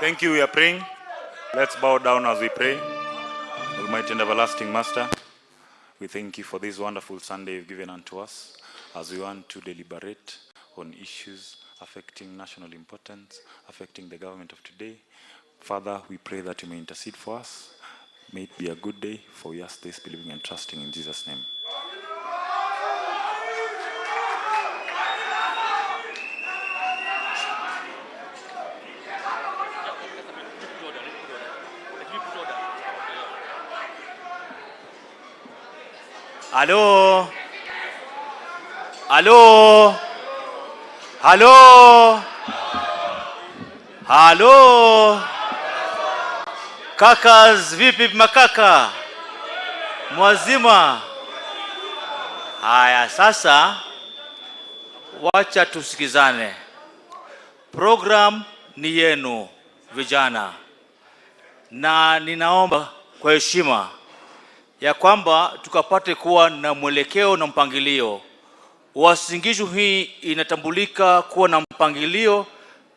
Thank you, we are praying. Let's bow down as we pray. Almighty and everlasting Master, we thank you for this wonderful Sunday you've given unto us as we want to deliberate on issues affecting national importance, affecting the government of today. Father, we pray that you may intercede for us. May it be a good day, for we ask this believing and trusting in Jesus' name. Hello? Hello? Hello? Hello? Kakas, vipi makaka? Mwazima? Haya, sasa wacha tusikizane. Program ni yenu vijana. Na ninaomba kwa heshima ya kwamba tukapate kuwa na mwelekeo na mpangilio. Uasin Gishu hii inatambulika kuwa na mpangilio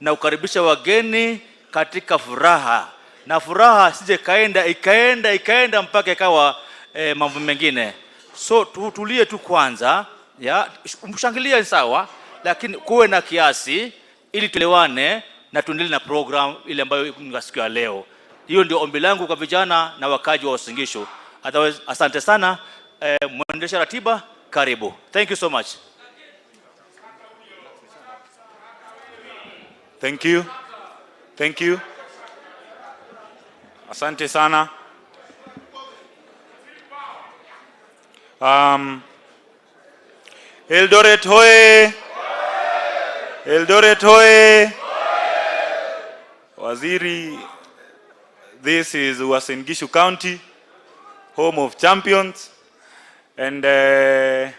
na ukaribisha wageni katika furaha. Na furaha sije ikaenda mpaka ikawa mambo mengine. So tutulie tu kwanza, ya mshangilie sawa, lakini kuwe na kiasi ili tuelewane na tuendelee na program ile ambayo ngasiku ya leo. Hiyo ndio ombi langu kwa vijana na wakaji wa Uasin Gishu. Otherwise, asante sana. Mwendesha ratiba, karibu. Thank you so much. Thank you. Thank you. Asante sana. Eldoret hoye. Eldoret hoye. Waziri, this is Uasin Gishu County, home of champions, and they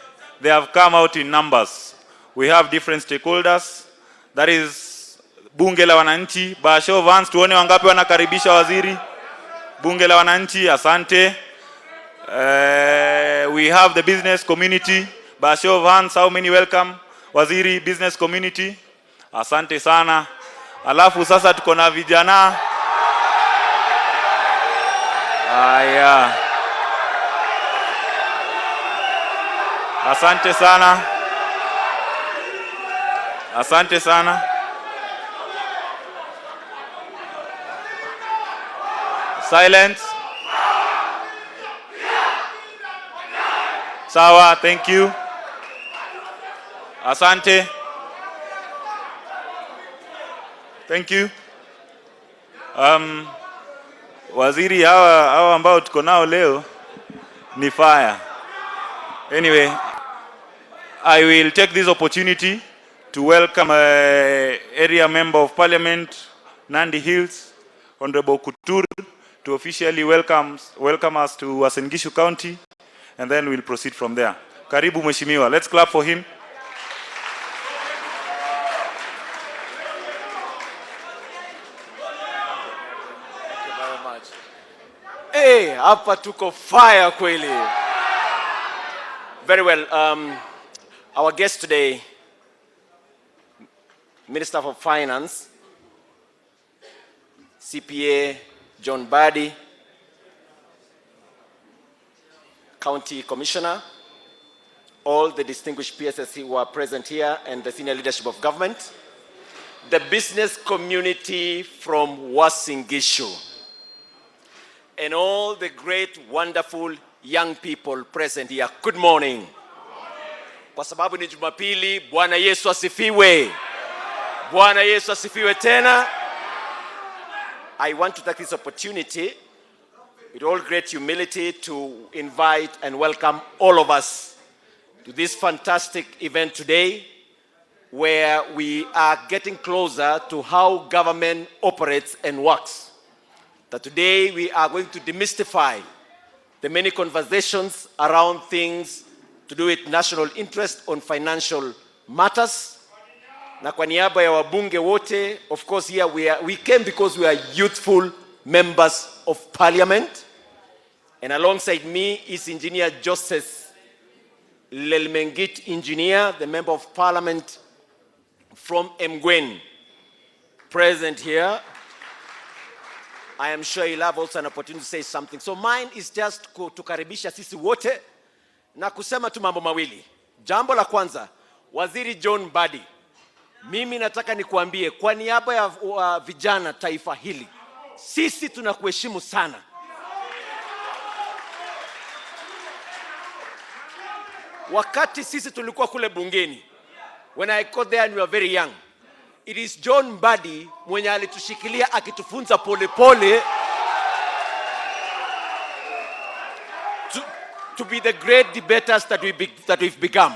have come out in numbers. We have different stakeholders. That is bunge la wananchi. By show of hands, tuone wangapi wanakaribisha waziri. Bunge la wananchi, asante. We have the business community. By show of hands, how many welcome waziri, business community? Asante sana. Alafu sasa tuko na vijana. Aya. Asante sana. Asante sana. Silence. Sawa, thank you. Asante. Thank you. Waziri hawa ambao tuko nao leo ni fire. Anyway, I will take this opportunity to welcome area member of parliament, Nandi Hills, Honorable Kutur, to officially welcome us to Uasin Gishu County, and then we'll proceed from there. Karibu Mheshimiwa. Let's clap for him. Hey, hapa tuko fire kweli. Very well. Our guest today, Minister for Finance, CPA John Badi, County Commissioner, all the distinguished PSSC who are present here, and the senior leadership of government, the business community from Uasin Gishu, and all the great, wonderful young people present here. Good morning. Kwa sababu ni Jumapili, Bwana Yesu asifiwe. Bwana Yesu asifiwe tena. I want to take this opportunity with all great humility to invite and welcome all of us to this fantastic event today, where we are getting closer to how government operates and works. That today we are going to demystify the many conversations around things to do with national interest on financial matters. Na kwa niaba ya wabunge wote, of course here we came because we are youthful members of parliament. And alongside me is Engineer Joseph Lelmengit Engineer, the member of parliament from Mgwen, present here. I am sure he'll have also an opportunity to say something. So mine is just kutukaribisha sisi wote na kusema tu mambo mawili. Jambo la kwanza, Waziri John Mbadi, mimi nataka nikuambie kwa niaba ya vijana taifa hili, sisi tunakuheshimu sana. Wakati sisi tulikuwa kule bungeni, when I got there and we were very young, it is John Mbadi mwenye alitushikilia akitufunza pole pole to be the great debaters that we've become.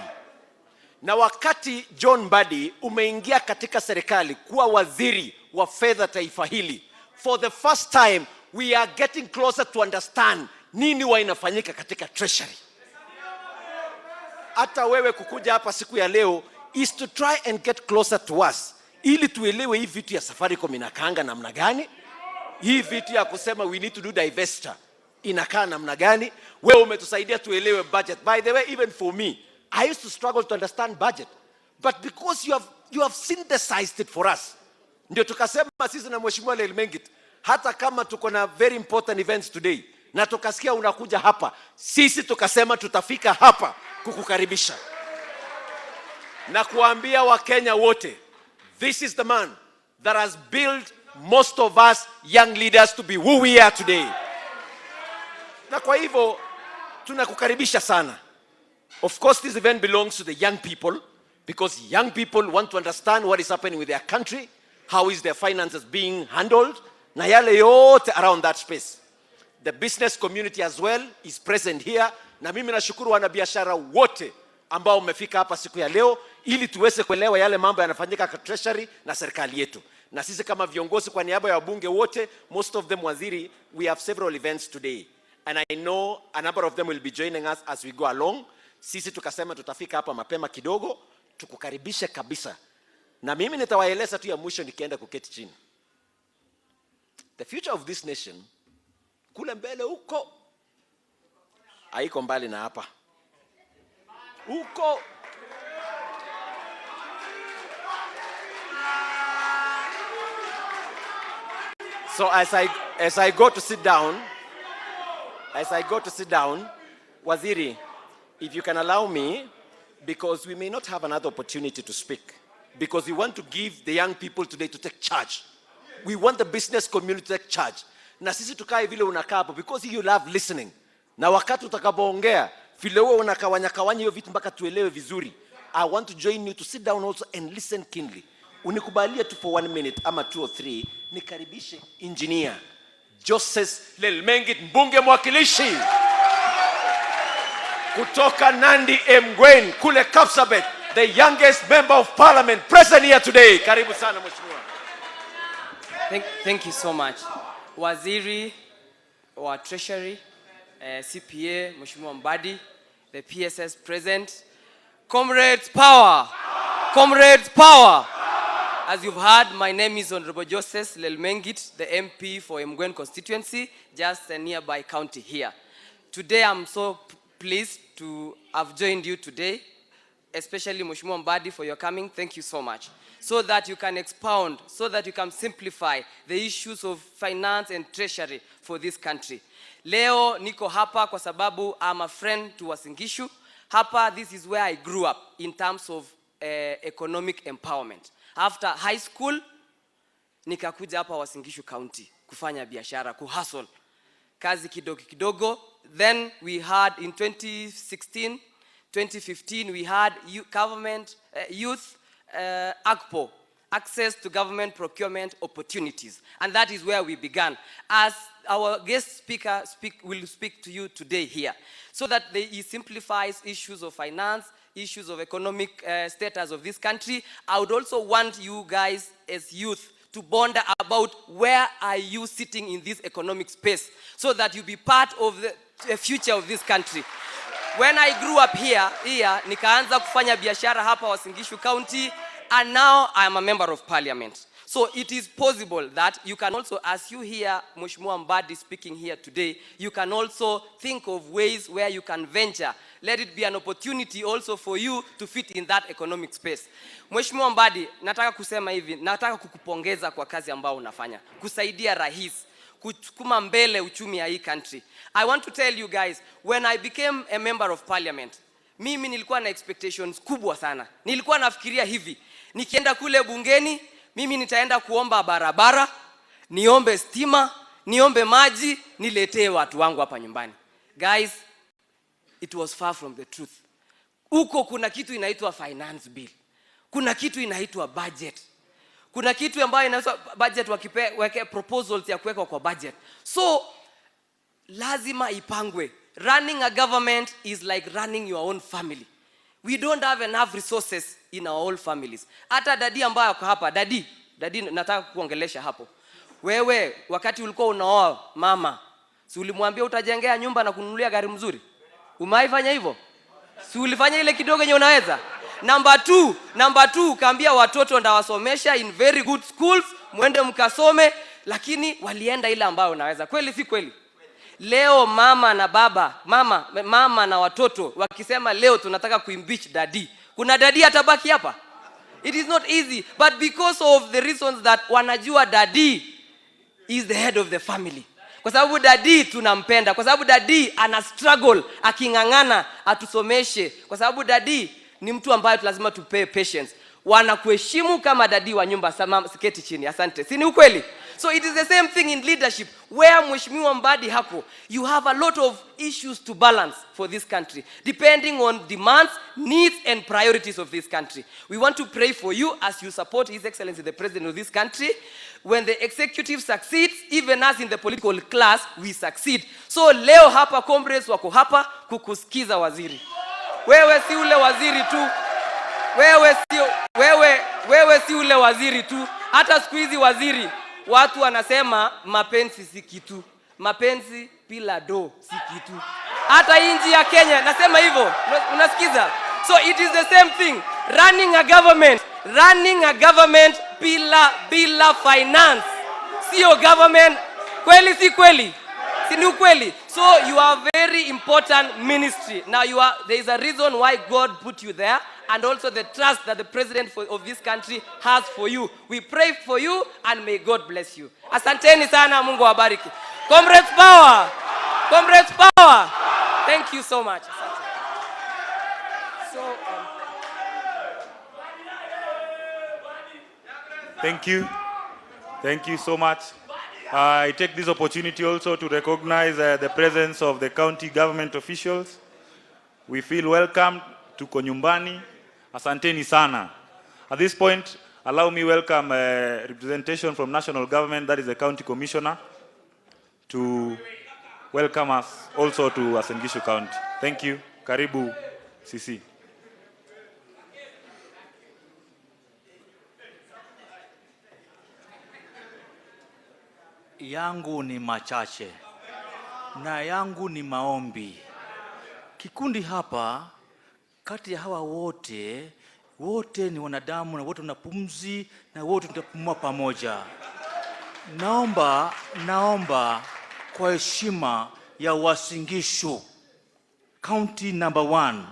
Na wakati John Mbadi umeingia katika serikali kuwa waziri wa fedha taifa hili, for the first time we are getting closer to understand nini inafanyika katika treasury. Hata wewe kukuja hapa siku ya leo is to try and get closer to us, ili tuelewe hii vitu ya Safaricom inakaanga namna gani, hii vitu ya kusema we need to do divestiture inakaa namna gani. Wewe umetusaidia tuelewe budget. By the way, even for me, I used to struggle to understand budget, but because you have synthesized it for us, ndio tukasema sisi na Mheshimiwa Lelmengit, hata kama tuko na very important events today na tukasikia unakuja hapa, sisi tukasema tutafika hapa kukukaribisha na kuambia Wakenya wote, this is the man that has built most of us young leaders to be who we are today. Na kwa hivyo tunakukaribisha sana. Of course, this event belongs to the young people, because young people want to understand what is happening with their country, how is their finances being handled, na yale yote around that space. The business community as well is present here, na mimi nashukuru wanabiashara wote ambao umefika hapa siku ya leo ili tuweze kuelewa yale mambo yanafanyika kwa treasury na serikali yetu. Na sisi kama viongozi kwa niaba ya wabunge wote, most of them waziri, we have several events today, and I know a number of them will be joining us as we go along. Sisi tukasema tutafika hapa mapema kidogo tukukaribishe kabisa. Na mimi nitawaeleza tu ya mwisho nikienda kuketi chini. The future of this nation kule mbele huko haiko mbali na hapa. Huko so as I go to sit down, Waziri, if you can allow me, because we may not have another opportunity to speak, because we want to give the young people today to take charge. We want the business community to take charge. Na sisi tukae vile unakaa hapo, because you love listening. Na wakati utakapoongea vile wewe unakawanya hiyo vitu mpaka tuelewe vizuri, I want to join you to sit down also and listen keenly. Unikubalie tu for 1 minute ama 2 or 3 nikaribishe engineer Joseph Lelmengit, mbunge mwakilishi kutoka Nandi Mgwen kule Kapsabet, the youngest member of parliament present here today. Karibu sana mheshimiwa. Thank you so much. Waziri wa Treasury, CPA, Mheshimiwa Mbadi, the PSS present. Comrades power! Comrades power! As you've heard, my name is Honorable Joseph Lelmengit, the MP for Mgwen constituency, just a nearby county here. Today I'm so pleased to have joined you today, especially Mheshimiwa Mbadi for your coming. Thank you so much. So that you can expound, so that you can simplify the issues of finance and treasury for this country. Leo niko hapa kwa sababu I'm a friend to Uasin Gishu. Hapa, this is where I grew up in terms of economic empowerment. After high school, nikakuja hapa Uasin Gishu County kufanya biashara, kuhustle, kazi kidogo kidogo. Then we had in 2016, 2015, we had youth AGPO, access to government procurement opportunities. And that is where we began. As our guest speaker will speak to you today here, so that he simplifies issues of finance, issues of economic status of this country. I would also want you guys as youth to bond about where are you sitting in this economic space, so that you be part of the future of this country. When I grew up here nikaanza kufanya biashara hapa Uasin Gishu County, and now I am a member of parliament. So it is possible that you can also, as you hear Mheshimiwa Mbadi speaking here today, you can also think of ways where you can venture. Let it be an opportunity also for you to fit in that economic space. Mheshimiwa Mbadi, nataka kusema hivi, nataka kukupongeza kwa kazi ambao unafanya, kusaidia rais, kusukuma mbele uchumi ya hii country. I want to tell you guys, when I became a member of parliament, mimi nilikuwa na expectations kubwa sana. Nilikuwa nafikiria hivi, nikienda kule bungeni, mimi nitaenda kuomba barabara, niombe stima, niombe maji, niletee watu wangu hapa nyumbani. Guys, it was far from the truth. Uko kuna kitu inaitwa finance bill. Kuna kitu inaitwa budget. Kuna kitu ambayo inaitwa budget, weke proposals ya kuweka kwa budget. So lazima ipangwe. Running a government is like running your own family. We don't have enough resources in our own families. Hata dadi ambaye ako hapa, dadi nataka kuongelesha hapo. Wewe wakati ulikuwa unaoa mama, si ulimwambia utajengea nyumba na kununulia gari mzuri? Umaifanya hivyo? Si ulifanya ile kidogo yenye unaweza? Number 2, kaambia watoto ndawasomesha in very good schools, muende mkasome, lakini walienda ile ambayo unaweza. Kweli si kweli? Leo mama na baba, mama na watoto wakisema leo tunataka kuimpeach daddy, kuna daddy atabaki hapa? It is not easy, but because of the reasons that wanajua daddy is the head of the family. Kwa sababu daddy tunampenda, kwa sababu daddy ana struggle akingangana atusomeshe, kwa sababu daddy ni mtu ambaye lazima tupe patience. Wanakuheshimu kama daddy wa nyumba, siketi chini. Asante. Si ni ukweli? So it is the same thing in leadership, where Mheshimiwa Mbadi hapo, you have a lot of issues to balance for this country, depending on demands, needs and priorities of this country. We want to pray for you as you support His Excellency the President of this country. When the executive succeeds, even us in the political class, we succeed. So leo hapa comrades wako hapa kukusikiza waziri. Wewe si ule waziri tu. Wewe si ule waziri tu. Hata siku hizi waziri, watu wanasema mapenzi si kitu. Mapenzi bila do si kitu. Hata nchi ya Kenya nasema hivyo. Unasikiza? So it is the same thing. Running a government bila finance. Sio government. Kweli si kweli? Si ni ukweli? So you are a very important ministry. Now there is a reason why God put you there, and also the trust that the president of this country has for you. We pray for you and may God bless you. Asanteni sana, Mungu awabariki. Comrades power! Comrades power! Thank you so much. So, Thank you so much. I take this opportunity also to recognize the presence of the county government officials. We feel welcome to Konyumbani. Asanteni sana. At this point, allow me welcome representation from national government, that is the county commissioner, to welcome us also to Uasin Gishu County. Thank you. Karibu CC. Yangu ni machache na yangu ni maombi. Kikundi hapa, kati ya hawa wote ni wanadamu na wote wanapumzi na wote tutapumua pamoja. Naomba kwa heshima ya Uasin Gishu, county number 1,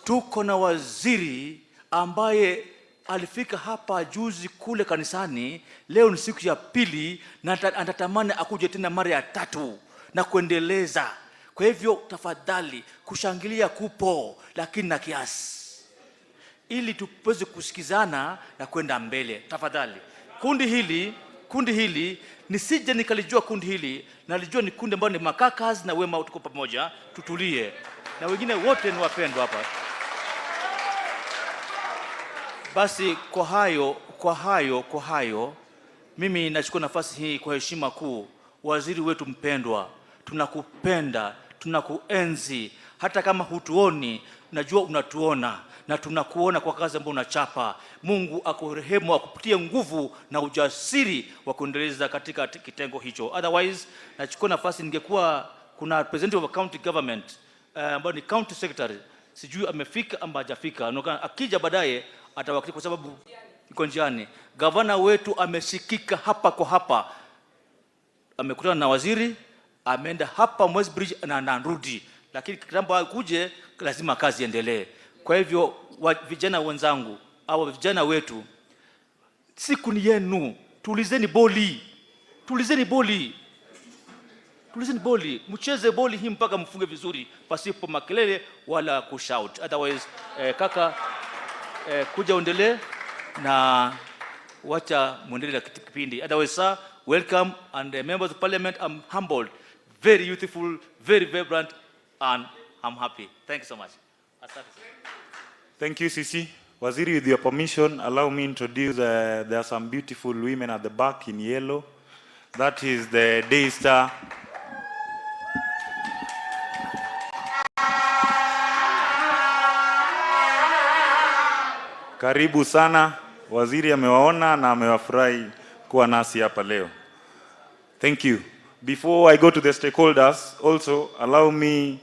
tuko na waziri ambaye alifika hapa juzi kule kanisani. Leo ni siku ya pili na anatamani akuje tena mara ya 3 na kuendeleza. Kwa hivyo tafadhali, kushangilia kupo lakini na kiasi, ili tupeze kusikizana na kwenda mbele. Tafadhali, kundi hili nisije nikalijua kundi hili, nalijua ni kundi ambalo ni makakas na wema, tuko pamoja, tutulie, na wengine wote ni wapendwa hapa. Basi kwa hayo mimi nachukua nafasi hii kwa heshima kuu. Waziri wetu mpendwa, tunakupenda, tunakuenzi. Hata kama hutuoni, najua unatuona na tunakuona kwa kazi ambayo unachapa. Mungu akurehemu, akupatie nguvu na ujasiri wa kuendeleza katika kitengo hicho. Otherwise, nachukua nafasi, ningekuwa kuna representative of county government ambaye ni county secretary, sijui amefika ama hajafika. Akija baadaye atawakili kwa sababu iko njiani. Gavana wetu ameshikika hapa kwa hapa, amekutana na waziri, ameenda hapa Mwezi Bridge na anarudi, lakini kitambo kuje lazima kazi endelee. Kwa hivyo vijana wenzangu au vijana wetu, siku ni yenu, tulizeni boli. Tulizeni boli. Tulizeni boli. Mcheze boli hii mpaka mfunge vizuri pasipo makelele wala kushout. Otherwise kaka kuja uendelee na wacha muendelee na kipindi. Otherwise sir, welcome, and members of parliament, I'm humbled, very youthful, very vibrant, and I'm happy. Thank you so much. Thank you, Sisi. Waziri, with your permission, allow me to introduce, there are some beautiful women at the back in yellow. That is the Daystar. Karibu sana. Waziri amewaona na amewafurahi kuwa nasi hapa leo. Thank you. Before I go to the stakeholders, also allow me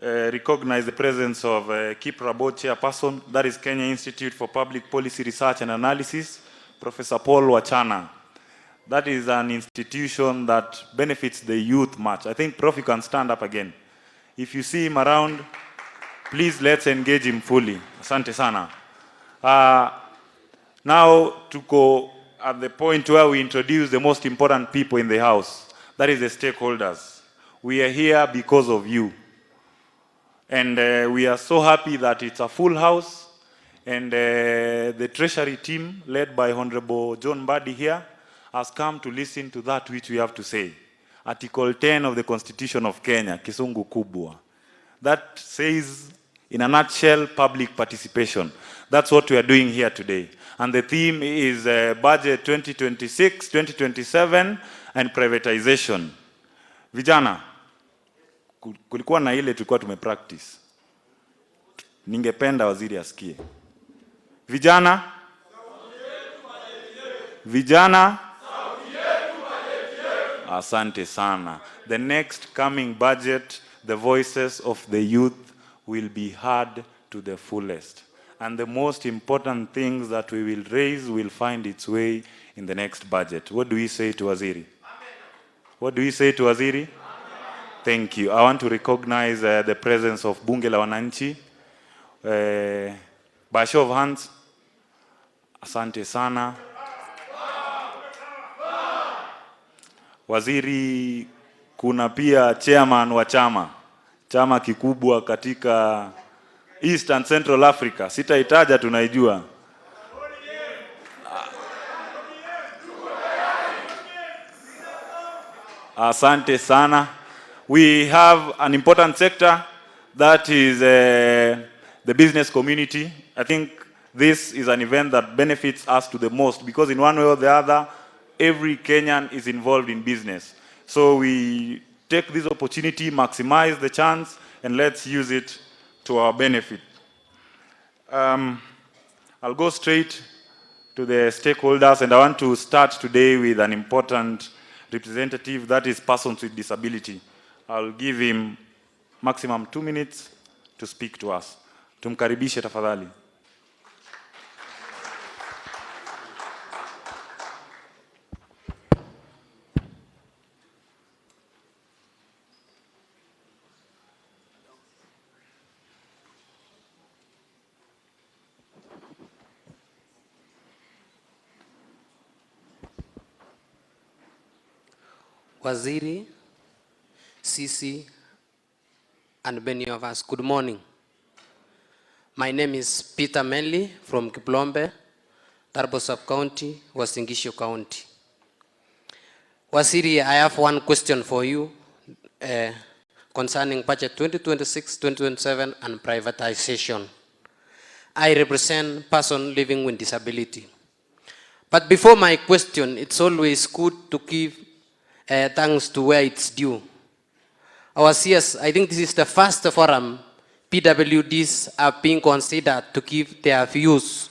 recognize the presence of Kipra Board Chairperson, that is Kenya Institute for Public Policy Research and Analysis, Professor Paul Wachana. That is an institution that benefits the youth much. I think Prof, you can stand up again. If you see him around, please let's engage him fully. Asante sana. Now to go at the point where we introduce the most important people in the house, that is the stakeholders. We are here because of you. And we are so happy that it's a full house, and the Treasury team, led by Honorable John Mbadi here, has come to listen to that which we have to say. Article 10 of the Constitution of Kenya, Kisungu Kubwa. That says, in a nutshell, public participation. That's what we are doing here today. And the theme is Budget 2026, 2027, and Privatization. Vijana, kulikuwa na ile tulikuwa tumepractice. Ningependa waziri asikie. Vijana? Vijana? Asante sana. The next coming budget, the voices of the youth will be heard to the fullest. And the most important things that we will raise will find its way in the next budget. What do we say to Waziri? What do we say to Waziri? Thank you. I want to recognize the presence of Bunge la Wananchi. By show of hands, asante sana. Waziri, kuna pia chairman wa chama kikubwa katika East and Central Africa. Sitaitaja, tunaijua. Asante sana. We have an important sector, that is the business community. I think this is an event that benefits us to the most, because in one way or the other, every Kenyan is involved in business. So we take this opportunity, maximize the chance, and let's use it to our benefit. I'll go straight to the stakeholders, and I want to start today with an important representative, that is persons with disability. I'll give him maximum 2 minutes to speak to us. Tumkaribishe tafadhali. Waziri, Sisi, and many of us, good morning. My name is Peter Menli from Kiplombe, Tarbo Sub-County, Uasin Gishu County. Waziri, I have one question for you concerning budget 2026-2027 and privatization. I represent person living with disability. But before my question, it's always good to give thanks to where it's due. Our CS, I think this is the first forum PWDs are being considered to give their views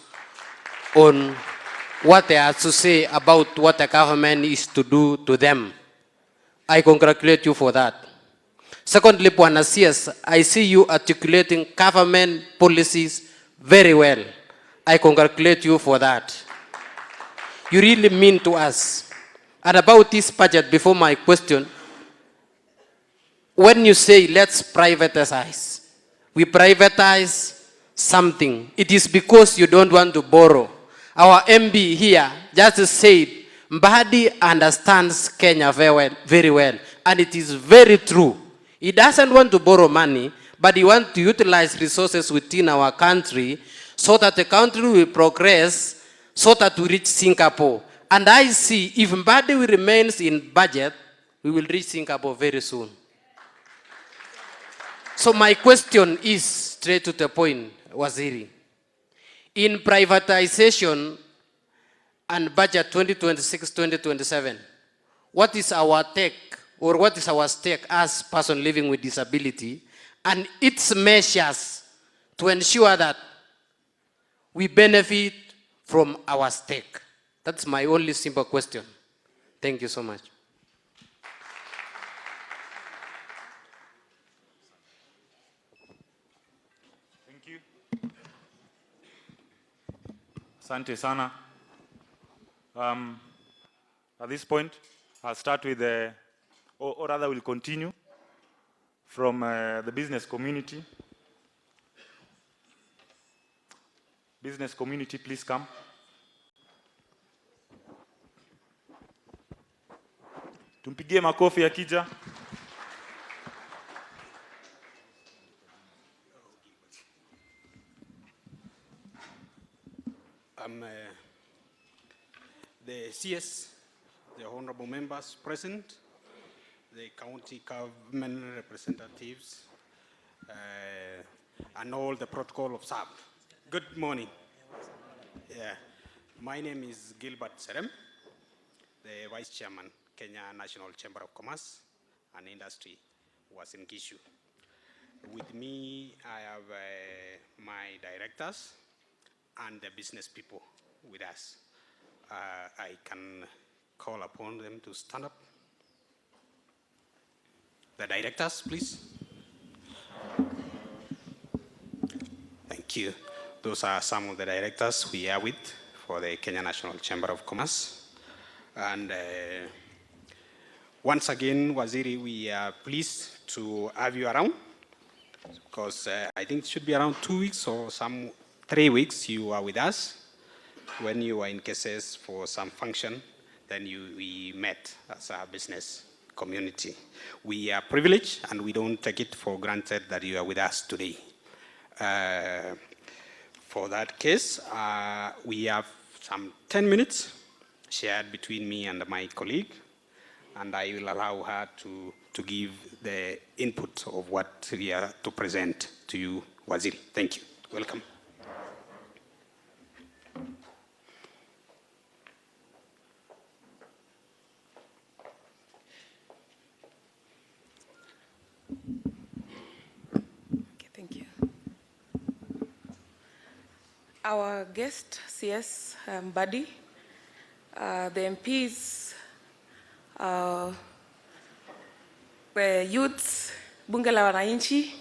on what they have to say about what the government is to do to them. I congratulate you for that. Secondly, Bwana CS, I see you articulating government policies very well. I congratulate you for that. You really mean to us. And about this budget, before my question, when you say let's privatize, we privatize something. It is because you don't want to borrow. Our MB here just said Mbadi understands Kenya very well, and it is very true. He doesn't want to borrow money, but he wants to utilize resources within our country so that the country will progress, so that we reach Singapore. And I see if Mbadi remains in budget, we will reach Singapore very soon. So my question is straight to the point, Waziri. In privatization and budget 2026-2027, what is our take, or what is our stake as person living with disability, and its measures to ensure that we benefit from our stake? That's my only simple question. Thank you so much. Thank you. Asante sana. At this point, I'll start with or rather we'll continue from the business community. Business community, please come. Tumpigie makofi akija. The CS, the honorable members present, the county government representatives, and all the protocol observed. Good morning. Yeah. My name is Gilbert Serem, the Vice Chairman, Kenya National Chamber of Commerce and Industry, Uasin Gishu. With me, I have my directors and the business people with us. I can call upon them to stand up. The directors, please. Thank you. Those are some of the directors we are with for the Kenya National Chamber of Commerce. And once again, Waziri, we are pleased to have you around, because I think it should be around 2 weeks or 3 weeks you are with us. When you were in cases for some function, then we met as a business community. We are privileged, and we don't take it for granted that you are with us today. For that case, we have some 10 minutes shared between me and my colleague, and I will allow her to give the input of what we are to present to you, Waziri. Thank you. Welcome. Our guest, CS Mbadi, the MPs, the youths, bunge la wananchi,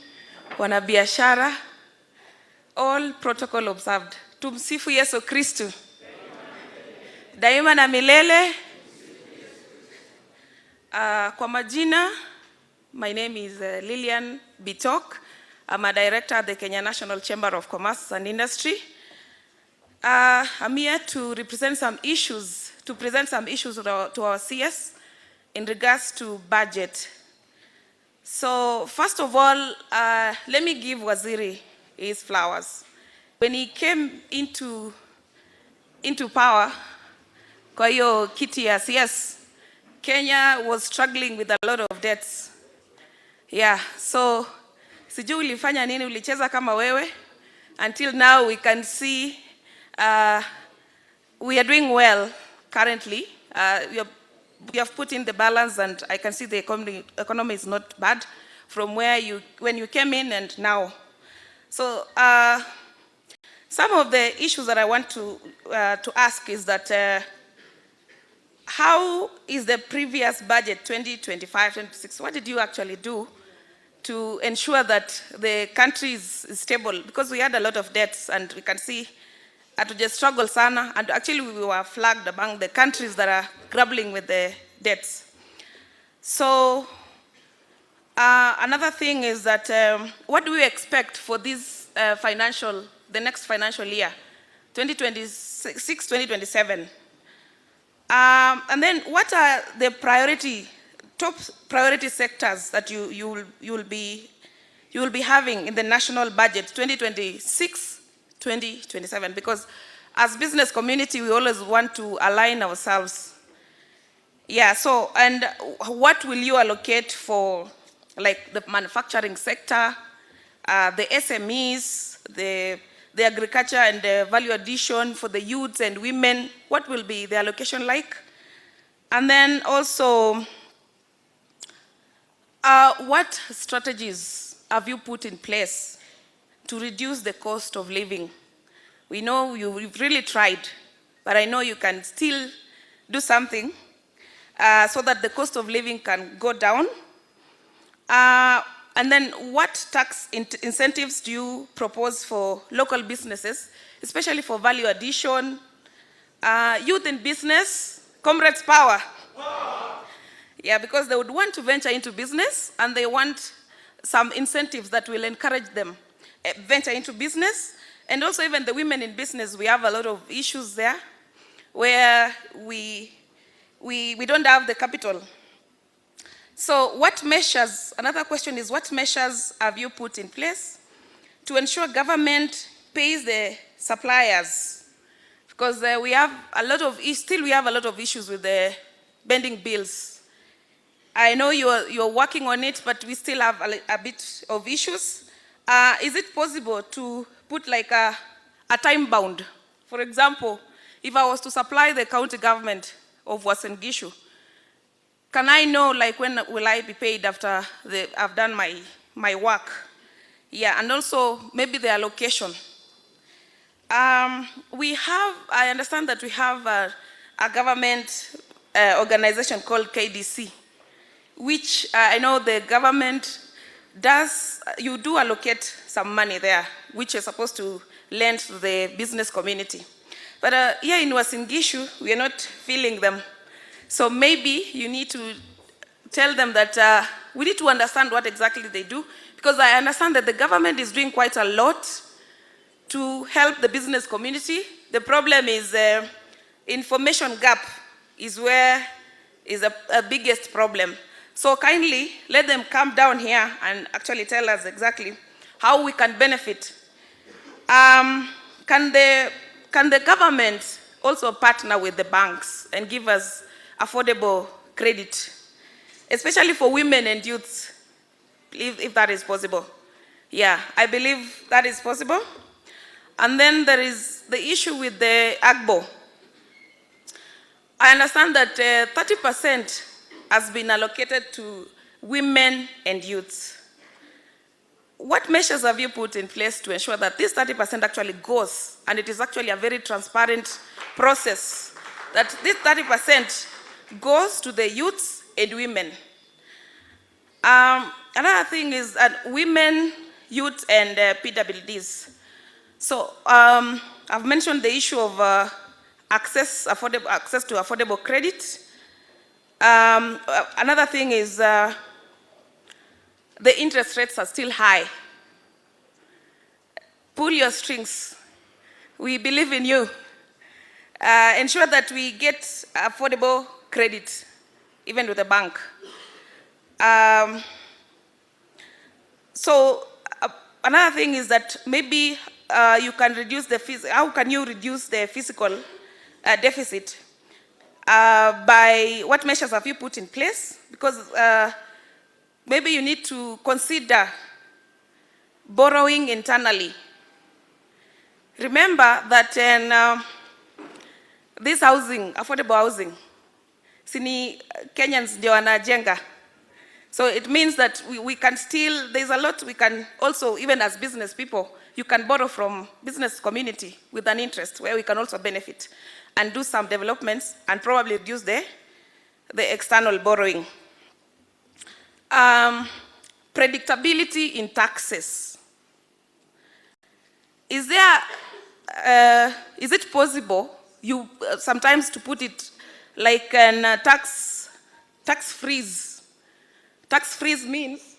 wanabiashara, all protocol observed. Tumsifu Yesu Kristu. Daima na milele. Kwa majina, my name is Lillian Bitok. I'm a director at the Kenya National Chamber of Commerce and Industry. I'm here to represent some issues, to present some issues to our CS in regards to budget. So first of all, let me give Waziri his flowers. When he came into power, kwa hiyo kiti ya CS, Kenya was struggling with a lot of debts. Yeah, so sijui ulifanya nini, ulicheza kama wewe. Until now we can see we are doing well currently. We have put in the balance, and I can see the economy is not bad from when you came in and now. So some of the issues that I want to ask is that how is the previous budget 2025-26? What did you actually do to ensure that the country is stable? Because we had a lot of debts, and we can see hatuja struggle sana, and actually we were flagged among the countries that are grappling with the debts. So another thing is that what do we expect for this the next financial year, 2026-2027? And then what are the top priority sectors that you will be having in the national budget 2026-2027? Because as business community, we always want to align ourselves. Yeah, so, and what will you allocate for like the manufacturing sector, the SMEs, the agriculture and the value addition for the youths and women? What will be the allocation like? And then also, what strategies have you put in place to reduce the cost of living? We know you've really tried, but I know you can still do something so that the cost of living can go down. And then what tax incentives do you propose for local businesses, especially for value addition, youth in business, comrades power? Yeah, because they would want to venture into business and they want some incentives that will encourage them venture into business. And also even the women in business, we have a lot of issues there where we don't have the capital. So what measures, another question is, what measures have you put in place to ensure government pays the suppliers? Because we have a lot of, still we have a lot of issues with the bending bills. I know you're working on it, but we still have a bit of issues. Is it possible to put like a time bound? For example, if I was to supply the county government of Uasin Gishu, can I know like when will I be paid after I've done my work? Yeah, and also maybe the allocation. I understand that we have a government organization called KDC, which I know the government does, you do allocate some money there, which is supposed to lend to the business community. But here in Uasin Gishu, we are not feeling them. So maybe you need to tell them that we need to understand what exactly they do, because I understand that the government is doing quite a lot to help the business community. The problem is information gap is where is a biggest problem. So kindly let them come down here and actually tell us exactly how we can benefit. Can the government also partner with the banks and give us affordable credit, especially for women and youths, if that is possible? Yeah, I believe that is possible. And then there is the issue with the AGBO. I understand that 30% has been allocated to women and youths. What measures have you put in place to ensure that this 30% actually goes, and it is actually a very transparent process, that this 30% goes to the youths and women? Another thing is that women, youth, and PWDs. So I've mentioned the issue of access to affordable credit. Another thing is the interest rates are still high. Pull your strings. We believe in you. Ensure that we get affordable credit, even with the bank. Another thing is that maybe you can reduce how can you reduce the fiscal deficit? By what measures have you put in place? Because maybe you need to consider borrowing internally. Remember that in this housing, affordable housing, sini Kenyans ndio wanajenga. So it means that we can still, there's a lot we can also, even as business people, you can borrow from business community with an interest where we can also benefit and do some developments and probably reduce the external borrowing. Predictability in taxes. Is it possible sometimes to put it like an tax freeze? Tax freeze means,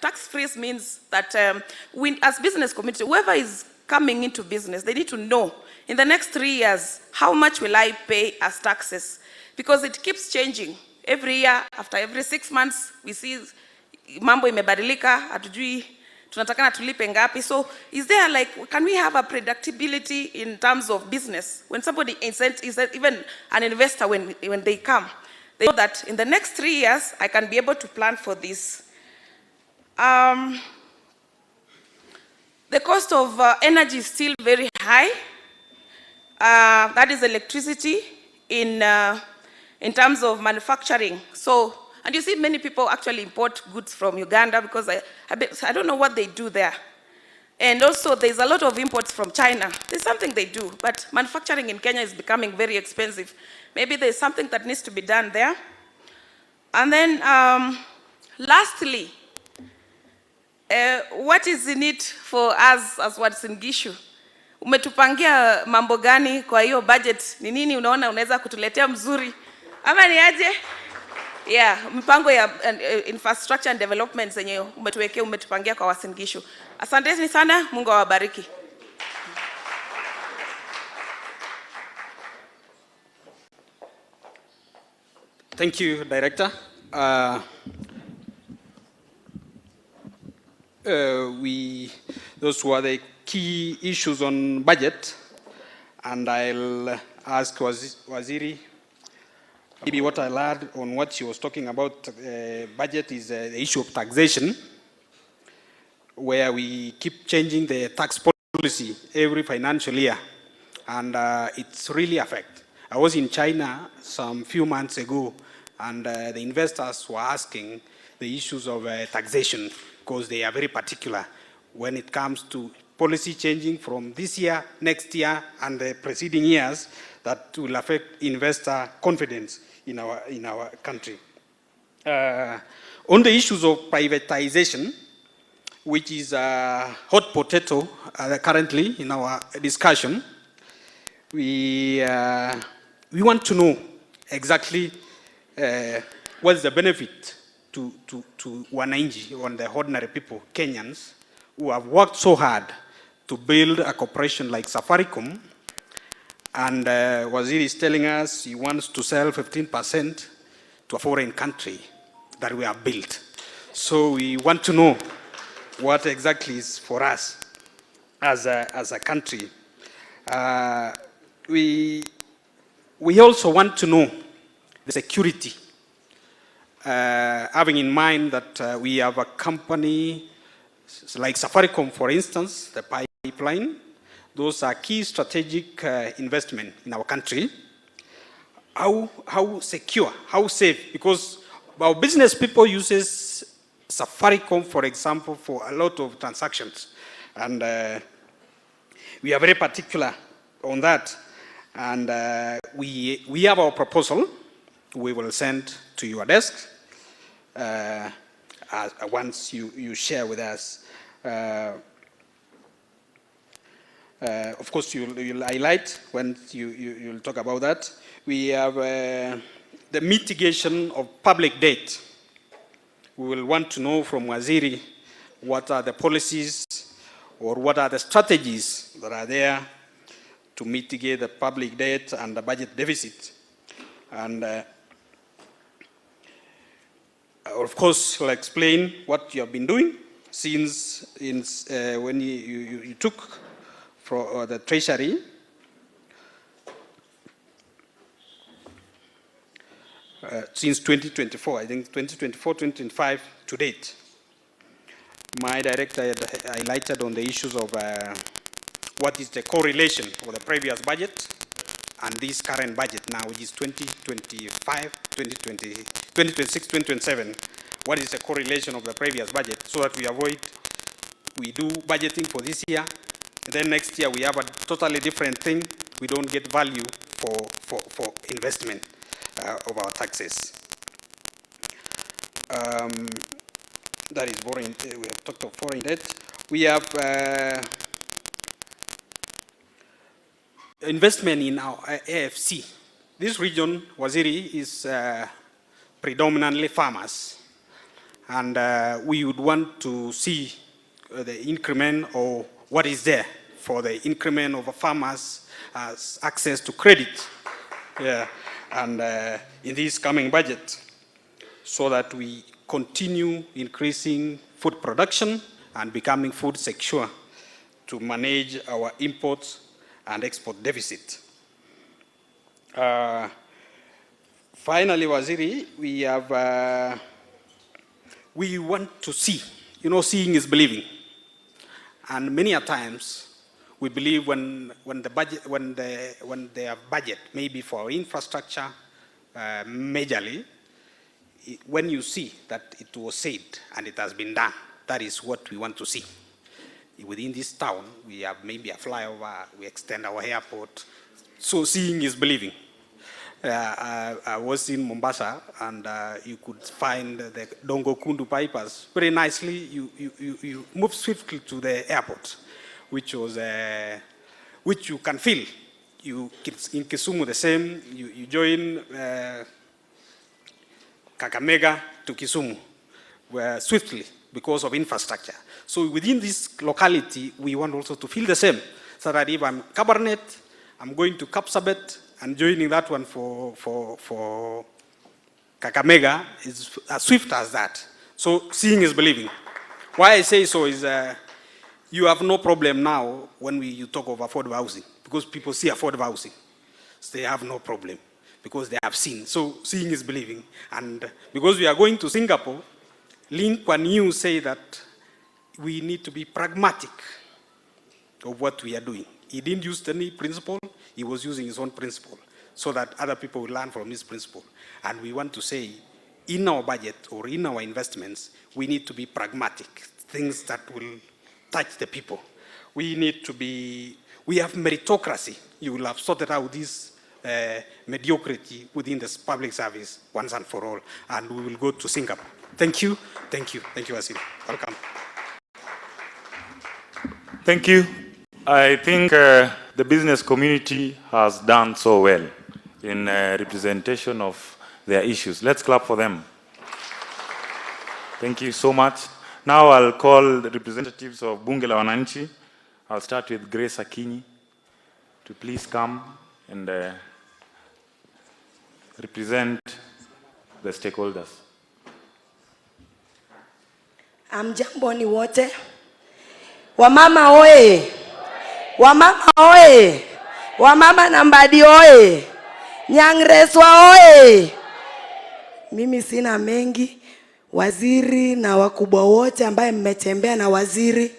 tax freeze means that as business community, whoever is coming into business, they need to know in the next 3 years, how much will I pay as taxes? Because it keeps changing. Every year, after every 6 months, we see mambo imebadilika, hatujui tunatakana tulipe ngapi. So is there like, can we have a predictability in terms of business? When somebody is even an investor, when they come, they know that in the next 3 years, I can be able to plan for this. The cost of energy is still very high. That is electricity in terms of manufacturing. So, and you see many people actually import goods from Uganda because I don't know what they do there. And also there's a lot of imports from China. There's something they do, but manufacturing in Kenya is becoming very expensive. Maybe there's something that needs to be done there. And then lastly, what is in it for us as Uasin Gishu? Umetupangia mambo gani kwa hiyo budget? Ni nini unaona unaweza kutuletea mzuri? Ama ni aje? Yeah, mpango ya infrastructure and development zenye umetupangia kwa Uasin Gishu. Asanteni sana, Mungu awabariki. Thank you, Director. Those were the key issues on budget, and I'll ask Waziri. Maybe what I learned on what she was talking about budget is the issue of taxation, where we keep changing the tax policy every financial year, and it's really affect. I was in China some few months ago, and the investors were asking the issues of taxation, because they are very particular when it comes to policy changing from this year, next year, and the preceding years that will affect investor confidence in our country. On the issues of privatization, which is a hot potato currently in our discussion, we want to know exactly what's the benefit to wananchi, on the ordinary people, Kenyans, who have worked so hard to build a corporation like Safaricom, and Waziri is telling us he wants to sell 15% to a foreign country that we have built. So we want to know what exactly is for us as a country. We also want to know the security, having in mind that we have a company like Safaricom, for instance, the pipeline. Those are key strategic investment in our country. How secure, how safe? Because our business people uses Safaricom, for example, for a lot of transactions, and we are very particular on that. And we have our proposal. We will send to your desk once you share with us. Of course, you'll highlight when you'll talk about that. We have the mitigation of public debt. We will want to know from Waziri what are the policies or what are the strategies that are there to mitigate the public debt and the budget deficit. And of course, we'll explain what you have been doing since when you took for the Treasury. Since 2024, I think 2024, 2025 to date. My director had highlighted on the issues of what is the correlation of the previous budget and this current budget now, which is 2025, 2026, 2027. What is the correlation of the previous budget, so that we do budgeting for this year, and then next year we have a totally different thing. We don't get value for investment of our taxes. That is foreign. We have talked of foreign debt. We have investment in our AFC. This region, Waziri, is predominantly farmers, and we would want to see the increment or what is there for the increment of farmers access to credit, and in this coming budget, so that we continue increasing food production and becoming food secure to manage our imports and export deficit. Finally, Waziri, we want to see. You know, seeing is believing, and many a times we believe when the budget, maybe for infrastructure, majorly, when you see that it was said and it has been done, that is what we want to see. Within this town, we have maybe a flyover, we extend our airport. So seeing is believing. I was in Mombasa, and you could find the Dongo Kundu pipers very nicely. You move swiftly to the airport, which was which you can feel. In Kisumu the same. You join Kakamega to Kisumu, where swiftly because of infrastructure. So within this locality, we want also to feel the same. So that if I'm Kabarnet, I'm going to Kapsabet, and joining that one for Kakamega is as swift as that. So seeing is believing. Why I say so is you have no problem now when you talk of affordable housing, because people see affordable housing. So they have no problem because they have seen. So seeing is believing. And because we are going to Singapore, Lee Kuan Yew say that we need to be pragmatic of what we are doing. He didn't use any principle, he was using his own principle, so that other people will learn from his principle. And we want to say, in our budget or in our investments, we need to be pragmatic, things that will touch the people. We need to be, we have meritocracy. You will have sorted out this mediocrity within the public service once and for all, and we will go to Singapore. Thank you, thank you, thank you, Asim. Welcome. Thank you. I think the business community has done so well in representation of their issues. Let's clap for them. Thank you so much. Now I'll call the representatives of Bunge la Wananchi. I'll start with Grace Akinyi to please come and represent the stakeholders. Mjamboni wote. Wamama oye. Wamama oye. Wamama na Mbadi oye. Nyangreswa oye. Mimi sina mengi. Waziri na wakubwa wote ambaye mmetembea na waziri,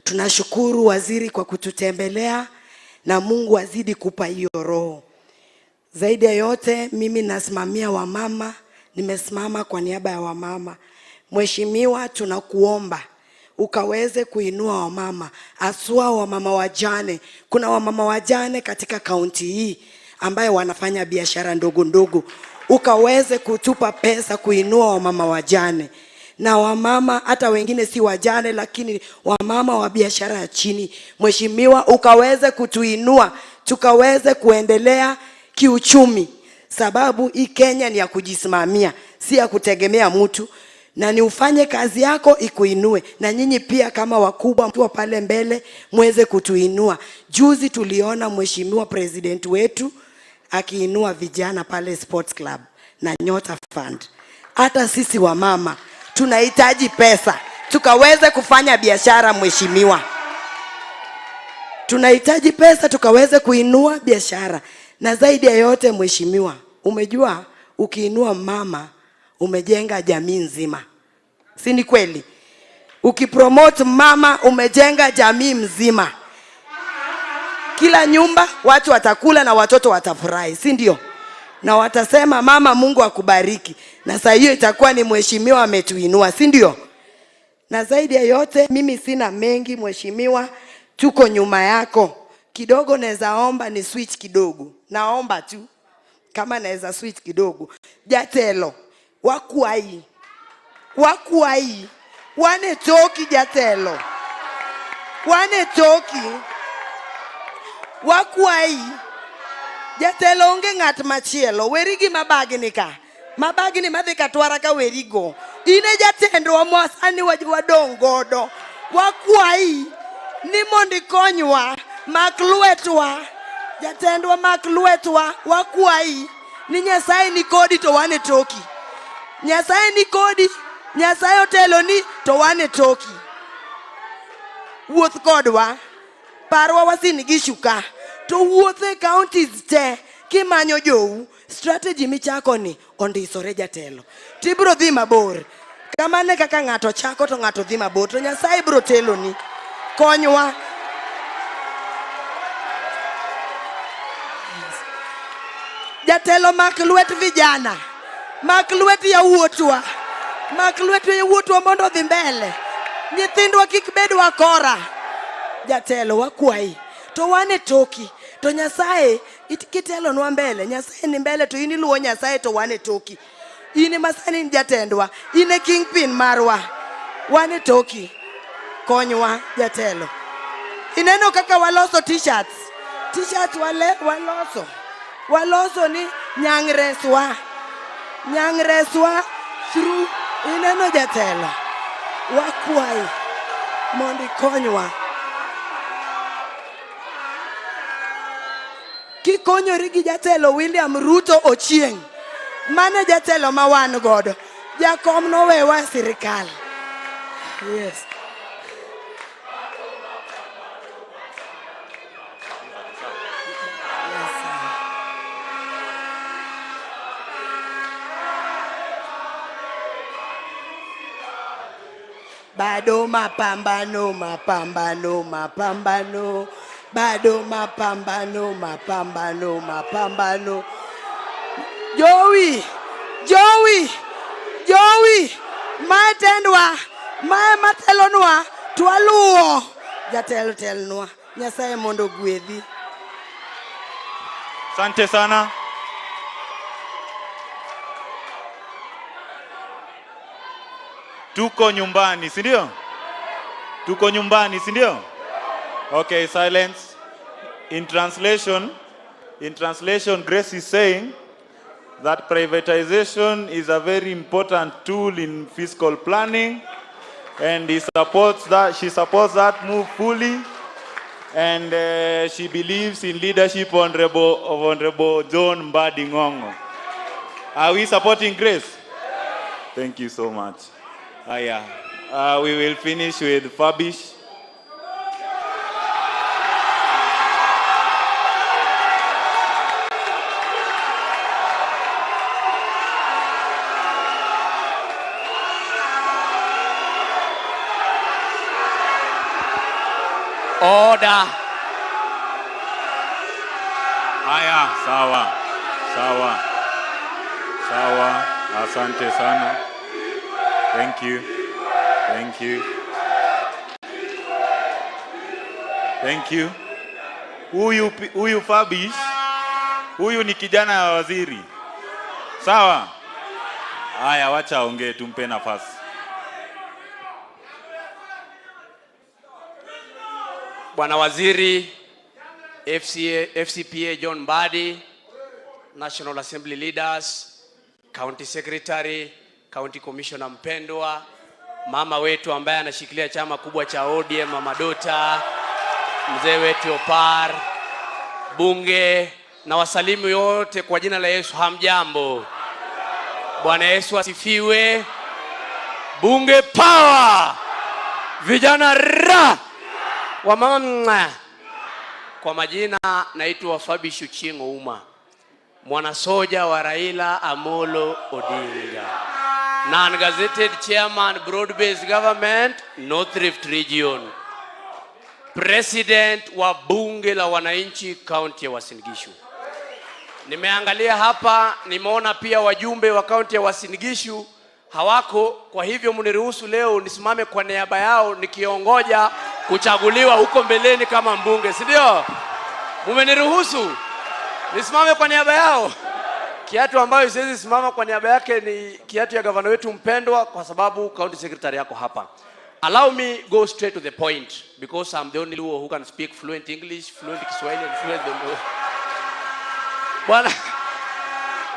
tunashukuru waziri kwa kututembelea, na Mungu azidi kupa hiyo roho. Zaidi ya yote, mimi nasimamia wamama, nimesimama kwa niaba ya wamama. Mheshimiwa, tunakuomba ukaweze kuinua wamama, aswa wamama wajane. Kuna wamama wajane katika kaunti hii ambaye wanafanya biashara ndogo ndogo. Ukaweze kutupa pesa kuinua wamama wajane. Na wamama hata wengine si wajane, lakini wamama wa biashara ya chini. Mheshimiwa, ukaweze kutuinua, tukaweze kuendelea kiuchumi. Sababu hii Kenya ni ya kujisimamia, si ya kutegemea mtu. Na ni ufanye kazi yako ikuinue. Na nyinyi pia kama wakubwa mkiwa pale mbele muweze kutuinua. Juzi tuliona Mheshimiwa President wetu akiinua vijana pale Sports Club na Nyota Fund. Hata sisi wamama tunahitaji pesa tukaweze kufanya biashara. Mheshimiwa, tunahitaji pesa tukaweze kuinua biashara. Na zaidi ya yote Mheshimiwa, umejua ukiinua mama umejenga jamii nzima. Si ni kweli? Ukipromote mama umejenga jamii mzima. Kila nyumba watu watakula na watoto watafurahi, si ndio? Na watasema mama Mungu akubariki. Na sasa hiyo itakuwa ni Mheshimiwa ametuinua, si ndio? Na zaidi ya yote mimi sina mengi Mheshimiwa, tuko nyuma yako. Kidogo naweza omba ni switch kidogo. Naomba tu kama naweza switch kidogo. Jatelo wakuai wane toki jatelo wane toki wakuai jatelo onge ngat machielo werigi mabagni ka mabagni madhi katwara ka werigo ine jatendo wa mwasani wadong godo wakuai ni mondi konywa mak lwetwa jatendwa mak lwetwa wakwayi ni Nyasaye ni kodi to wan e toki. Nyasaye ni kodi, Nyasaye otelo ni to wan e toki. Wuoth kodwa, parwa Uasin Gishu ka, to wuothe counties te kimanyo jou. Strategy michako ni ondisore jatelo. Tibro dhi mabor. Kamane kaka ng'ato chako to ng'ato dhi mabor. To Nyasaye bro telo ni. Konywa. Jatelo mak lwet vijana. Mak lwet yawuotwa. Mak lwet yawuotwa mondo dhi mbele. Nyithindwa kik bed wakora. Jatelo wakwayi. To wan e toki. To Nyasaye kitelo nwa mbele. Nyasaye ni mbele to ini luo Nyasaye to wan e toki. Ini masani ni jatendwa. Ine kingpin marwa. Wan e toki. Konywa jatelo. Ineno kaka waloso t-shirts. T-shirts waloso. Waloso ni nyangreswa. Nyangreswa through ineno jatelo. Wakwayi mondi konywa. Kikonyori gi jatelo William Ruto Ochieng. Mane jatelo ma wan godo. Jakom nowewa sirikal. Yes. Bado mapambano. Bado mapambano. Joey. Matendwa. Matelonwa. Twaluo. Jatelo telnwa. Nyasaye mondo gwedhi. Asante sana. Tuko nyumbani, si ndio? Tuko nyumbani, si ndio? Okay, silence. In translation, Grace is saying that privatization is a very important tool in fiscal planning, and she supports that move fully, and she believes in leadership of Honorable John Mbadi Ngongo. Are we supporting Grace? Thank you so much. We will finish with Fabish. Order. Sawa. Asante sana. Thank you. Huyu Fabish, huyu ni kijana wa waziri. Sawa? Haya, wacha ongee, tumpe nafasi. Bwana Waziri, FCPA John Mbadi, National Assembly Leaders, County Secretary, County Commissioner mpendwa, mama wetu ambaye anashikilia chama kubwa cha ODM, Mama Dota, mzee wetu Opar, bunge na wasalimu yote kwa jina la Yesu. Hamjambo. Bwana Yesu asifiwe. Bunge power. Vijana ra. Wamama. Kwa majina naitwa Fabish Ochieng Ouma, mwana soja wa Raila Amolo Odinga, non-gazetted chairman broad-based government North Rift region, president wa bunge la wananchi county ya Uasin Gishu. Nimeangalia hapa, nimeona pia wajumbe wa county ya Uasin Gishu hawako, kwa hivyo mniruhusu leo nisimame kwa niaba yao nikiongoja kuchaguliwa huko mbeleni kama mbunge, si ndio? Mmeniruhusu nisimame kwa niaba yao. Kiatu ambayo siwezi simama kwa niaba yake ni kiatu ya gavana wetu mpendwa, kwa sababu county secretary yako hapa. Allow me go straight to the point, because I'm the only one who can speak fluent English, fluent Kiswahili and fluent Bengali.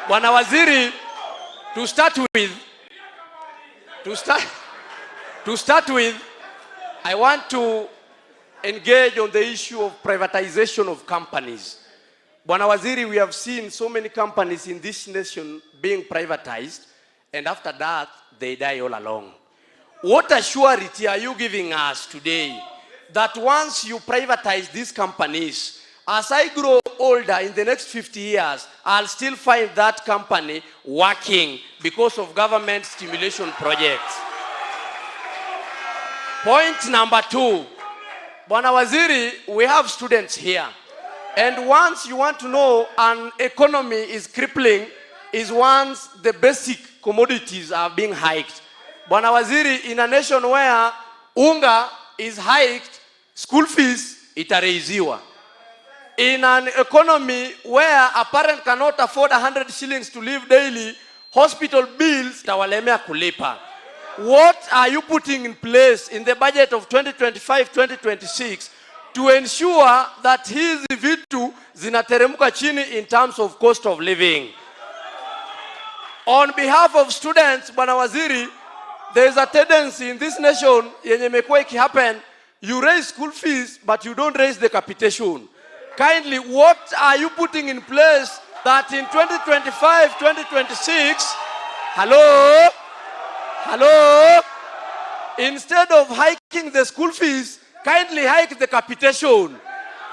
Bwana Waziri, to start with, I want to engage on the issue of privatization of companies. Bwana Waziri, we have seen so many companies in this nation being privatized, and after that, they die all along. What assurity are you giving us today that once you privatize these companies, as I grow older in the next 50 years, I'll still find that company working because of government stimulation projects? Point number 2, Bwana Waziri, we have students here. And once you want to know an economy is crippling is once the basic commodities are being hiked. Bwana Waziri, in a nation where unga is hiked, school fees itaraiziwa. In an economy where a parent cannot afford 100 shillings to live daily, hospital bills tawalemea kulipa. What are you putting in place in the budget of 2025-2026 to ensure that hizi vitu zinateremka chini in terms of cost of living? On behalf of students, Bwana Waziri, there is a tendency in this nation yenye imekuwa ikihappen, you raise school fees but you don't raise the capitation. Kindly, what are you putting in place that in 2025-2026, hello, instead of hiking the school fees, kindly hike the capitation,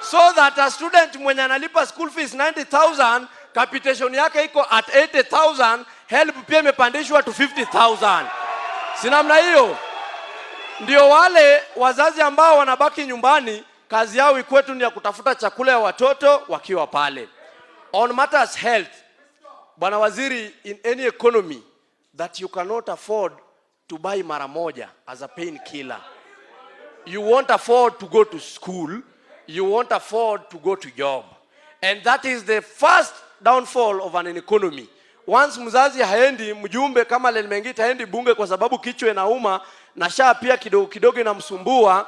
so that a student mwenye analipa school fees 90,000, capitation yake iko at 80,000, help pia imepandishwa to 50,000. Sinamna hiyo ndio wale wazazi ambao wanabaki nyumbani, kazi yao ikwetu ni ya kutafuta chakula ya watoto wakiwa pale. On matters health, Bwana Waziri, in any economy that you cannot afford to buy mara moja as a painkiller, you won't afford to go to school, you won't afford to go to job. And that is the first downfall of an economy. Once mzazi haendi, mjumbe kama Lenmengita haendi bunge kwa sababu kichwa inauma na shaa pia kidogo kidogo inamsumbua.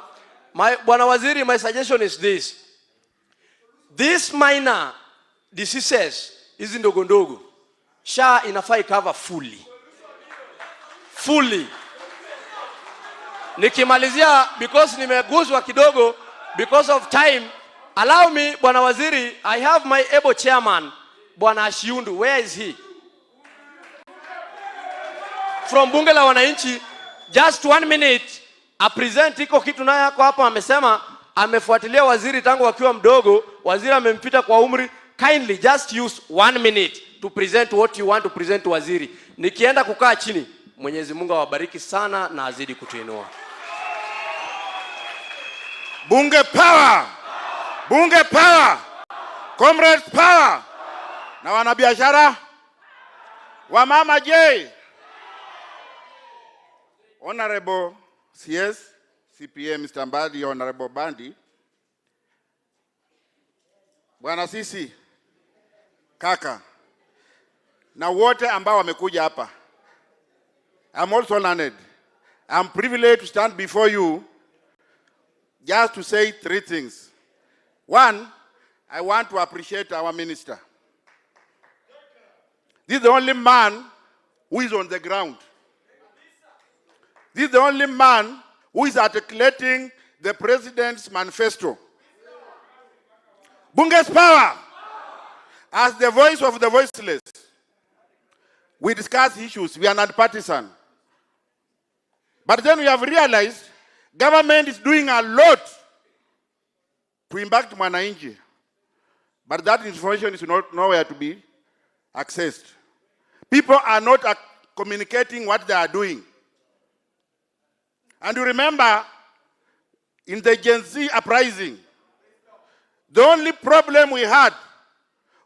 Bwana Waziri, my suggestion is this. These minor diseases, hizi ndogo ndogo, shaa inafai cover fully. Nikimalizia, because nimeguzwa kidogo, because of time, allow me, Bwana Waziri, I have my able chairman, Bwana Ashiundu. Where is he? From bunge la wananchi, just 1 minute, a present iko kitu naye yako hapa amesema, amefuatilia waziri tangu wakiwa mdogo, waziri amempita kwa umri. Kindly just use 1 minute to present what you want to present to waziri. Nikienda kukaa chini, Mwenyezi Mungu awabariki sana na azidi kutuinua. Bunge power! Bunge power! Comrades power! Na wanabiashara? Wamama je? Honorable CS, CPA Mr. Mbadi, Honorable Bandi, Bwana Sisi, kaka, na wote ambao wamekuja hapa. I'm also learned. I'm privileged to stand before you just to say 3 things. 1, I want to appreciate our minister. This is the only man who is on the ground. This is the only man who is articulating the president's manifesto. Bunge's power, as the voice of the voiceless, we discuss issues, we are not partisan. But then we have realized government is doing a lot to impact mwananchi. But that information is nowhere to be accessed. People are not communicating what they are doing. And you remember, in the Gen Z uprising, the only problem we had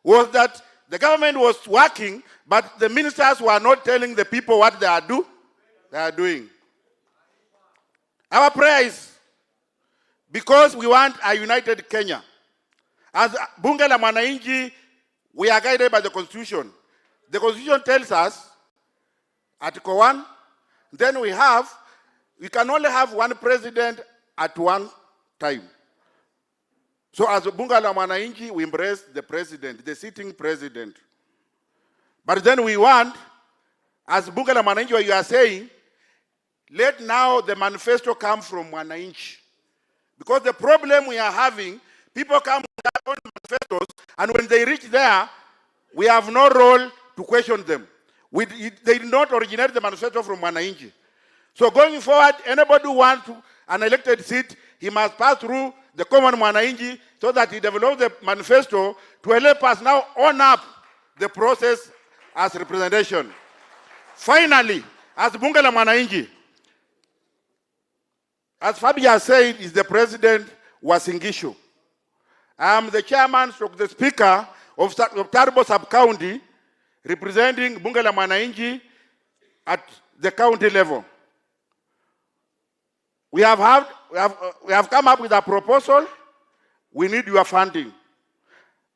was that the government was working, but the ministers were not telling the people what they are doing. Our prayer is, because we want a united Kenya. As Bunge la Mwananchi, we are guided by the Constitution. The Constitution tells us, Article 1, then we can only have one president at one time. So as Bunge la Mwananchi, we embrace the president, the sitting president. But then we want, as Bunge la Mwananchi, what you are saying, let now the manifesto come from Mwananchi. Because the problem we are having, people come with their own manifestos, and when they reach there, we have no role to question them. They did not originate the manifesto from Mwananchi. So going forward, anybody who wants an elected seat, he must pass through the common Mwananchi so that he develops the manifesto to help us now own up the process as representation. Finally, as Bunge la Mwananchi, as Fabia said, is the president Wasingishu. I am the chairman, the speaker of Tarbo sub-county, representing Bunge la Mwananchi at the county level. We have come up with a proposal. We need your funding.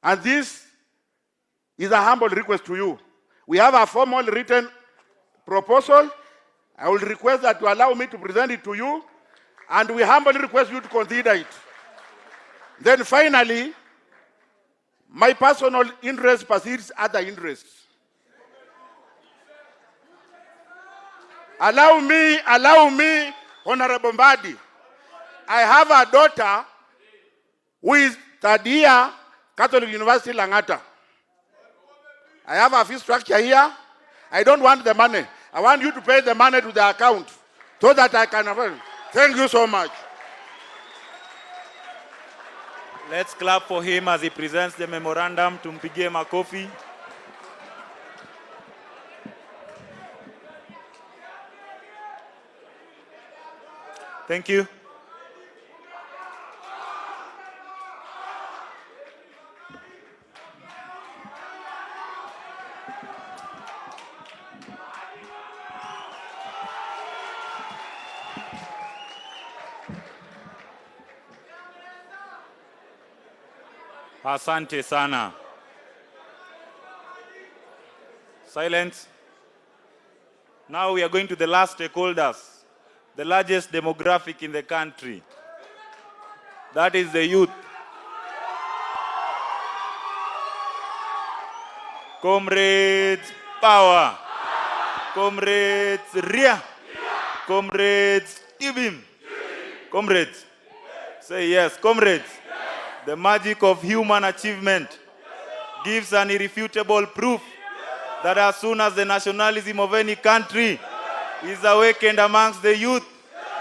And this is a humble request to you. We have a formal written proposal. I will request that you allow me to present it to you, and we humbly request you to consider it. Then finally, my personal interest precedes other interests. Allow me, Honorable Mbadi. I have a daughter who is third year Catholic University Langata. I have a fee structure here. I don't want the money. I want you to pay the money to the account so that I can afford. Thank you so much. Let's clap for him as he presents the memorandum. Tumpigie makofi. Thank you. Asante sana. Silence. Now we are going to the last stakeholders, the largest demographic in the country. That is the youth. Comrades, power. Comrades, Ria. Comrades, Ibim. Comrades, say yes. Comrades, the magic of human achievement gives an irrefutable proof that as soon as the nationalism of any country is awakened amongst the youth,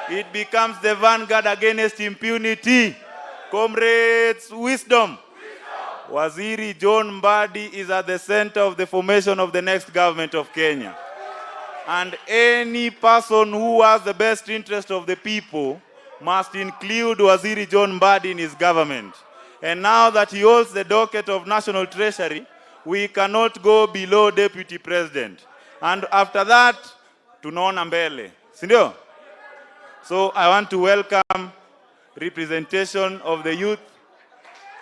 it becomes the vanguard against impunity. Comrades, wisdom. Waziri John Mbadi is at the center of the formation of the next government of Kenya. And any person who has the best interest of the people must include Waziri John Mbadi in his government. And now that he holds the docket of National Treasury, we cannot go below Deputy President. And after that, tunaona mbele. Sindio? So I want to welcome representation of the youth,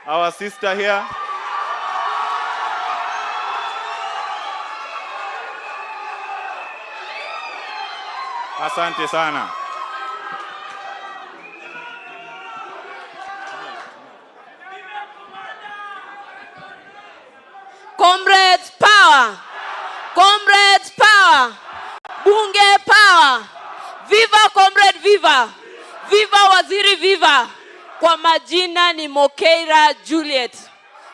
our sister here. Asante sana. Comrades power! Comrades power! Bunge power! Viva comrade viva! Viva waziri viva! Kwa majina ni Mokeira Juliet.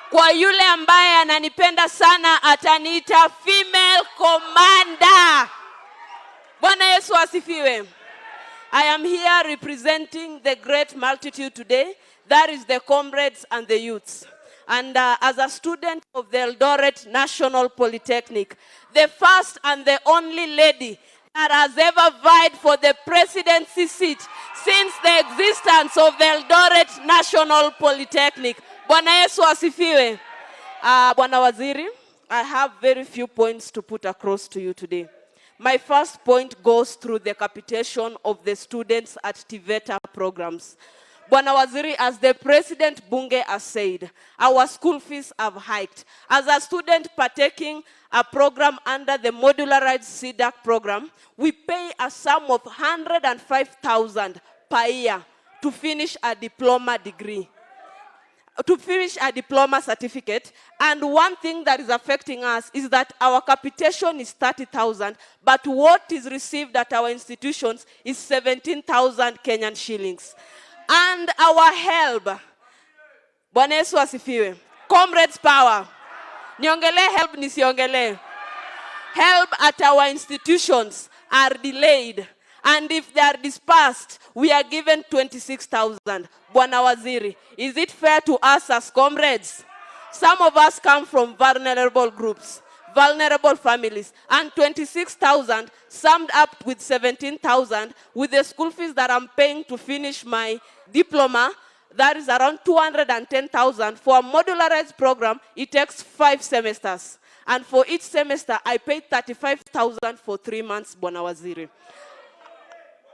Kwa yule ambaye ananipenda sana ataniita female commander. Bwana Yesu asifiwe. I am here representing the great multitude today. That is the comrades and the youths. And as a student of the Eldoret National Polytechnic, the first and the only lady that has ever vied for the presidency seat since the existence of the Eldoret National Polytechnic. Bwana Yesu asifiwe. Bwana Waziri, I have very few points to put across to you today. My first point goes through the capitation of the students at TVETA programs. Bwana Waziri, as the President Bunge has said, our school fees have hiked. As a student partaking a program under the modularized CDAC program, we pay a sum of 105,000 per year to finish a diploma degree, to finish a diploma certificate. And one thing that is affecting us is that our capitation is 30,000, but what is received at our institutions is 17,000 Kenyan shillings. and our help. Bwana Yesu asifiwe. Comrades power. Niongele help nisiongele. Help at our institutions are delayed. And if they are dispersed, we are given 26,000. Bwana Waziri, is it fair to us as comrades? Some of us come from vulnerable groups, vulnerable families, and 26,000 summed up with 17,000 with the school fees that I'm paying to finish my diploma. That is around 210,000. For a modularized program, it takes 5 semesters. And for each semester, I paid 35,000 for 3 months, Bwana Waziri.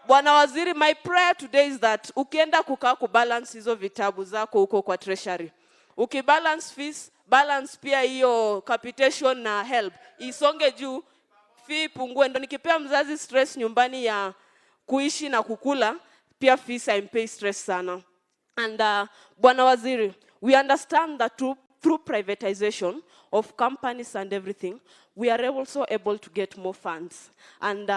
Bwana Waziri, my prayer today is that ukienda kukaa kubalance hizo vitabu zako huko kwa treasury. Ukibalance fees, balance pia hiyo capitation na help. Isonge juu, fee pungue. Ndo nikipea mzazi stress nyumbani ya kuishi na kukula, pia fees haimpei stress sana. And Bwana Waziri, we understand that through privatization of companies and everything, we are also able to get more funds. And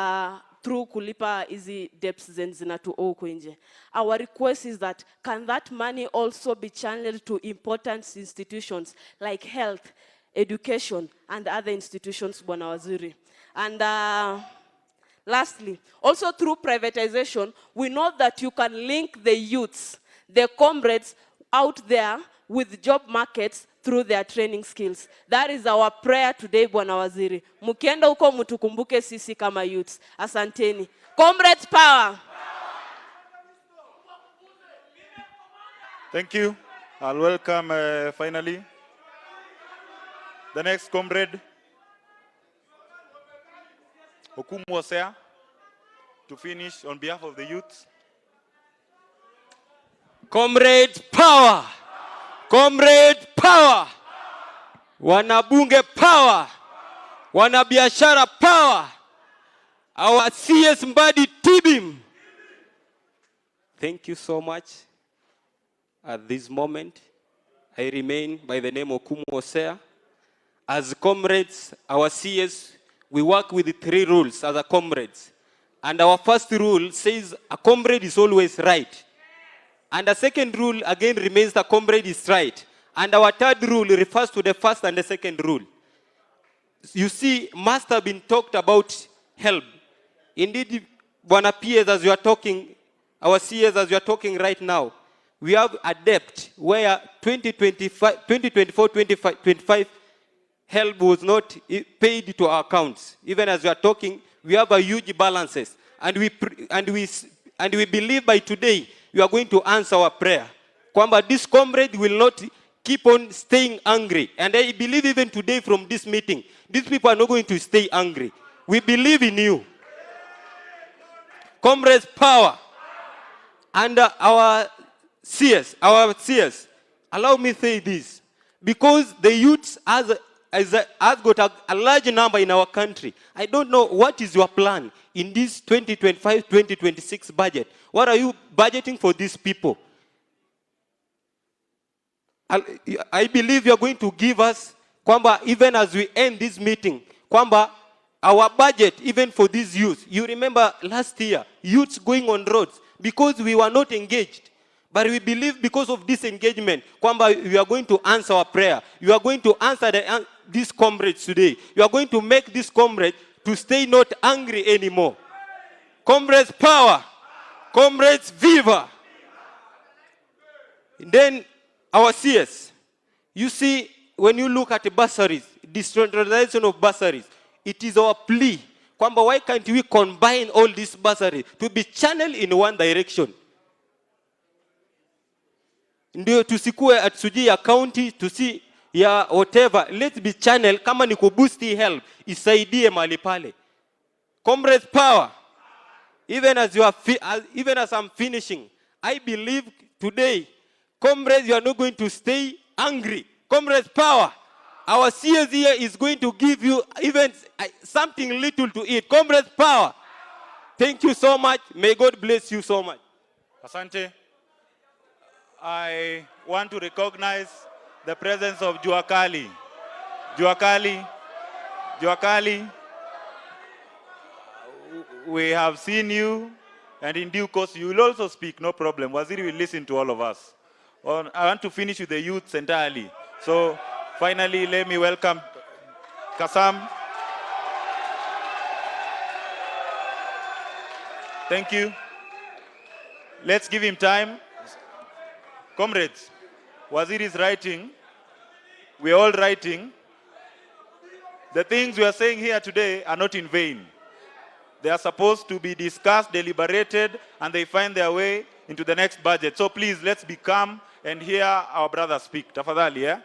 through kulipa easy debts zinatu huko nje. Our request is that can that money also be channeled to important institutions like health, education, and other institutions, Bwana Waziri. And lastly, also through privatization, we know that you can link the youths, the comrades out there with job markets through their training skills. That is our prayer today, Bwana Waziri. Mukienda huko mutukumbuke sisi kama youths. Asanteni. Comrades power. Thank you. I'll welcome finally the next comrade, Okumu Osea, to finish on behalf of the youth. Comrade power. Comrade power. Wanabunge power. Wanabiashara power. Our CS Mbadi Tibim. Thank you so much. At this moment, I remain by the name of Okumu Osea. As comrades, our CS, we work with 3 rules as a comrades. And our first rule says a comrade is always right. And the second rule again remains the comrade is right. And our third rule refers to the first and the second rule. You see, must have been talked about help. Indeed, Bwana PS, as you are talking, our CS, as you are talking right now, we have a debt where 2024-25 help was not paid to our accounts. Even as we are talking, we have a huge balances. And we believe by today, we are going to answer our prayer. Kwamba this comrade will not keep on staying angry. And I believe even today from this meeting, these people are not going to stay angry. We believe in you. Comrades power. And our CS, allow me to say this. Because the youth has got a large number in our country. I don't know what is your plan in this 2025-2026 budget. What are you budgeting for these people? I believe you are going to give us, kwamba, even as we end this meeting, kwamba, our budget, even for these youth. You remember last year, youths going on roads because we were not engaged. But we believe because of this engagement, kwamba, you are going to answer our prayer. You are going to answer these comrades today. You are going to make this comrade to stay not angry anymore. Comrades power. Comrades viva. Then our CS. You see, when you look at the bursaries, decentralization of bursaries, it is our plea. Kwamba, why can't we combine all these bursaries to be channeled in one direction? Ndio tusikue atsuji ya county, tusi ya whatever. Let's be channel kama ni kuboost help. Isaidie mahali pale. Comrades power. Even as I'm finishing, I believe today, comrades, you are not going to stay angry. Comrades power. Our CS here is going to give you even something little to eat. Comrades power. Thank you so much. May God bless you so much. Asante. I want to recognize the presence of Juakali. Juakali. We have seen you And in due course, you will also speak, no problem. Waziri will listen to all of us. I want to finish with the youths entirely. So finally, let me welcome Kasam. Thank you. Let's give him time. Comrades, Waziri is writing. We're all writing. The things we are saying here today are not in vain. They are supposed to be discussed, deliberated, and they find their way into the next budget. So please, let's be calm and hear our brother speak. Tafadhali, yeah?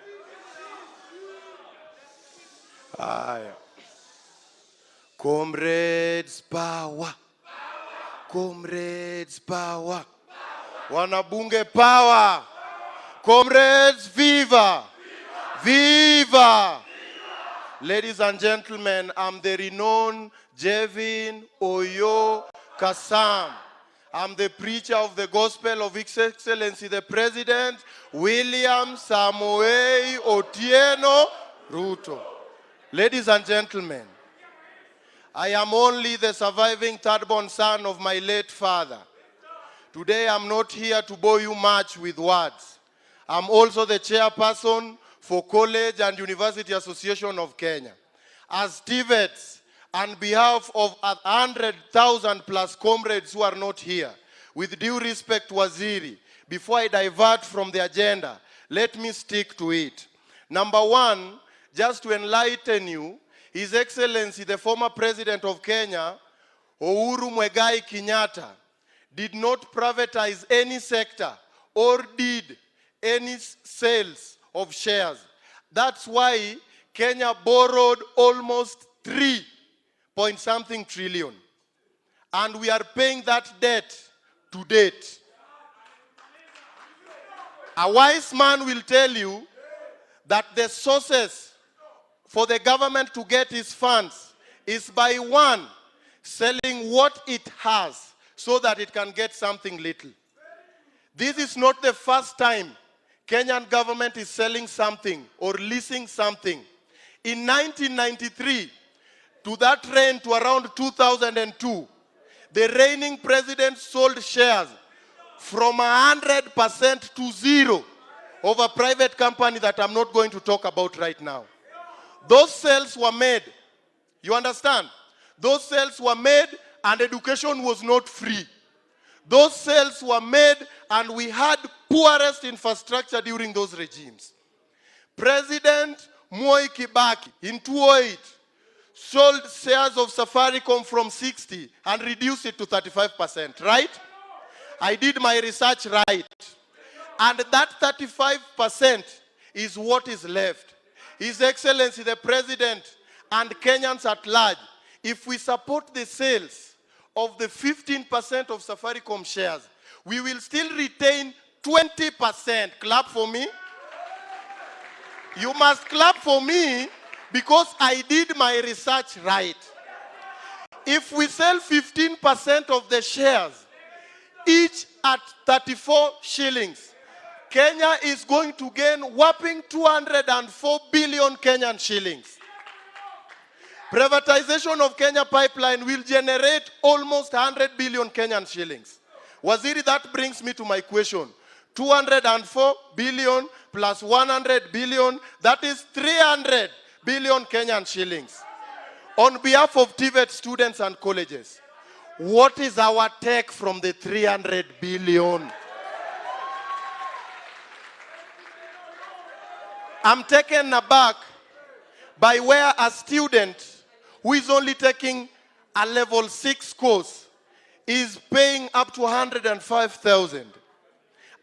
Comrades power. Comrades power. Wanabunge power. Comrades viva. Viva. Ladies and gentlemen, I'm the renowned Jevin Oyo Kasam. I'm the preacher of the gospel of His Excellency the President, William Samoei Otieno Ruto. Ladies and gentlemen, I am only the surviving third-born son of my late father. Today I'm not here to bore you much with words. I'm also the chairperson for College and University Association of Kenya. As TVETs, on behalf of 100,000 plus comrades who are not here, with due respect to Waziri, before I divert from the agenda, let me stick to it. Number one, just to enlighten you, His Excellency, the former President of Kenya, Uhuru Muigai Kenyatta, did not privatize any sector or did any sales of shares. That's why Kenya borrowed almost 3-point-something trillion. And we are paying that debt to date. A wise man will tell you that the sources for the government to get its funds is by one, selling what it has so that it can get something little. This is not the first time Kenyan government is selling something or leasing something. In 1993, to that reign to around 2002, the reigning president sold shares from 100% to zero of a private company that I'm not going to talk about right now. Those sales were made. You understand? Those sales were made and education was not free. Those sales were made and we had poorest infrastructure during those regimes. President Moi Kibaki in 2008 sold shares of Safaricom from 60 and reduced it to 35%, right? I did my research right. And that 35% is what is left. His Excellency the President and Kenyans at large, if we support the sales of the 15% of Safaricom shares, we will still retain 20%. Clap for me. You must clap for me because I did my research right. If we sell 15% of the shares, each at 34 shillings, Kenya is going to gain whopping 204 billion Kenyan shillings. Privatization of Kenya Pipeline will generate almost 100 billion Kenyan shillings. Waziri, that brings me to my question. 204 billion plus 100 billion, that is 300 billion Kenyan shillings. On behalf of TVET students and colleges, what is our take from the 300 billion? I'm taken aback by where a student who is only taking a level 6 course is paying up to 105,000.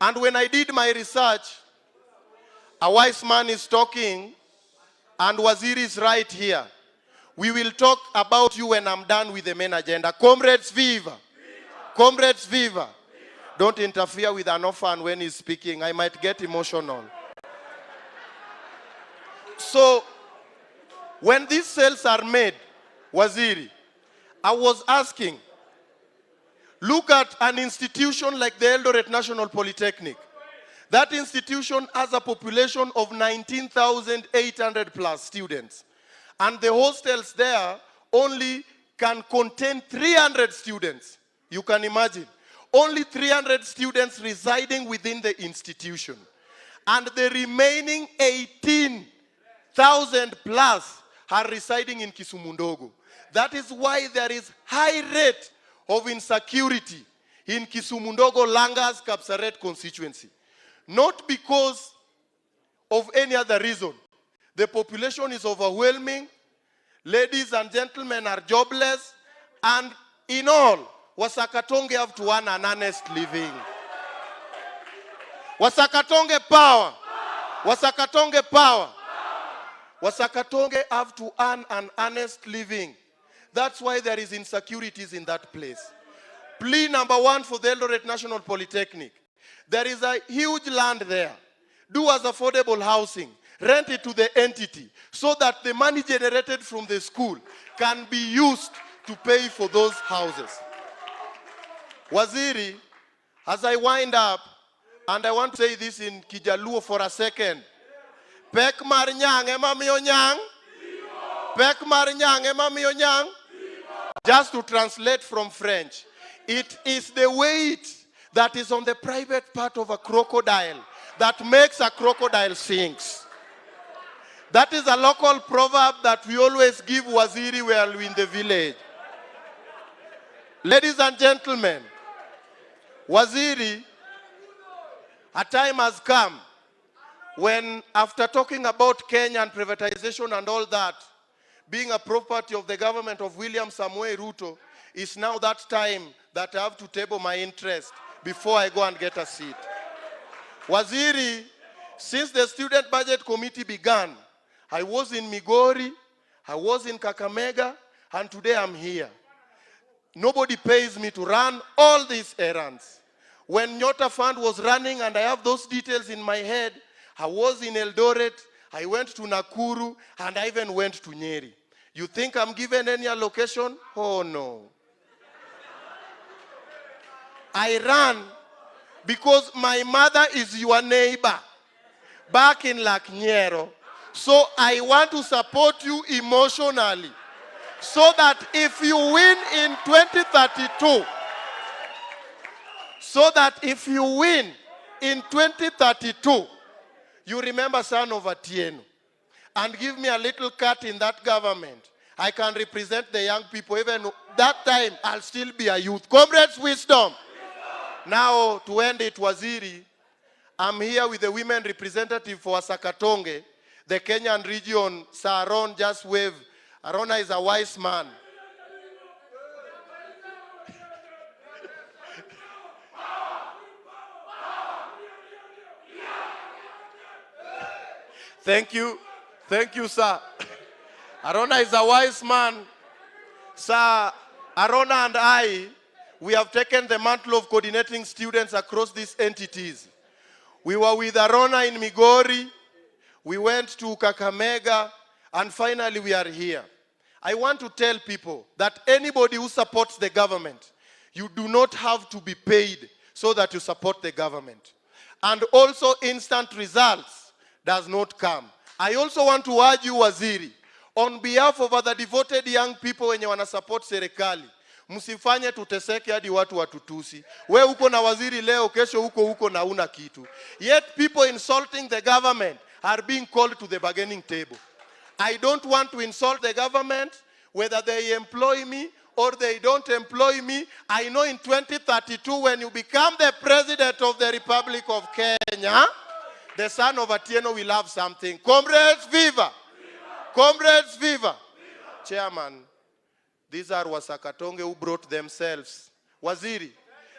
And when I did my research, a wise man is talking and Waziri is right here. We will talk about you when I'm done with the main agenda. Comrades, viva! Viva. Comrades, viva! Viva. Don't interfere with an orphan when he's speaking. I might get emotional. So, when these sales are made, Waziri, I was asking, look at an institution like the Eldoret National Polytechnic. That institution has a population of 19,800 plus students. And the hostels there only can contain 300 students. You can imagine. Only 300 students residing within the institution. And the remaining 18,000 plus are residing in Kisumu. That is why there is high rate of insecurity in Kisumu, Langas, Kapsaret constituency. Not because of any other reason. The population is overwhelming. Ladies and gentlemen are jobless. And in all, Wasakatonge have to earn an honest living. Wasakatonge power. Wasakatonge power. Wasakatonge have to earn an honest living. That's why there is insecurities in that place. Plea number 1 for the Eldoret National Polytechnic. There is a huge land there. Do as affordable housing. Rent it to the entity so that the money generated from the school can be used to pay for those houses. Waziri, as I wind up, and I want to say this in Kijaluo for a second. Pek mar nyang ema miyo nyang. Pek mar nyang ema miyo nyang. Just to translate from French, it is the weight that is on the private part of a crocodile that makes a crocodile sinks. That is a local proverb that we always give Waziri while we're in the village. Ladies and gentlemen, Waziri, a time has come when, after talking about Kenya and privatization and all that, being a property of the government of William Samoei Ruto, is now that time that I have to table my interest before I go and get a seat. Waziri, since the Student Budget Committee began, I was in Migori, I was in Kakamega, and today I'm here. Nobody pays me to run all these errands. When Nyota Fund was running, and I have those details in my head, I was in Eldoret, I went to Nakuru, and I even went to Nyeri. You think I'm given any allocation? Oh no. I ran because my mother is your neighbor back in Laknyero. So I want to support you emotionally, so that if you win in 2032, you remember son of Atieno and give me a little cut in that government. I can represent the young people. Even that time, I'll still be a youth. Comrades, wisdom. Now, to end it, Waziri, I'm here with the women representative for Wasakatonge, the Kenyan region. Sir Aaron, just wave. Arona is a wise man. Thank you, sir. Arona is a wise man. Sir, Arona and I, we have taken the mantle of coordinating students across these entities. We were with Arona in Migori, we went to Kakamega, and finally we are here. I want to tell people that anybody who supports the government, you do not have to be paid so that you support the government. And also instant results does not come. I also want to urge you, Waziri, on behalf of other devoted young people wenye wana support serikali, msifanye tuteseke hadi watu watutusi. We uko na waziri leo, kesho uko na una kitu. Yet people insulting the government are being called to the bargaining table. I don't want to insult the government, whether they employ me or they don't employ me. I know in 2032, when you become the president of the Republic of Kenya, the son of Atieno will have something. Comrades, viva! Comrades, viva! Chairman, these are Wasakatonge who brought themselves. Waziri,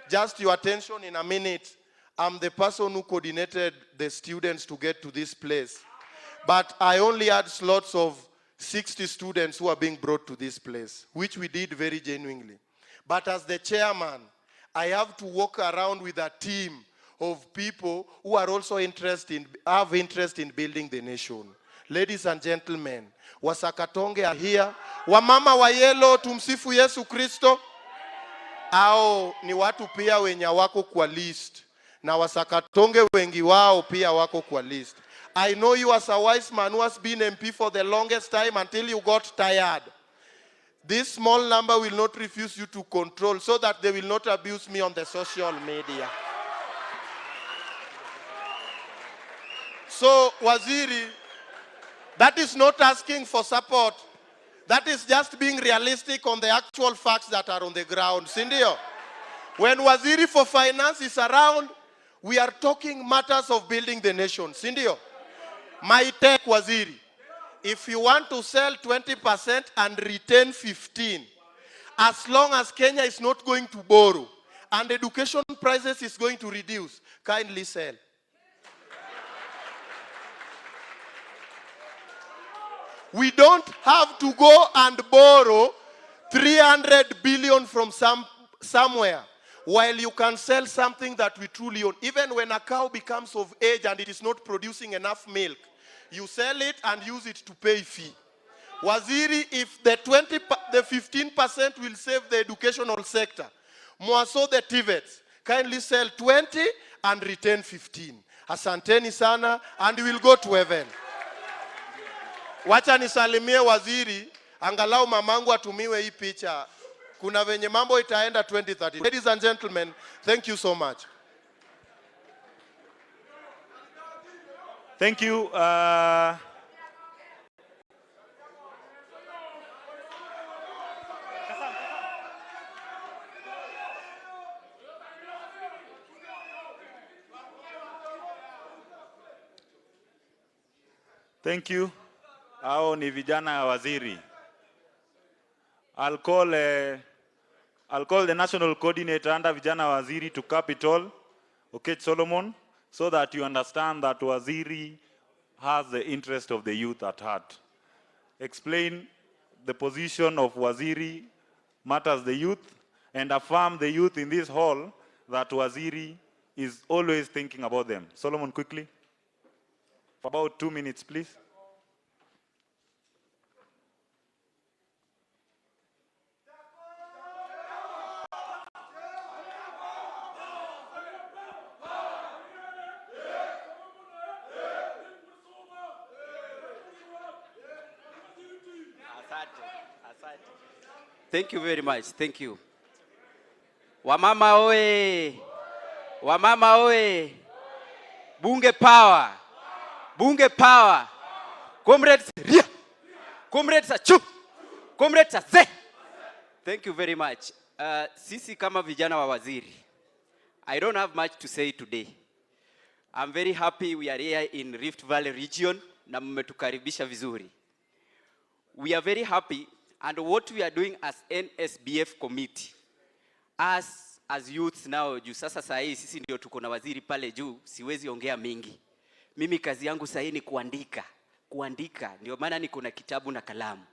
just your attention in a minute. I'm the person who coordinated the students to get to this place. But I only had slots of 60 students who are being brought to this place, which we did very genuinely. But as the chairman, I have to walk around with a team of people who are also have interest in building the nation. Ladies and gentlemen, Wasakatonge are here. Wamama wa yellow, tumsifu Yesu Kristo. Ao ni watu pia wenye wako kwa list. Na Wasakatonge wengi wao pia wako kwa list. I know you as a wise man who has been MP for the longest time until you got tired. this small number will not refuse you to control so that they will not abuse me on the social media. So, Waziri, that is not asking for support. That is just being realistic on the actual facts that are on the ground. Sindio? When Waziri for Finance is around, we are talking matters of building the nation. Sindio? My take, Waziri, if you want to sell 20% and retain 15%, as long as Kenya is not going to borrow and education prices is going to reduce, kindly sell. We don't have to go and borrow 300 billion from somewhere while you can sell something that we truly own. Even when a cow becomes of age and it is not producing enough milk, you sell it and use it to pay fee. Waziri, if the 15% will save the educational sector, Mwaso the TVETs, kindly sell 20 and retain 15. Asanteni sana, and we will go to heaven. Wacha nisalimie Waziri, angalau mamangu atumiwe hii picha. Kuna venye mambo itaenda 2030. Ladies and gentlemen, thank you so much. Thank you. Thank you. Hao ni vijana ya waziri. I'll call the national coordinator under vijana waziri to Capitol, okay, Solomon, so that you understand that waziri has the interest of the youth at heart. Explain the position of waziri matters the youth, and affirm the youth in this hall that waziri is always thinking about them. Solomon, quickly. For about 2 minutes, please. Thank you very much. Thank you. Wamama oe! Wamama oe! Bunge power! Bunge power! Comrades ria! Comrades achu! Comrades aze! Thank you very much. Sisi kama vijana wa waziri, I don't have much to say today. I'm very happy we are here in Rift Valley region na mmetukaribisha vizuri. We are very happy, and what we are doing as NSBF committee, as youths now, juu sasa sahi sisi ndio tuko na waziri pale juu, siwezi ongea mingi. Mimi kazi yangu sahi ni kuandika, ndio maana niko na kitabu na kalamu.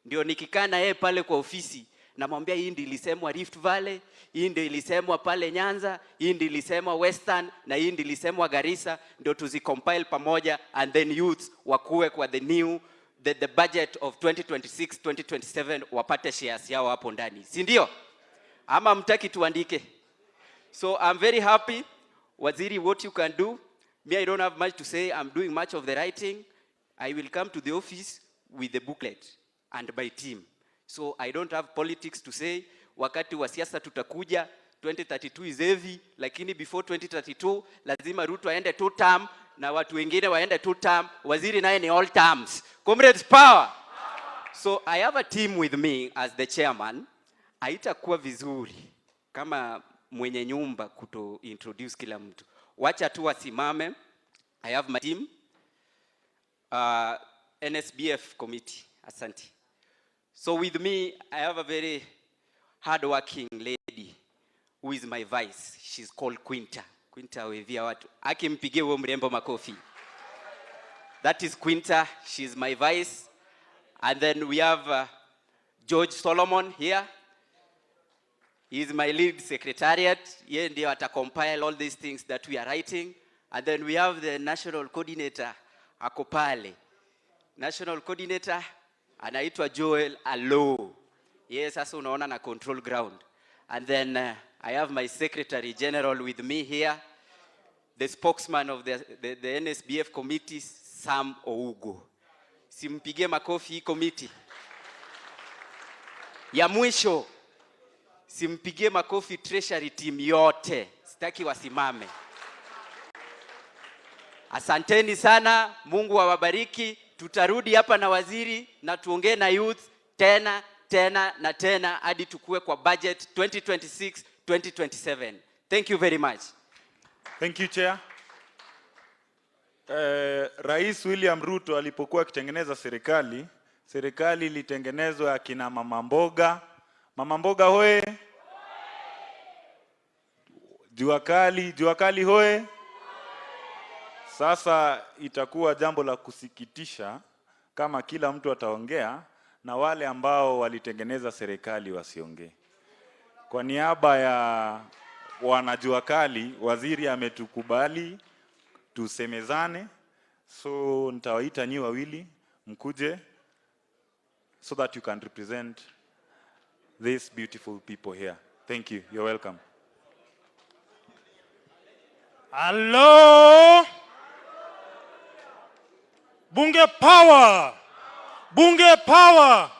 Ndio nikikaa na yeye pale kwa ofisi, namwambia hii ndio ilisemwa Rift Valley, hii ndio ilisemwa pale Nyanza, hii ndio ilisemwa Western, na hii ndio ilisemwa Garissa, ndio tuzicompile pamoja, and then youths wakuwe kwa the budget of 2026-2027 wapate shares yao hapo ndani. Si ndio? Ama mtaki tuandike? So I'm very happy. Waziri, what you can do, me I don't have much to say. I'm doing much of the writing. I will come to the office with the booklet and my team. So I don't have politics to say. Wakati wa siasa tutakuja, 2032 is heavy, lakini before 2032 lazima Ruto aende 2 term na watu wengine waende 2 term, waziri naye ni all terms. Comrades power. So I have a team with me as the chairman. Haitakuwa vizuri kama mwenye nyumba kuto introduce kila mtu. Wacha tu wasimame. I have my team. NSBF committee. Asante. So with me, I have a very hard-working lady who is my vice. She's called Quinta. Quinta wevia watu. Akimpigie huo mrembo makofi. That is Quinta. She's my vice. And then we have George Solomon here. He is my lead secretariat. Yeye ndio atacompile all these things that we are writing. And then we have the national coordinator ako pale. National coordinator anaitwa Joel Alo. Yes, sasa unaona na control ground. And then I have my secretary general with me here, the spokesman of the NSBF committee, Sam Ougo. Simpigie makofi committee. Ya mwisho, simpigie makofi treasury team yote. Sitaki wasimame. Asanteni sana, Mungu awabariki. Tutarudi hapa na waziri na tuongee na youth tena na tena hadi tukue kwa budget 2026-2027. Thank you very much. Thank you, Chair. Rais William Ruto alipokuwa akitengeneza serikali ilitengenezwa akina mama mboga. Mama mboga hoye. Jua kali hoye. Sasa itakuwa jambo la kusikitisha kama kila mtu ataongea na wale ambao walitengeneza serikali wasiongee. Kwa niaba ya wanajua kali, waziri ametukubali tusemezane. So nitawaita nyi wawili mkuje so that you can represent these beautiful people here. Thank you. You're welcome. Hello. Bunge power. Bunge power.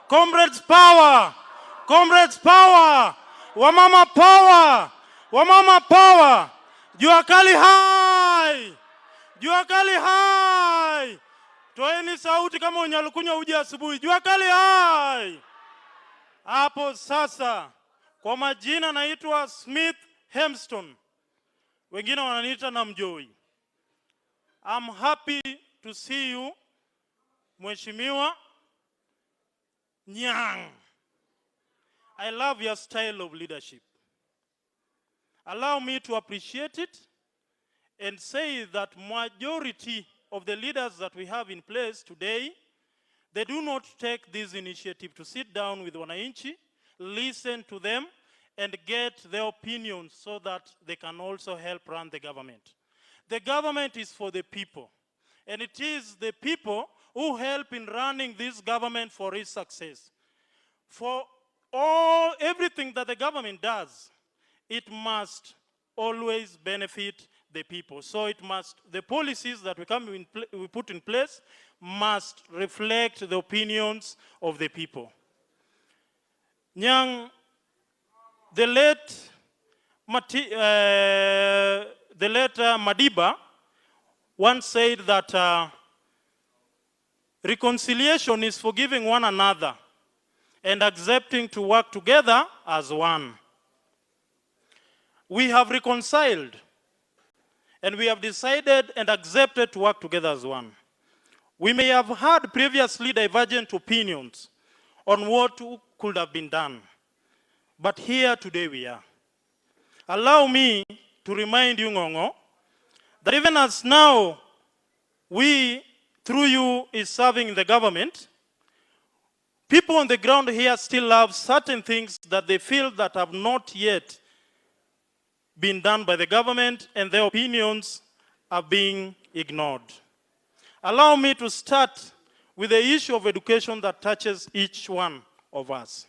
Comrades power. Comrades power. Wamama power. Wamama power. Jua kali hai. Jua kali hai. Toeni sauti kama unyalukunywa uji asubuhi. Jua kali hai. Hapo sasa, kwa majina naitwa Smith Hemston. Wengine wananiita Namjoi. I'm happy to see you, Mheshimiwa Nyang. I love your style of leadership. Allow me to appreciate it and say that majority of the leaders that we have in place today, they do not take this initiative to sit down with wananchi, listen to them, and get their opinions so that they can also help run the government. The government is for the people, and it is the people who help in running this government for its success. For everything that the government does, it must always benefit the people. So the policies that we put in place must reflect the opinions of the people. Nyang, the late Madiba once said that reconciliation is forgiving one another and accepting to work together as one. We have reconciled and we have decided and accepted to work together as one. We may have had previously divergent opinions on what could have been done, but here today we are. Allow me to remind you, Ngongo, that even as now we, through you, is serving in the government, people on the ground here still have certain things that they feel that have not yet been done by the government, and their opinions are being ignored. Allow me to start with the issue of education that touches each one of us.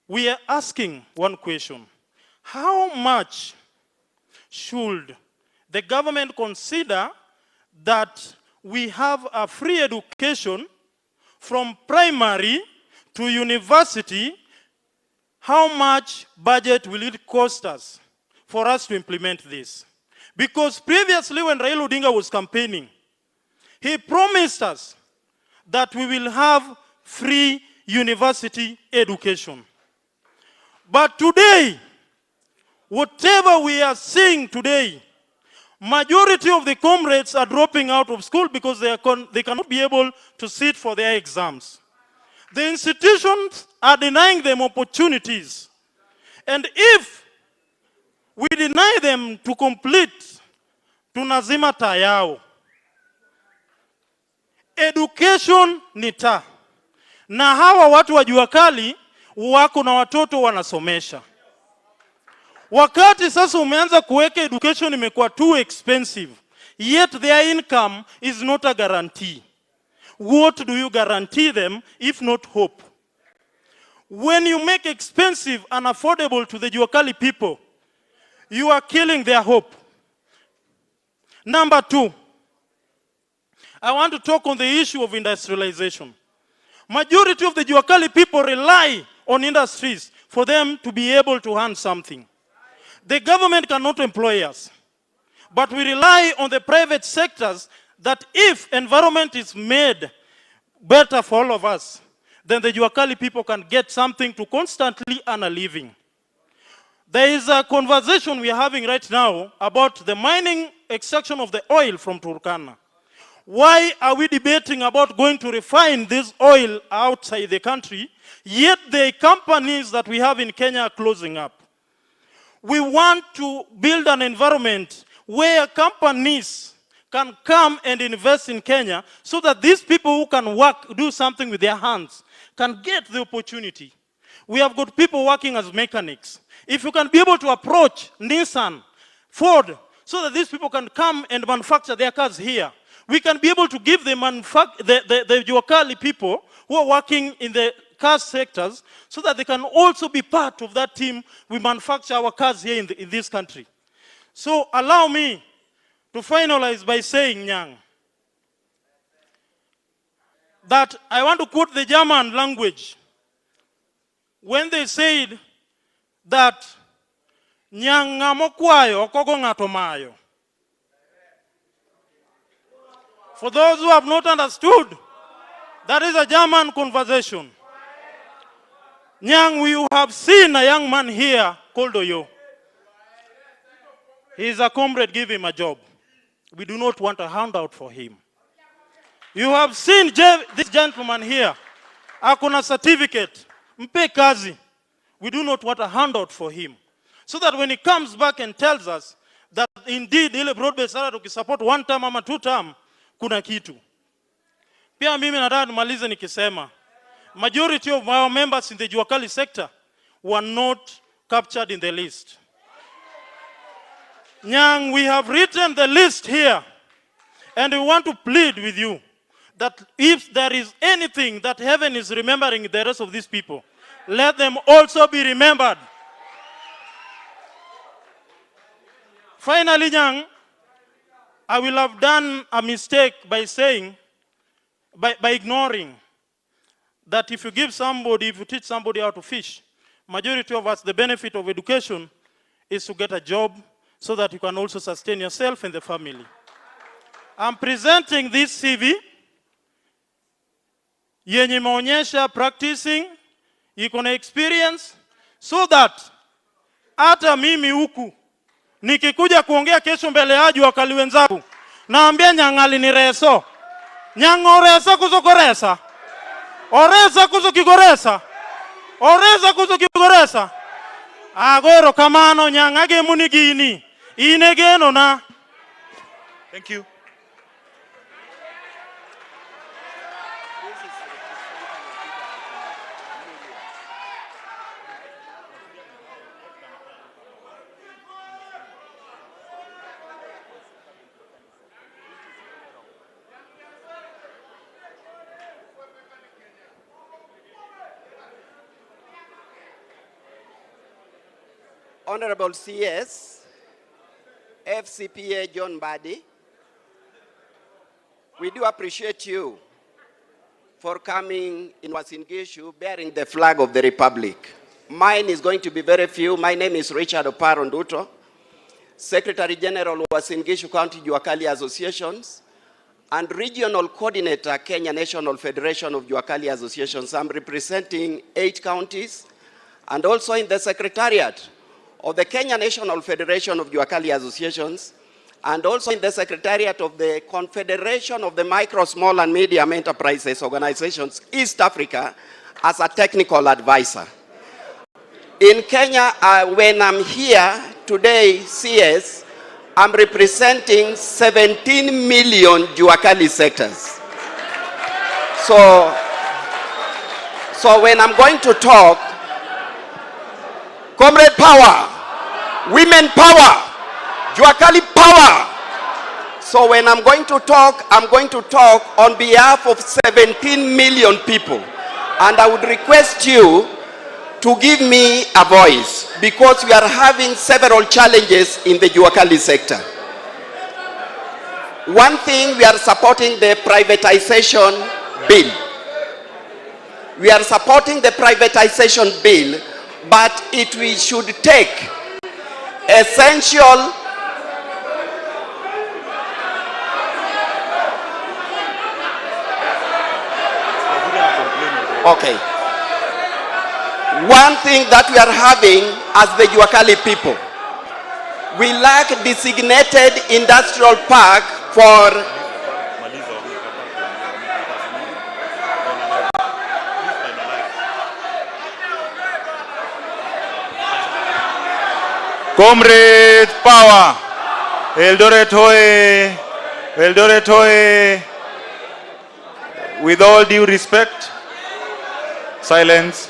We are asking one question: how much should the government consider that we have a free education from primary to university? How much budget will it cost us for us to implement this? Because previously when Raila Odinga was campaigning, he promised us that we will have free university education. But today, whatever we are seeing today, majority of the comrades are dropping out of school because they cannot be able to sit for their exams. The institutions are denying them opportunities. And if we deny them to complete, tunazima taa yao. Education ni taa. Na hawa watu wa jua kali wako na watoto wanasomesha. Wakati sasa umeanza kuweka education imekuwa too expensive, yet their income is not a guarantee. What do you guarantee them if not hope? When you make expensive and affordable to the Juakali people, you are killing their hope. Number two, I want to talk on the issue of industrialization. Majority of the Juakali people rely on industries for them to be able to earn something. The government cannot employ us, but we rely on the private sectors that if environment is made better for all of us, then the Juakali people can get something to constantly earn a living. There is a conversation we are having right now about the mining extraction of the oil from Turkana. Why are we debating about going to refine this oil outside the country, yet the companies that we have in Kenya are closing up? We want to build an environment where companies can come and invest in Kenya so that these people who can work, do something with their hands, can get the opportunity. We have got people working as mechanics. If you can be able to approach Nissan, Ford, so that these people can come and manufacture their cars here, we can be able to give the Juakali people who are working in the car sectors so that they can also be part of that team. We manufacture our cars here in this country. So allow me to finalize by saying, Nyang, that I want to quote the German language when they said that Nyang ng'amokwayo kogo ng'ato mayo. For those who have not understood, that is a German conversation. Nyang, we have seen a young man here called Oyo. He is a comrade, give him a job. We do not want a handout for him. You have seen this gentleman here. Akona certificate. Mpe kazi. We do not want a handout for him. So that when he comes back and tells us that indeed ile broad-based salary tukisupport 1 term ama 2 term, kuna kitu. Pia mimi nataka nimalize nikisema, majority of our members in the Juakali sector were not captured in the list. Nyang, we have written the list here, and we want to plead with you that if there is anything that heaven is remembering the rest of these people, let them also be remembered. Finally, Nyang, I will have done a mistake by saying, by ignoring that if you give somebody, if you teach somebody how to fish, majority of us, the benefit of education is to get a job so that you can also sustain yourself and the family. I'm presenting this CV, yenye maonyesha practicing, iko na experience, so that hata mimi huku nikikuja kuongea kesho mbele ya Juakali wenzangu, naambia Nyangali ni reso. Nyangoresa kuzokoresa. Oresa kuzokigoresa. Oresa kuzokigoresa. Agoro kamano Nyangage munigini. Inegeno na. Thank you. Honorable CS, FCPA John Mbadi, we do appreciate you for coming in Uasin Gishu bearing the flag of the Republic. Mine is going to be very few. My name is Richard Oparo Nduto, Secretary General Uasin Gishu County Juakali Associations and Regional Coordinator Kenya National Federation of Juakali Associations. I'm representing 8 counties and also in the Secretariat of the Kenya National Federation of Juakali Associations, and also in the Secretariat of the Confederation of the Micro, Small and Medium Enterprises Organizations, East Africa, as a technical advisor. In Kenya, when I'm here today, CS, I'm representing 17 million Juakali sectors. So when I'm going to talk, comrade power, women power, Juakali power. So when I'm going to talk on behalf of 17 million people. And I would request you to give me a voice because we are having several challenges in the Juakali sector. One thing, we are supporting the privatization bill. We are supporting the privatization bill, but we should take essential Okay. One thing that we are having as the Juakali people, we lack designated industrial park for Comrade power. Eldoret hoye. Eldoret hoye. With all due respect, silence,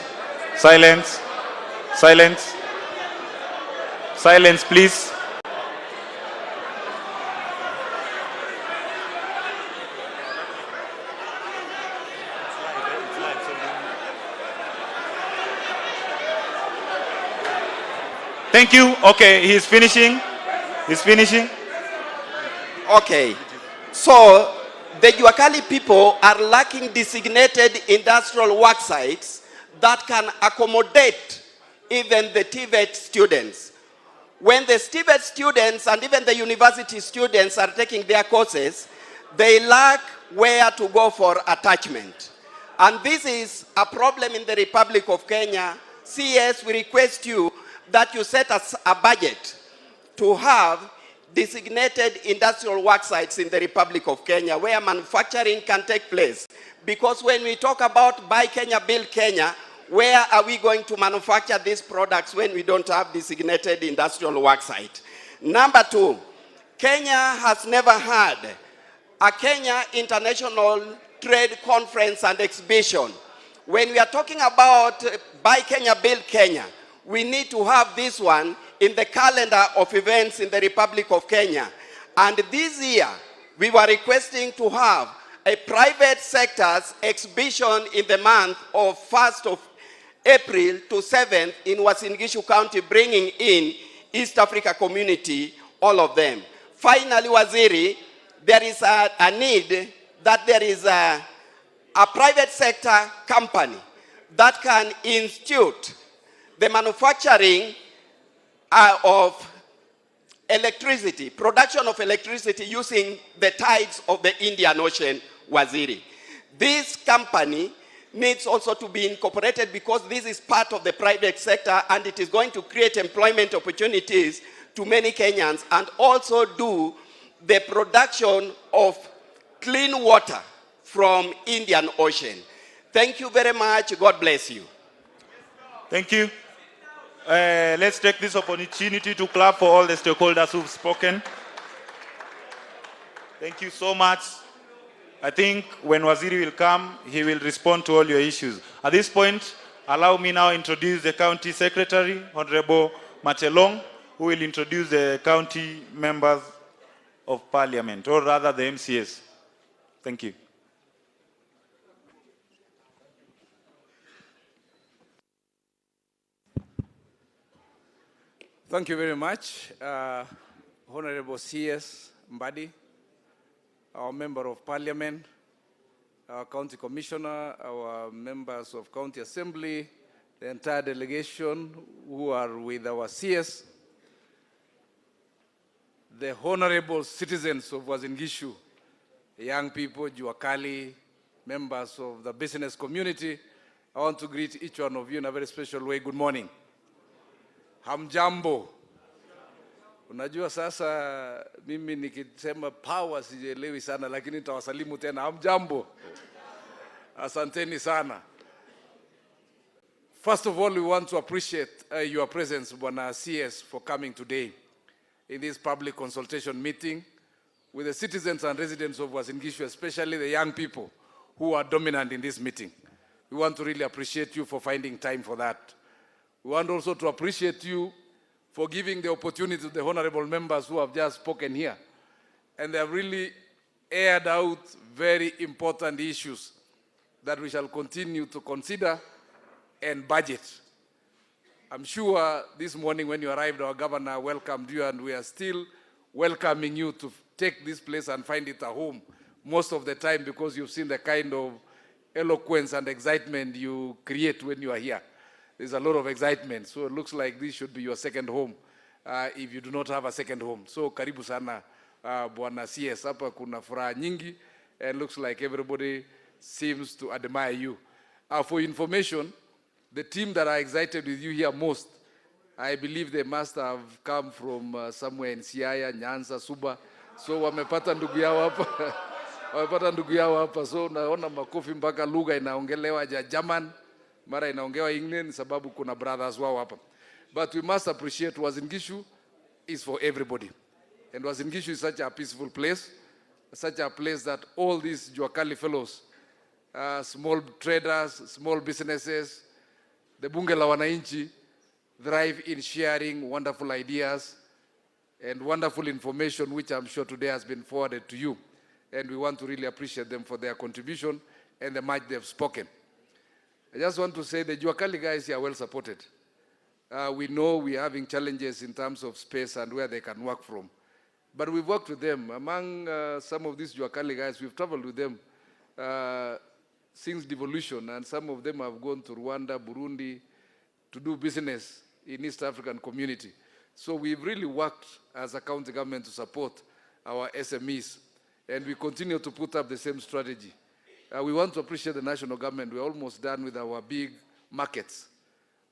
silence, silence, silence, please. Thank you. Okay, he's finishing. He's finishing. Okay. So, the Juakali people are lacking designated industrial work sites that can accommodate even the TVET students. When the TVET students and even the university students are taking their courses, they lack where to go for attachment. And this is a problem in the Republic of Kenya. CS, we request you that you set us a budget to have designated industrial work sites in the Republic of Kenya where manufacturing can take place. Because when we talk about Buy Kenya, Build Kenya, where are we going to manufacture these products when we don't have designated industrial work site? Number two, Kenya has never had a Kenya International Trade Conference and Exhibition. When we are talking about Buy Kenya, Build Kenya, we need to have this one in the calendar of events in the Republic of Kenya. And this year, we were requesting to have a private sector's exhibition in the month of 1st of April to 7th in Uasin Gishu County, bringing in East Africa community, all of them. Finally, Waziri, there is a need that there is a private sector company that can institute the manufacturing of electricity, production of electricity using the tides of the Indian Ocean, Waziri. This company needs also to be incorporated because this is part of the private sector and it is going to create employment opportunities to many Kenyans and also do the production of clean water from Indian Ocean. Thank you very much. God bless you. Thank you. Let's take this opportunity to clap for all the stakeholders who've spoken. Thank you so much. I think when Waziri will come, he will respond to all your issues. At this point, allow me now introduce the County Secretary, Honorable Machelong, who will introduce the county members of Parliament, or rather the MCS. Thank you. Thank you very much, Honorable CS Mbadi, our Member of Parliament, our County Commissioner, our members of County Assembly, the entire delegation who are with our CS, the honorable citizens of Uasin Gishu, young people, Juakali, members of the business community. I want to greet each one of you in a very special way. Good morning. Hamjambo. Unajua sasa mimi nikisema power sijielewi sana lakini nitawasalimu tena. Hamjambo. Asanteni sana. First of all, we want to appreciate your presence, Bwana CS, for coming today in this public consultation meeting with the citizens and residents of Uasin Gishu, especially the young people who are dominant in this meeting. We want to really appreciate you for finding time for that. We want also to appreciate you for giving the opportunity to the honorable members who have just spoken here. And they have really aired out very important issues that we shall continue to consider and budget. I'm sure this morning when you arrived, our governor welcomed you, and we are still welcoming you to take this place and find it a home most of the time, because you've seen the kind of eloquence and excitement you create when you are here. There's a lot of excitement. So it looks like this should be your second home if you do not have a second home. So karibu sana Bwana CS, hapa kuna furaha nyingi, and looks like everybody seems to admire you. For information, the team that are excited with you here most, I believe they must have come from somewhere in Siaya, Nyanza, Suba. So wamepata ndugu yao hapa. Wamepata ndugu yao hapa. So naona makofi mpaka lugha inaongelewa ja German, mara inaongewa English sababu kuna brothers wao hapa. But we must appreciate Uasin Gishu is for everybody. And Uasin Gishu is such a peaceful place, such a place that all these Juakali fellows, small traders, small businesses, the bunge la wananchi, thrive in sharing wonderful ideas and wonderful information, which I'm sure today has been forwarded to you. And we want to really appreciate them for their contribution and the much they've spoken. I just want to say the Juakali guys are well supported. We know we're having challenges in terms of space and where they can work from. But we've worked with them. Among some of these Juakali guys, we've traveled with them since devolution, and some of them have gone to Rwanda, Burundi, to do business in East African community. So we've really worked as a county government to support our SMEs, and we continue to put up the same strategy. We want to appreciate the national government. We're almost done with our big markets.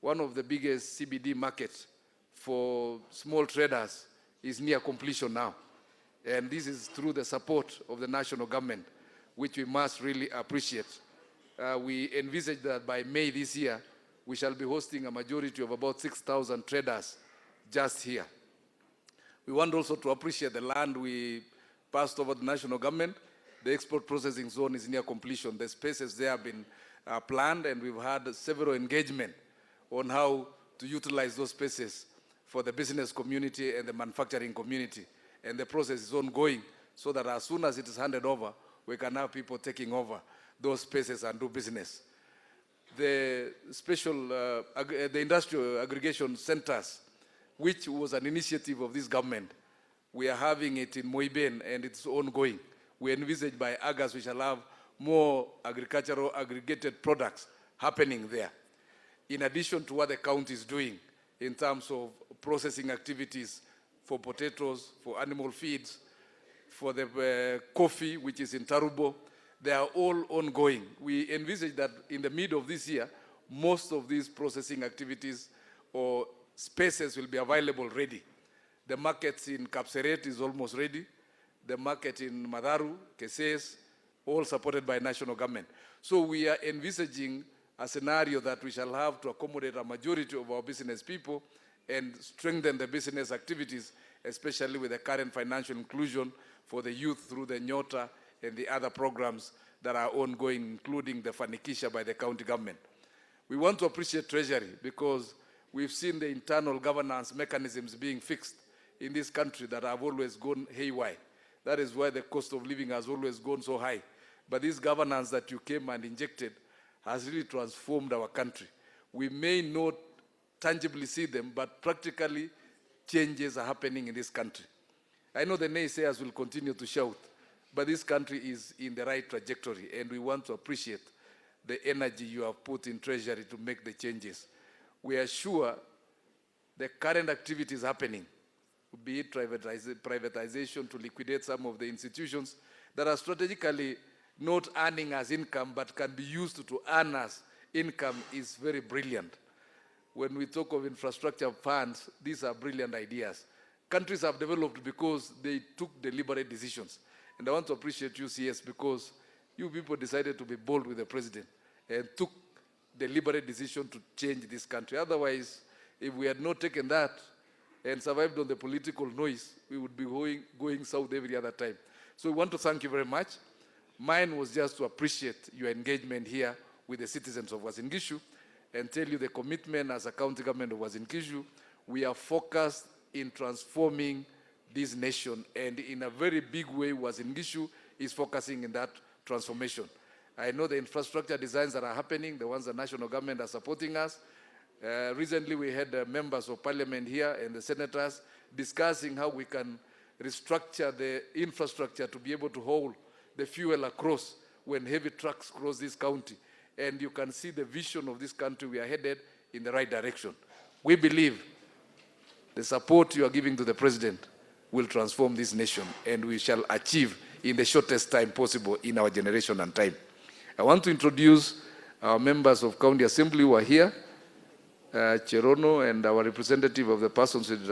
One of the biggest CBD markets for small traders is near completion now. And this is through the support of the national government, which we must really appreciate. We envisage that by May this year, we shall be hosting a majority of about 6,000 traders just here. We want also to appreciate the land we passed over the national government. The export processing zone is near completion. The spaces there have been planned, and we've had several engagement on how to utilize those spaces for the business community and the manufacturing community. And the process is ongoing, so that as soon as it is handed over, we can have people taking over those spaces and do business. The the industrial aggregation centers, which was an initiative of this government, we are having it in Moiben, and it's ongoing. We envisage by August we shall have more agricultural aggregated products happening there, in addition to what the county is doing in terms of processing activities for potatoes, for animal feeds, for the coffee, which is in Tarubo. They are all ongoing. We envisage that in the middle of this year, most of these processing activities or spaces will be available ready. The markets in Kapseret is almost ready. The market in Madaru, Keses, all supported by national government. So we are envisaging a scenario that we shall have to accommodate a majority of our business people and strengthen the business activities, especially with the current financial inclusion for the youth through the Nyota and the other programs that are ongoing, including the Fanikisha by the county government. We want to appreciate Treasury because we've seen the internal governance mechanisms being fixed in this country that have always gone haywire. That is why the cost of living has always gone so high. But this governance that you came and injected has really transformed our country. We may not tangibly see them, but practically changes are happening in this country. I know the naysayers will continue to shout, but this country is in the right trajectory, and we want to appreciate the energy you have put in Treasury to make the changes. We are sure the current activities happening, be it privatization to liquidate some of the institutions that are strategically not earning as income but can be used to earn as income, is very brilliant. When we talk of infrastructure funds, these are brilliant ideas. Countries have developed because they took deliberate decisions. And I want to appreciate you, CS, because you people decided to be bold with the president and took deliberate decision to change this country. Otherwise, if we had not taken that and survived on the political noise, we would be going south every other time. So we want to thank you very much. Mine was just to appreciate your engagement here with the citizens of Uasin Gishu and tell you the commitment as a county government of Uasin Gishu. We are focused in transforming this nation, and in a very big way, Uasin Gishu is focusing in that transformation. I know the infrastructure designs that are happening, the ones the national government are supporting us. Recently, we had members of parliament here and the senators discussing how we can restructure the infrastructure to be able to hold the fuel across when heavy trucks cross this county, and you can see the vision of this country. We are headed in the right direction. We believe the support you are giving to the president will transform this nation, and we shall achieve in the shortest time possible in our generation and time. I want to introduce our members of County Assembly who are here, Cherono and our representative of the persons with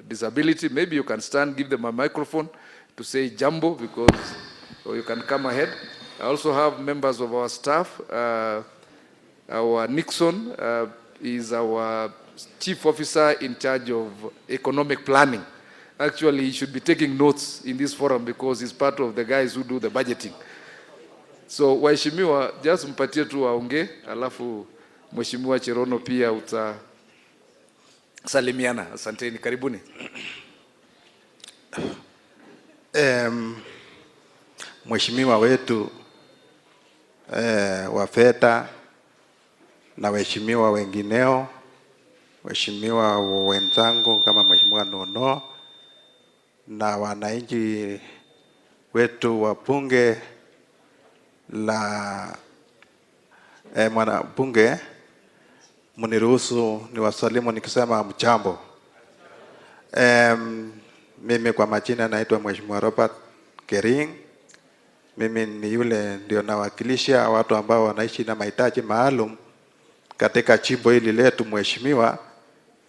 disability. Maybe you can stand, give them a microphone to say jambo, because, or you can come ahead. I also have members of our staff. Our Nixon is our chief officer in charge of economic planning. Actually, he should be taking notes in this forum because he's part of the guys who do the budgeting. So, waheshimiwa, just mpatie tu waongee, alafu Mheshimiwa Cherono pia utasalimiana. Asanteni, karibuni. Mheshimiwa wetu wa fedha na waheshimiwa wengineo, waheshimiwa wenzangu kama Mheshimiwa Nono na wananchi wetu wa bunge la mwana bunge, mniruhusu niwasalimu nikisema mchambo. Mimi kwa majina naitwa Mheshimiwa Robert Kering. Mimi ni yule ndio nawakilisha watu ambao wanaishi na mahitaji maalum katika jimbo hili letu mheshimiwa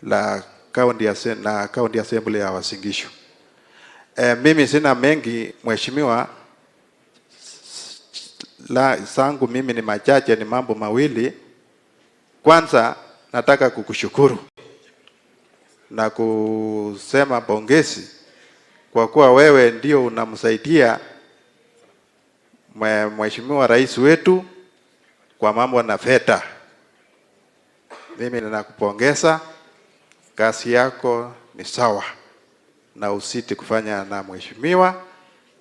la County Assembly ya Uasin Gishu. Mimi sina mengi mheshimiwa, la sangu mimi ni machache, ni mambo mawili. Kwanza nataka kukushukuru na kusema pongezi kwa kuwa wewe ndio unamsaidia Mheshimiwa Rais wetu kwa mambo na fedha. Mimi ninakupongeza, kazi yako ni sawa na usiti kufanya na mheshimiwa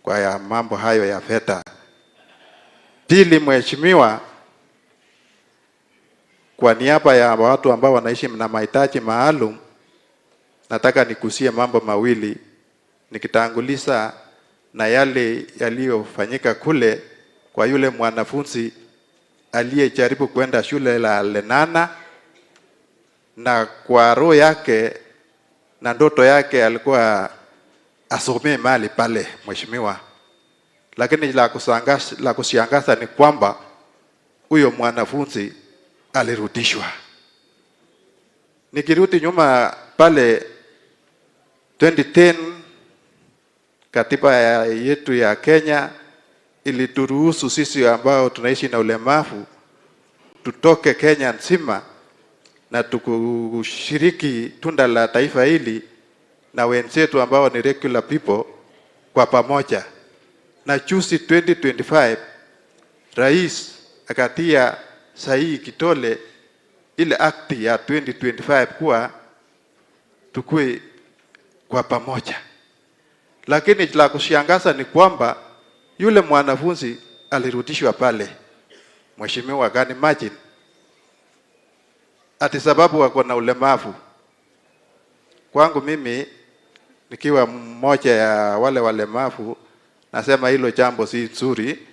kwa ya mambo hayo ya fedha. Pili mheshimiwa, kwa niaba ya watu ambao wanaishi na mahitaji maalum, nataka nikusie mambo mawili nikitanguliza na yale yaliyofanyika kule kwa yule mwanafunzi aliyejaribu kwenda shule la Lenana, na kwa roho yake na ndoto yake alikuwa asomee mali pale mheshimiwa. Lakini la kushangaza ni kwamba huyo mwanafunzi alirudishwa. Nikirudi nyuma pale 2010 katiba yetu ya Kenya ilituruhusu sisi ambao tunaishi na ulemavu tutoke Kenya nzima na tukushiriki tunda la taifa hili na wenzetu ambao ni regular people kwa pamoja. Na juzi 2025 rais akatia sahihi kitole ile akti ya 2025 kuwa tukue kwa pamoja. Lakini la kushangaza ni kwamba yule mwanafunzi alirudishwa pale. Mheshimiwa, can imagine? Ati sababu wako na ulemavu. Kwangu mimi nikiwa mmoja ya wale walemavu, nasema hilo jambo si nzuri.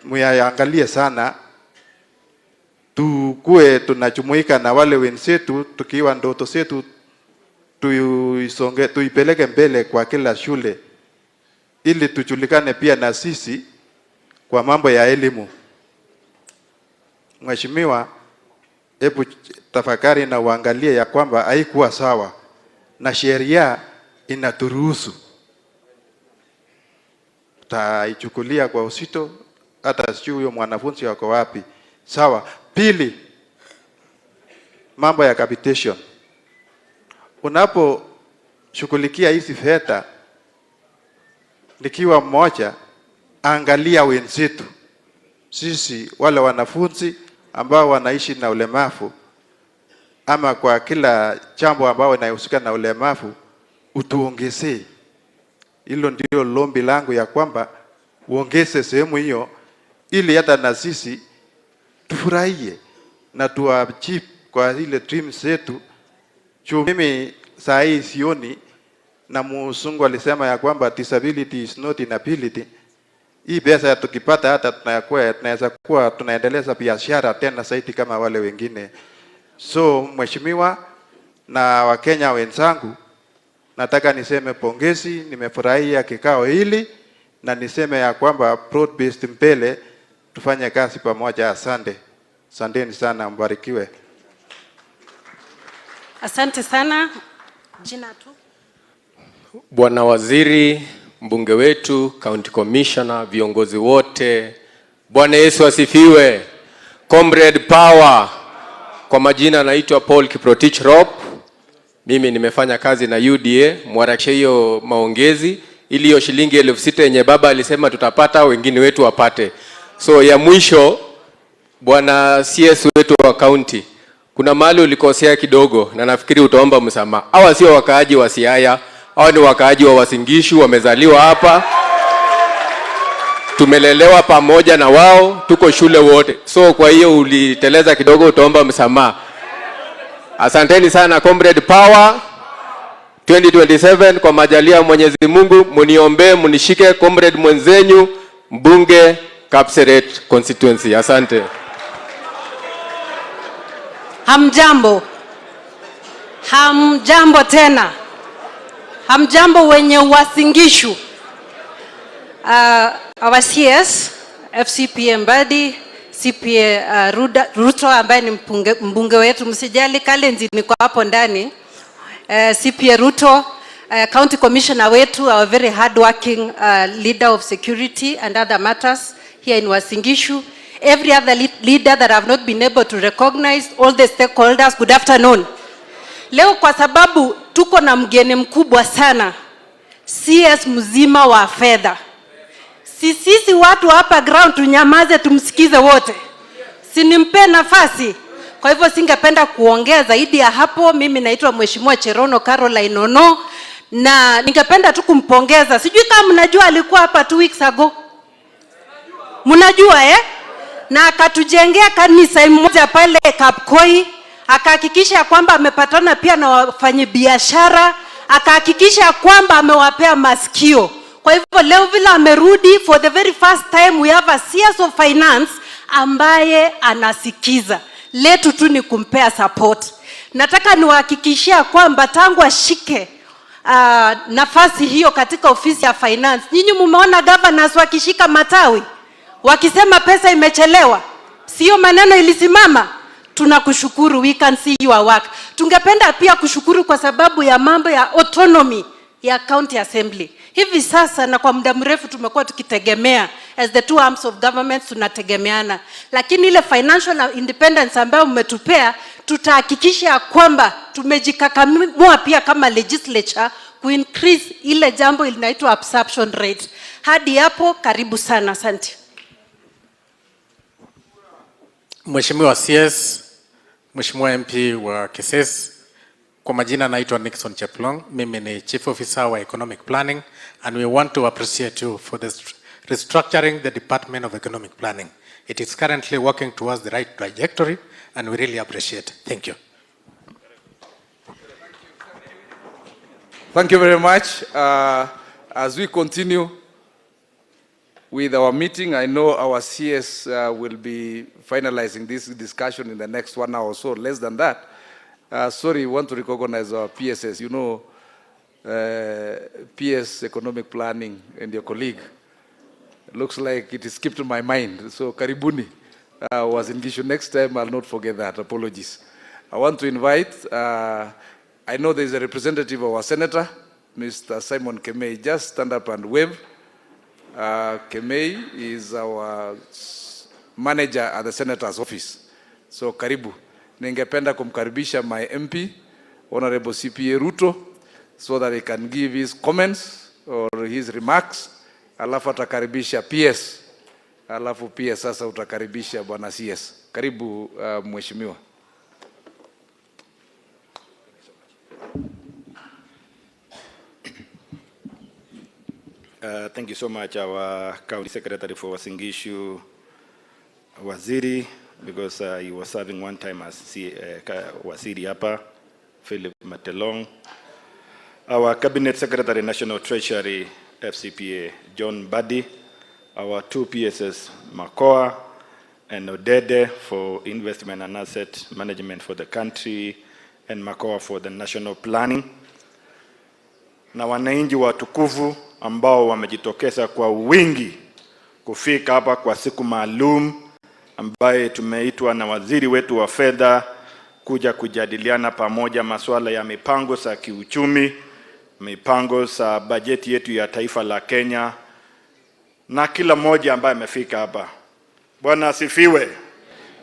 Muyaangalie sana, tukue tunajumuika na wale wenzetu, tukiwa ndoto zetu tuipeleke mbele kwa kila shule, ili tujulikane pia na sisi kwa mambo ya elimu. Mheshimiwa, hebu tafakari na uangalie ya kwamba haikuwa sawa na sheria inaturuhusu. Taichukulia kwa usito, hata sijui huyo mwanafunzi wako wapi. Sawa. Pili, mambo ya capitation. Unapo shughulikia hizi fedha, nikiwa mmoja, angalia wenzetu. Sisi wale wanafunzi ambao wanaishi na ulemavu, ama kwa kila jambo ambao inahusika na ulemavu, utuongezee. Hilo ndio lombi langu ya kwamba uongeze sehemu hiyo, ili hata na sisi tufurahie na tuachieve kwa ile dreams zetu. Mimi saa hii sioni, na Mzungu alisema ya kwamba disability is not inability. hii pesa tukipata hata tunaweza kuwa tunaendeleza biashara tena zaidi kama wale wengine. So mheshimiwa na Wakenya wenzangu, nataka niseme pongezi, nimefurahia kikao hili na niseme ya kwamba broad based mbele tufanye kazi pamoja. Asante. Asanteni sana, mbarikiwe. Asante sana. Jina tu. Bwana Waziri, mbunge wetu, County Commissioner, viongozi wote, Bwana Yesu asifiwe. Comrade Power. Kwa majina naitwa Paul Kiprotich Rob. Mimi nimefanya kazi na UDA, mwarakisha hiyo maongezi ili hiyo shilingi 6,000 yenye baba alisema tutapata wengine wetu wapate. So ya mwisho, Bwana CS wetu wa county, kuna mahali ulikosea kidogo na nafikiri utaomba msamaha. Hawa sio wakaaji wa Siaya, hawa ni wakaaji wa Uasin Gishu, wamezaliwa hapa. Tumelelewa pamoja na wao, tuko shule wote. So kwa hiyo uliteleza kidogo, utaomba msamaha. Asanteni sana Comrade Power. 2027 kwa majalia Mwenyezi Mungu, muniombe, munishike comrade mwenzenyu mbunge Kapseret constituency. Asante. Hamjambo. Hamjambo tena. Hamjambo wenye Uasin Gishu. Our CS, FCPA Mbadi, CPA Ruto ambaye ni mbunge wetu, msijali Kalenzi niko hapo ndani. CPA Ruto, County Commissioner wetu, our very hardworking leader of security and other matters here in Uasin Gishu. Every other leader that have not been able to recognize, all the stakeholders, good afternoon. Leo kwa sababu tuko na mgeni mkubwa sana, CS mzima wa fedha. Sisi watu hapa ground tunyamaze tumsikize wote. Sinimpe nafasi. Kwa hivyo singependa kuongea zaidi ya hapo. Mimi naitwa Mheshimiwa Cherono Caroline Ono na ningependa tu kumpongeza. Sijui kama mnajua alikuwa hapa 2 weeks ago. Mnajua na akatujengea kanisa moja pale Kapkoi, akahakikisha kwamba amepatana pia na wafanyabiashara, akahakikisha kwamba amewapea masikio. Kwa hivyo leo vile amerudi, for the very first time we have a CS of finance ambaye anasikiza. Letu tu ni kumpea support. Nataka niwahakikishia kwamba tangu ashike nafasi hiyo katika ofisi ya finance, nyinyi mumeona governors wakishika matawi wakisema pesa imechelewa, sio maneno ilisimama. Tunakushukuru, we can see your work. Tungependa pia kushukuru kwa sababu ya mambo ya autonomy ya county assembly. Hivi sasa na kwa muda mrefu tumekuwa tukitegemea, as the two arms of government tunategemeana, lakini ile financial independence ambayo mmetupea, tutahakikisha kwamba tumejikakamua pia kama legislature increase ile jambo linaitwa absorption rate. Hadi hapo karibu sana, asante. Mheshimiwa CS, Mheshimiwa MP wa Keses, kwa majina naitwa Nixon Cheplong, mimi ni Chief Officer wa Economic Planning, and we want to appreciate you for the restructuring the Department of Economic Planning. It is currently working towards the right trajectory and we really appreciate it. Thank you. Thank you very much. As we continue with our meeting, I know our CS will be finalizing this discussion in the next 1 hour or so, less than that. Sorry, we want to recognize our PSS. You know, PS Economic Planning and your colleague. Looks like it skipped my mind. So Karibuni was in Gishu. Next time, I'll not forget that. Apologies. I want to invite, I know there is a representative of our senator, Mr. Simon Kemei. Just stand up and wave. Kemei is our manager at the senator's office. So karibu. Ningependa kumkaribisha my MP, Honorable CPA Ruto, so that he can give his comments or his remarks. Alafu atakaribisha PS. Alafu PS sasa utakaribisha Bwana CS. Karibu mheshimiwa. Thank you so much, our County Secretary for Uasin Gishu, Waziri, because he was serving one time as Waziri hapa, Philip Matelong. Our Cabinet Secretary, National Treasury, FCPA, John Buddy, our two PSS, Makoa and Odede for investment and asset management for the country, and Makoa for the national planning. Na wananchi watukufu ambao wamejitokeza kwa wingi kufika hapa kwa siku maalum ambaye tumeitwa na waziri wetu wa fedha kuja kujadiliana pamoja masuala ya mipango za kiuchumi, mipango za bajeti yetu ya taifa la Kenya, na kila mmoja ambaye amefika hapa. Bwana asifiwe.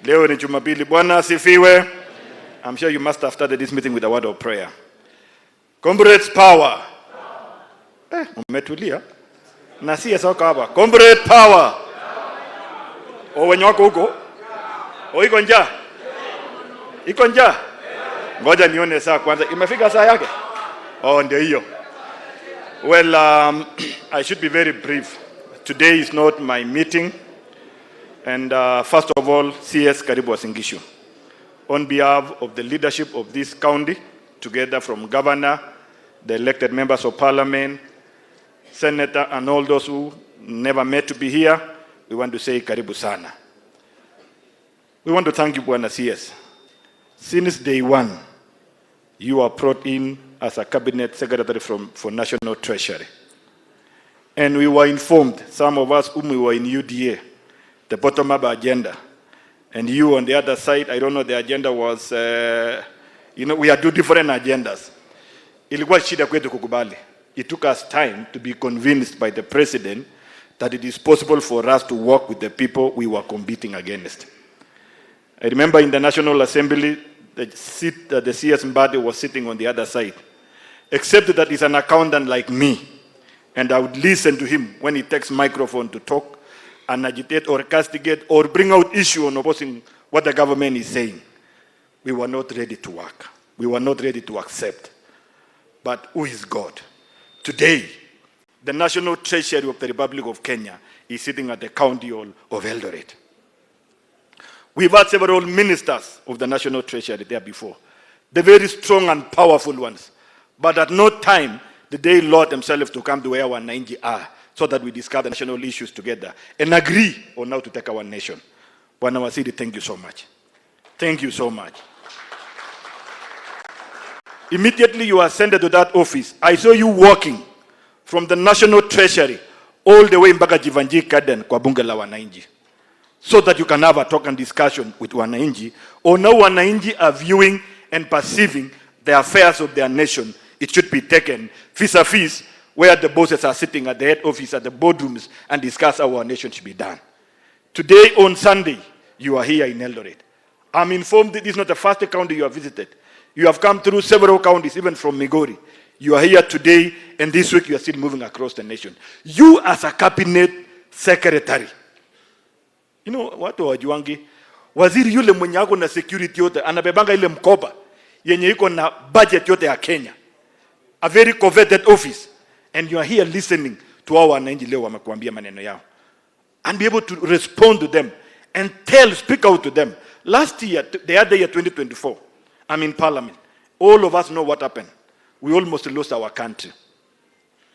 Leo ni Jumapili. Bwana asifiwe. I'm sure you must have started this meeting with a word of prayer. Comrades power. Umetulia? Na si soka hapa. Comrade power. O wenye wako huko? O iko njaa? Iko njaa? Ngoja nione saa kwanza. Imefika saa yake? Oh, ndio hiyo. Well, I should be very brief. Today is not my meeting. And first of all, CS Karibu Uasin Gishu. On behalf of the leadership of this county, together from governor, the elected members of parliament, senator, and all those who never met to be here, we want to say Karibu Sana. We want to thank you, Bwana CS. Since day one, you are brought in as a cabinet secretary for National Treasury. And we were informed, some of us whom we were in UDA, the bottom-up agenda. And you on the other side, I don't know, the agenda was, we had two different agendas. Ilikuwa shida kwetu kukubali. It took us time to be convinced by the president that it is possible for us to work with the people we were competing against. I remember in the National Assembly, the CS Mbadi was sitting on the other side. Except that he's an accountant like me. And I would listen to him when he takes microphone to talk and agitate or castigate or bring out issue on opposing what the government is saying. We were not ready to work. We were not ready to accept. But who is God? Today, the National Treasury of the Republic of Kenya is sitting at the county hall of Eldoret. We've had several ministers of the National Treasury there before. The very strong and powerful ones. But at no time did they Lord themselves to come to where our 90 are, so that we discuss the national issues together and agree on how to take our nation. Bwana Waziri, thank you so much. Thank you so much. Immediately you ascended to that office, I saw you walking from the National Treasury all the way mpaka Jivanji Garden kwa bunge la wananchi, so that you can have a talk and discussion with wananchi on how wananchi are viewing and perceiving the affairs of their nation. It should be taken vis-a-vis where the bosses are sitting at the head office, at the boardrooms, and discuss how our nation should be done. Today, on Sunday, you are here in Eldoret. I'm informed that this is not the first county you have visited. You have come through several counties, even from Migori. You are here today, and this week you are still moving across the nation. You as a cabinet secretary. You know, watu wajuangi, waziri yule mwenye ako na security yote, anabebanga ile mkoba, yenye iko na budget yote ya Kenya. A very coveted office. And you are here listening to our wananchi leo wamekuambia maneno yao. And be able to respond to them and speak out to them. Last year, the other year, 2024, I'm in parliament. All of us know what happened. We almost lost our country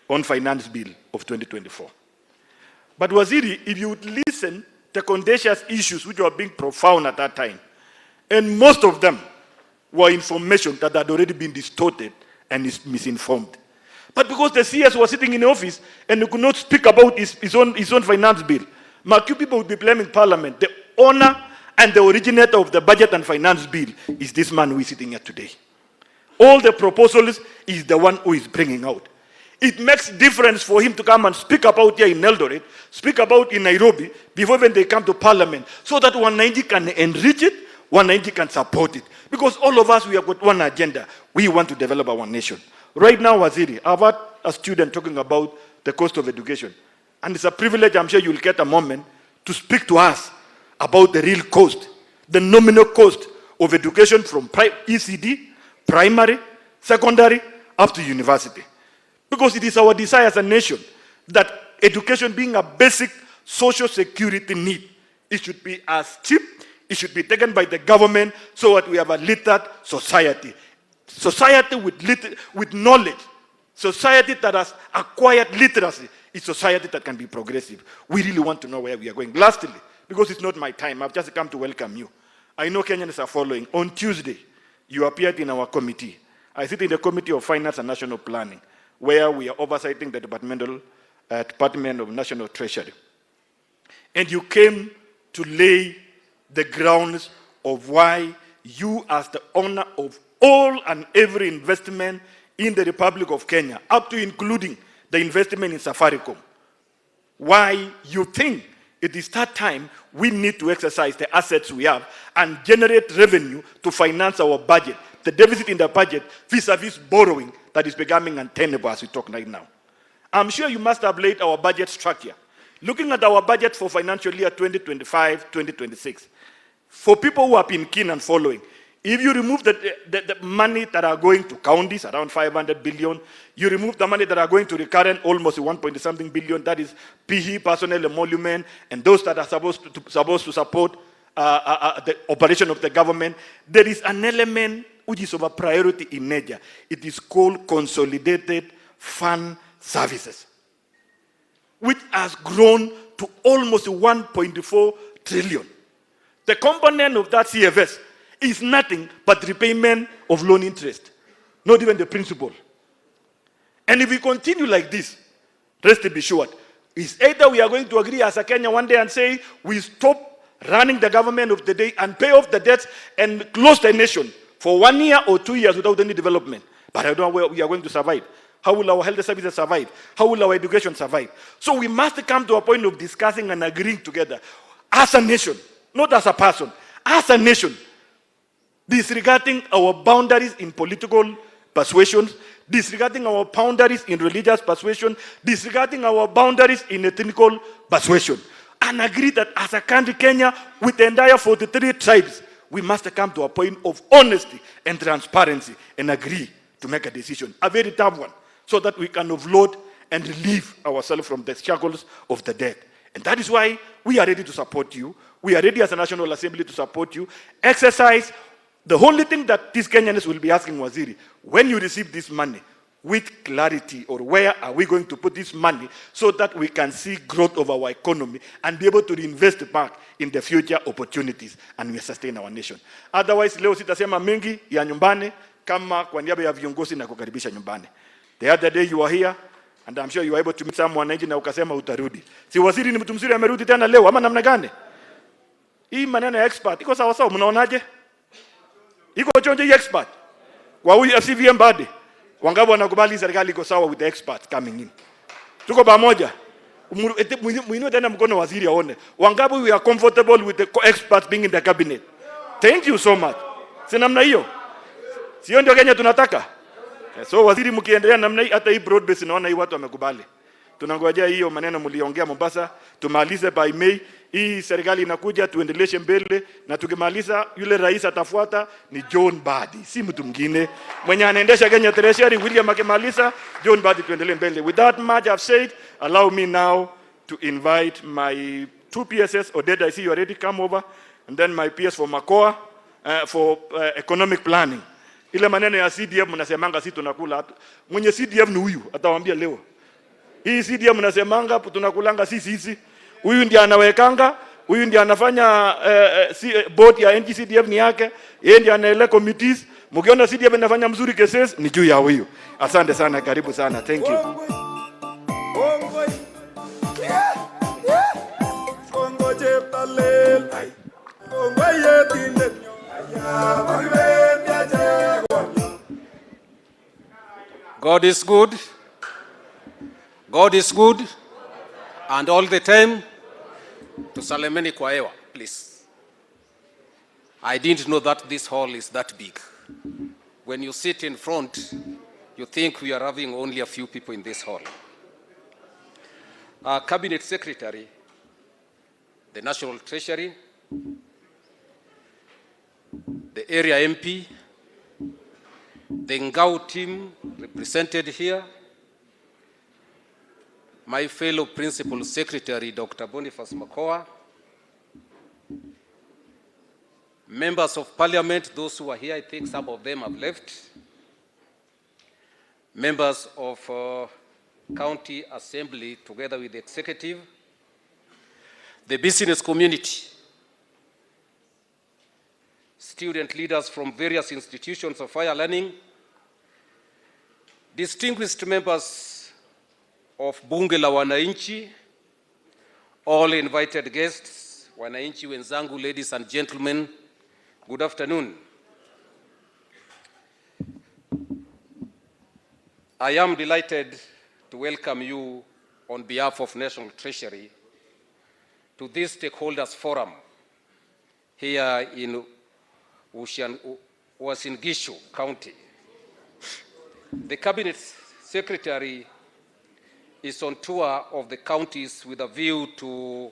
on finance bill of 2024. But Waziri, if you would listen, the contentious issues which were being profound at that time, and most of them were information that had already been distorted and is misinformed. But because the CS was sitting in the office and he could not speak about his own finance bill, Macu people would be blaming Parliament. The owner and the originator of the budget and finance bill is this man who is sitting here today. All the proposals is the one who is bringing out. It makes difference for him to come and speak about here in Eldoret, speak about in Nairobi, before when they come to Parliament, so that 190 can enrich it, 190 can support it. Because all of us, we have got one agenda. We want to develop our nation. Right now, Waziri, I've had a student talking about the cost of education. And it's a privilege, I'm sure you'll get a moment, to speak to us about the real cost, the nominal cost of education from ECD, primary, secondary, up to university. Because it is our desire as a nation that education being a basic social security need, it should be as cheap, it should be taken by the government so that we have a literate society. Society with knowledge, society that has acquired literacy a society that can be progressive. We really want to know where we are going. Lastly, because it's not my time, I've just come to welcome you. I know Kenyans are following. On Tuesday, you appeared in our committee. I sit in the Committee of Finance and National Planning, where we are oversighting the Department of National Treasury. And you came to lay the grounds of why you, as the owner of all and every investment in the Republic of Kenya, up to including the investment in Safaricom, why you think it is that time we need to exercise the assets we have and generate revenue to finance our budget, the deficit in the budget vis-a-vis borrowing that is becoming untenable as we talk right now. I'm sure you must have laid our budget structure. Looking at our budget for financial year 2025-2026, for people who have been keen and following, if you remove the money that are going to counties, around 500 billion, you remove the money that are going to recurrent, almost 1.something billion, that is PE, personnel emolument, and those that are supposed to support the operation of the government, there is an element which is of a priority in nature. It is called consolidated fund services, which has grown to almost 1.4 trillion. The component of that CFS is nothing but repayment of loan interest, not even the principal. And if we continue like this, rest be assured, is either we are going to agree as a Kenya one day and say we stop running the government of the day and pay off the debts and close the nation for 1 year or 2 years without any development. But I don't know where we are going to survive. How will our health services survive? How will our education survive? So we must come to a point of discussing and agreeing together as a nation, not as a person, as a nation, disregarding our boundaries in political persuasions, disregarding our boundaries in religious persuasion, disregarding our boundaries in ethnical persuasion, and agree that as a country, Kenya, with the entire 43 tribes, we must come to a point of honesty and transparency and agree to make a decision, a very tough one, so that we can offload and relieve ourselves from the shackles of the dead. And that is why we are ready to support you. We are ready as a National Assembly to support you. Exercise. The only thing that these Kenyans will be asking Waziri, when you receive this money, with clarity, or where are we going to put this money so that we can see growth of our economy and be able to reinvest back in the future opportunities and we sustain our nation. Otherwise, leo sitasema mengi ya nyumbani kama kwa niaba ya viongozi na kukaribisha nyumbani. The other day you were here and I'm sure you were able to meet some wananchi na ukasema utarudi. Si waziri ni mtu mzuri amerudi tena leo ama namna gani? Hii maneno ya expert iko sawa sawa, mnaonaje? Iko chonje hii expert. Kwa huyu FCVM bado. Wangapi wanakubali serikali iko sawa with the experts coming in? Tuko pamoja. Muinue tena mkono waziri aone. Wangapi we are comfortable with the experts being in the cabinet? Thank you so much. Si namna hiyo. Sio ndio Kenya tunataka? So waziri mkiendelea namna hii, hata hii broad base naona hii watu wamekubali. Tunangojea hiyo maneno mliongea Mombasa tumalize by May. Hii serikali inakuja tuendeleshe mbele, na tukimaliza yule rais atafuata ni John Mbadi, si mtu mwingine. Mwenye anaendesha Kenya Treasury William akimaliza, John Mbadi tuendelee mbele. With that much I've said, allow me now to invite my two PSS. Oded, I see you already come over, and then my PS for Makoa for economic planning. Ile maneno ya CDF mnasemanga si tunakula. Mwenye CDF ni huyu, atawaambia leo. Hii CDF mnasemanga tunakulanga sisi. Huyu ndiye anawekanga, huyu ndiye anafanya board ya NGCDF ni yake, yeye ndiye anaelekea committees. Mkiona CDF inafanya mzuri cases ni juu ya huyu. Asante sana, karibu sana. Thank you. God is good. God is good. And all the time, tusalemeni kwa hewa, please. I didn't know that this hall is that big. When you sit in front, you think we are having only a few people in this hall. Our Cabinet Secretary, the National Treasury, the area MP, the Ngao team represented here, my fellow Principal Secretary, Dr. Boniface Makoa, members of Parliament, those who are here, I think some of them have left, members of County Assembly, together with the executive, the business community, student leaders from various institutions of higher learning, distinguished members of Bunge la Wananchi, all invited guests, wananchi wenzangu, ladies and gentlemen, good afternoon. I am delighted to welcome you on behalf of National Treasury to this stakeholders forum here in Uasin Gishu County. The Cabinet Secretary is on tour of the counties with a view to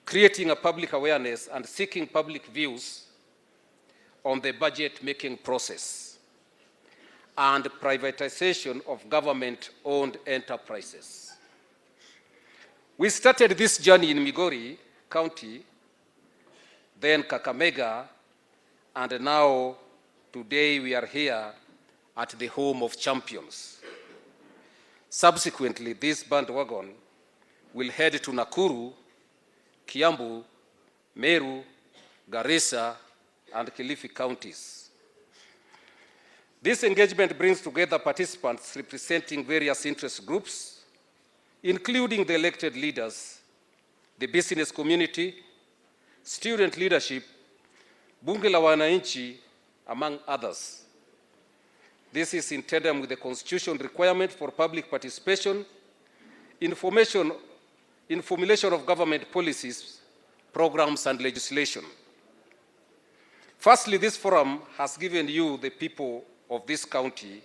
creating a public awareness and seeking public views on the budget-making process and privatization of government-owned enterprises. We started this journey in Migori County, then Kakamega, and now today we are here at the home of champions. Subsequently, this bandwagon will head to Nakuru, Kiambu, Meru, Garissa, and Kilifi counties. This engagement brings together participants representing various interest groups, including the elected leaders, the business community, student leadership, Bunge la Wananchi, among others. This is in tandem with the Constitution requirement for public participation in formulation of government policies, programs, and legislation. Firstly, this forum has given you, the people of this county,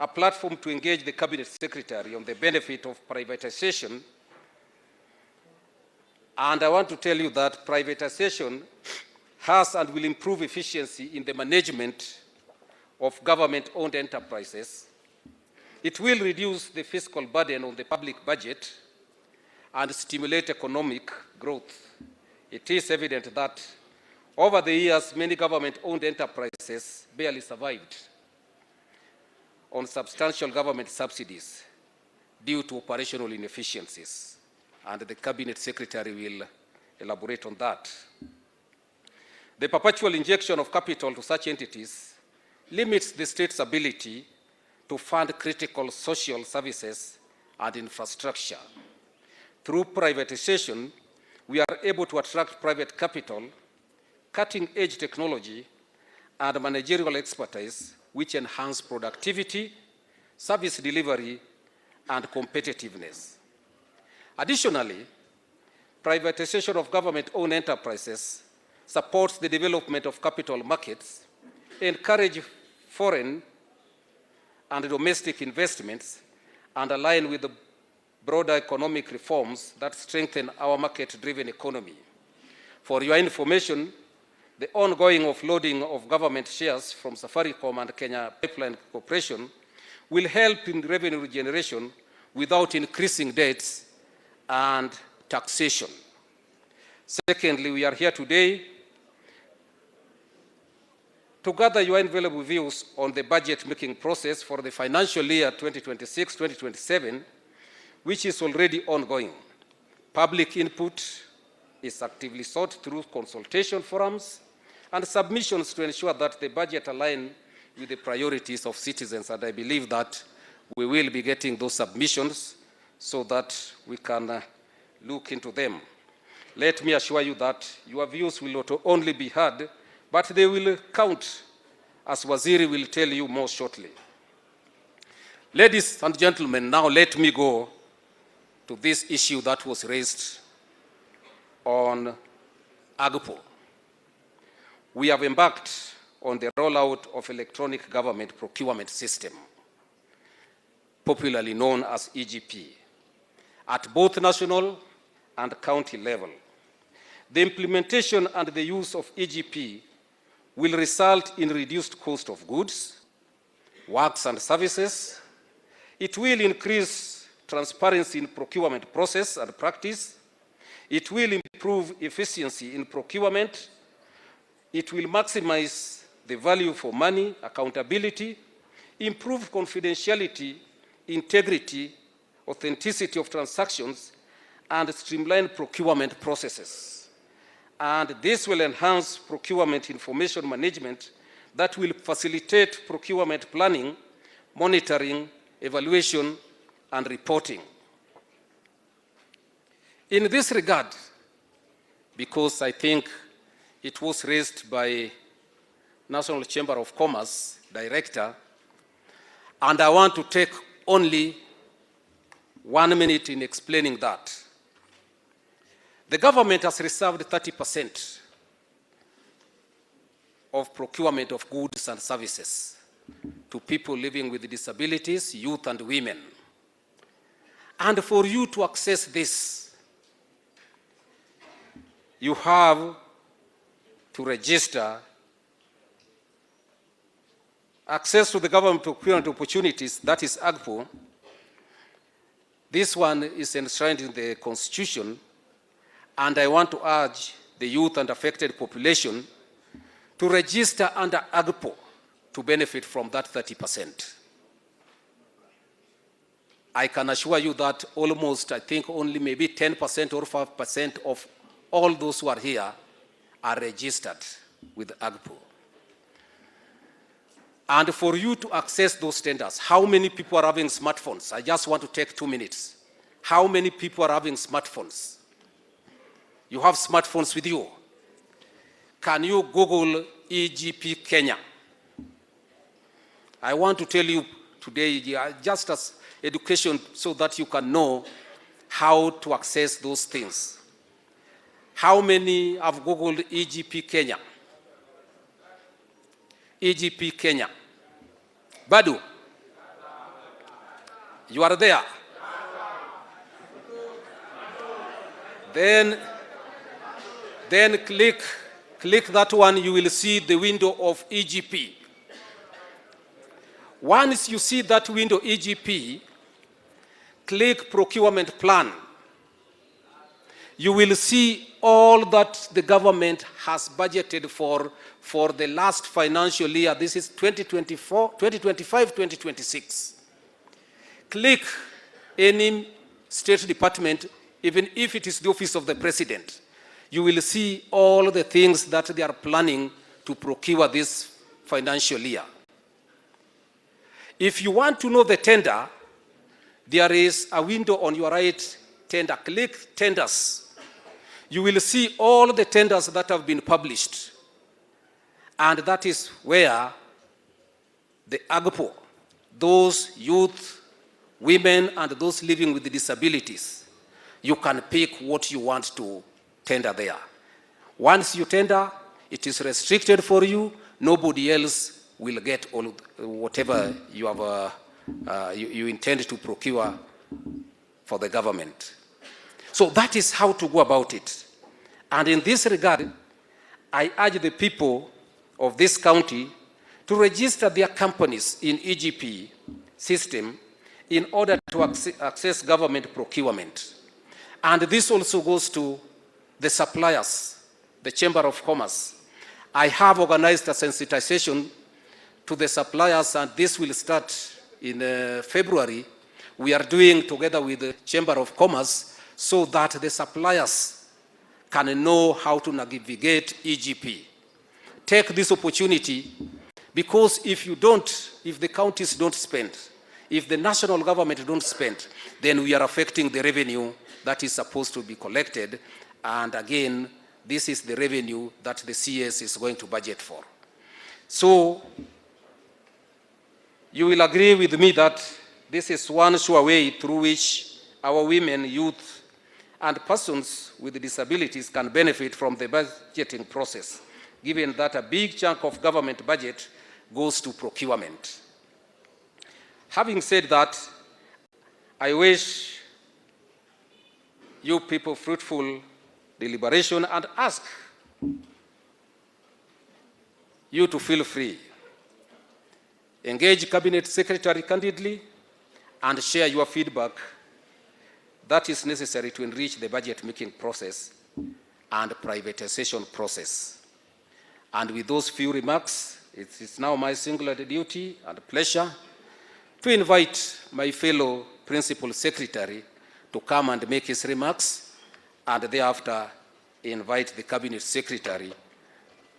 a platform to engage the Cabinet Secretary on the benefit of privatization. And I want to tell you that privatization has and will improve efficiency in the management of government-owned enterprises. It will reduce the fiscal burden on the public budget and stimulate economic growth. It is evident that over the years, many government-owned enterprises barely survived on substantial government subsidies due to operational inefficiencies, and the Cabinet Secretary will elaborate on that. The perpetual injection of capital to such entities limits the state's ability to fund critical social services and infrastructure. Through privatization, we are able to attract private capital, cutting-edge technology, and managerial expertise, which enhance productivity, service delivery, and competitiveness. Additionally, privatization of government-owned enterprises supports the development of capital markets, encourage foreign and domestic investments, and align with the broader economic reforms that strengthen our market-driven economy. For your information, the ongoing offloading of government shares from Safaricom and Kenya Pipeline Corporation will help in revenue generation without increasing debts and taxation. Secondly, we are here today to gather your invaluable views on the budget-making process for the financial year 2026-2027, which is already ongoing. Public input is actively sought through consultation forums and submissions to ensure that the budget aligns with the priorities of citizens, and I believe that we will be getting those submissions so that we can look into them. Let me assure you that your views will not only be heard, but they will count, as Waziri will tell you more shortly. Ladies and gentlemen, now let me go to this issue that was raised on AGPO. We have embarked on the rollout of electronic government procurement system, popularly known as EGP, at both national and county level. The implementation and the use of EGP will result in reduced cost of goods, works and services. It will increase transparency in procurement process and practice. It will improve efficiency in procurement. It will maximize the value for money, accountability, improve confidentiality, integrity, authenticity of transactions, and streamline procurement processes. And this will enhance procurement information management that will facilitate procurement planning, monitoring, evaluation, and reporting. In this regard, because I think it was raised by National Chamber of Commerce Director, and I want to take only 1 minute in explaining that. The government has reserved 30% of procurement of goods and services to people living with disabilities, youth and women. And for you to access this, you have to register. Access to the government procurement opportunities, that is AGPO. This one is enshrined in the Constitution, and I want to urge the youth and affected population to register under AGPO to benefit from that 30%. I can assure you that almost, I think, only maybe 10% or 5% of all those who are here are registered with AGPO. And for you to access those tenders, how many people are having smartphones? I just want to take 2 minutes. How many people are having smartphones? You have smartphones with you. Can you Google EGP Kenya? I want to tell you today, just as education, so that you can know how to access those things. How many have Googled EGP Kenya? EGP Kenya. Badu, you are there. Then click that one, you will see the window of EGP. Once you see that window EGP, click procurement plan. You will see all that the government has budgeted for the last financial year. This is 2025-2026. Click any state department, even if it is the office of the president. You will see all the things that they are planning to procure this financial year. If you want to know the tender, there is a window on your right, tender. Click tenders. You will see all the tenders that have been published. And that is where the AGPO, those youth, women, and those living with disabilities, you can pick what you want to tender there. Once you tender, it is restricted for you. Nobody else will get all whatever you have, you intend to procure for the government. So that is how to go about it. And in this regard, I urge the people of this county to register their companies in EGP system in order to access government procurement. And this also goes to the suppliers, the Chamber of Commerce. I have organized a sensitization to the suppliers, and this will start in February. We are doing together with the Chamber of Commerce so that the suppliers can know how to navigate EGP. Take this opportunity, because if the counties don't spend, if the national government don't spend, then we are affecting the revenue that is supposed to be collected. And again, this is the revenue that the CS is going to budget for. So, you will agree with me that this is one sure way through which our women, youth, and persons with disabilities can benefit from the budgeting process, given that a big chunk of government budget goes to procurement. Having said that, I wish you people fruitful deliberation and ask you to feel free. Engage Cabinet Secretary candidly and share your feedback that is necessary to enrich the budget-making process and privatization process. And with those few remarks, it is now my singular duty and pleasure to invite my fellow Principal Secretary to come and make his remarks, and thereafter invite the Cabinet Secretary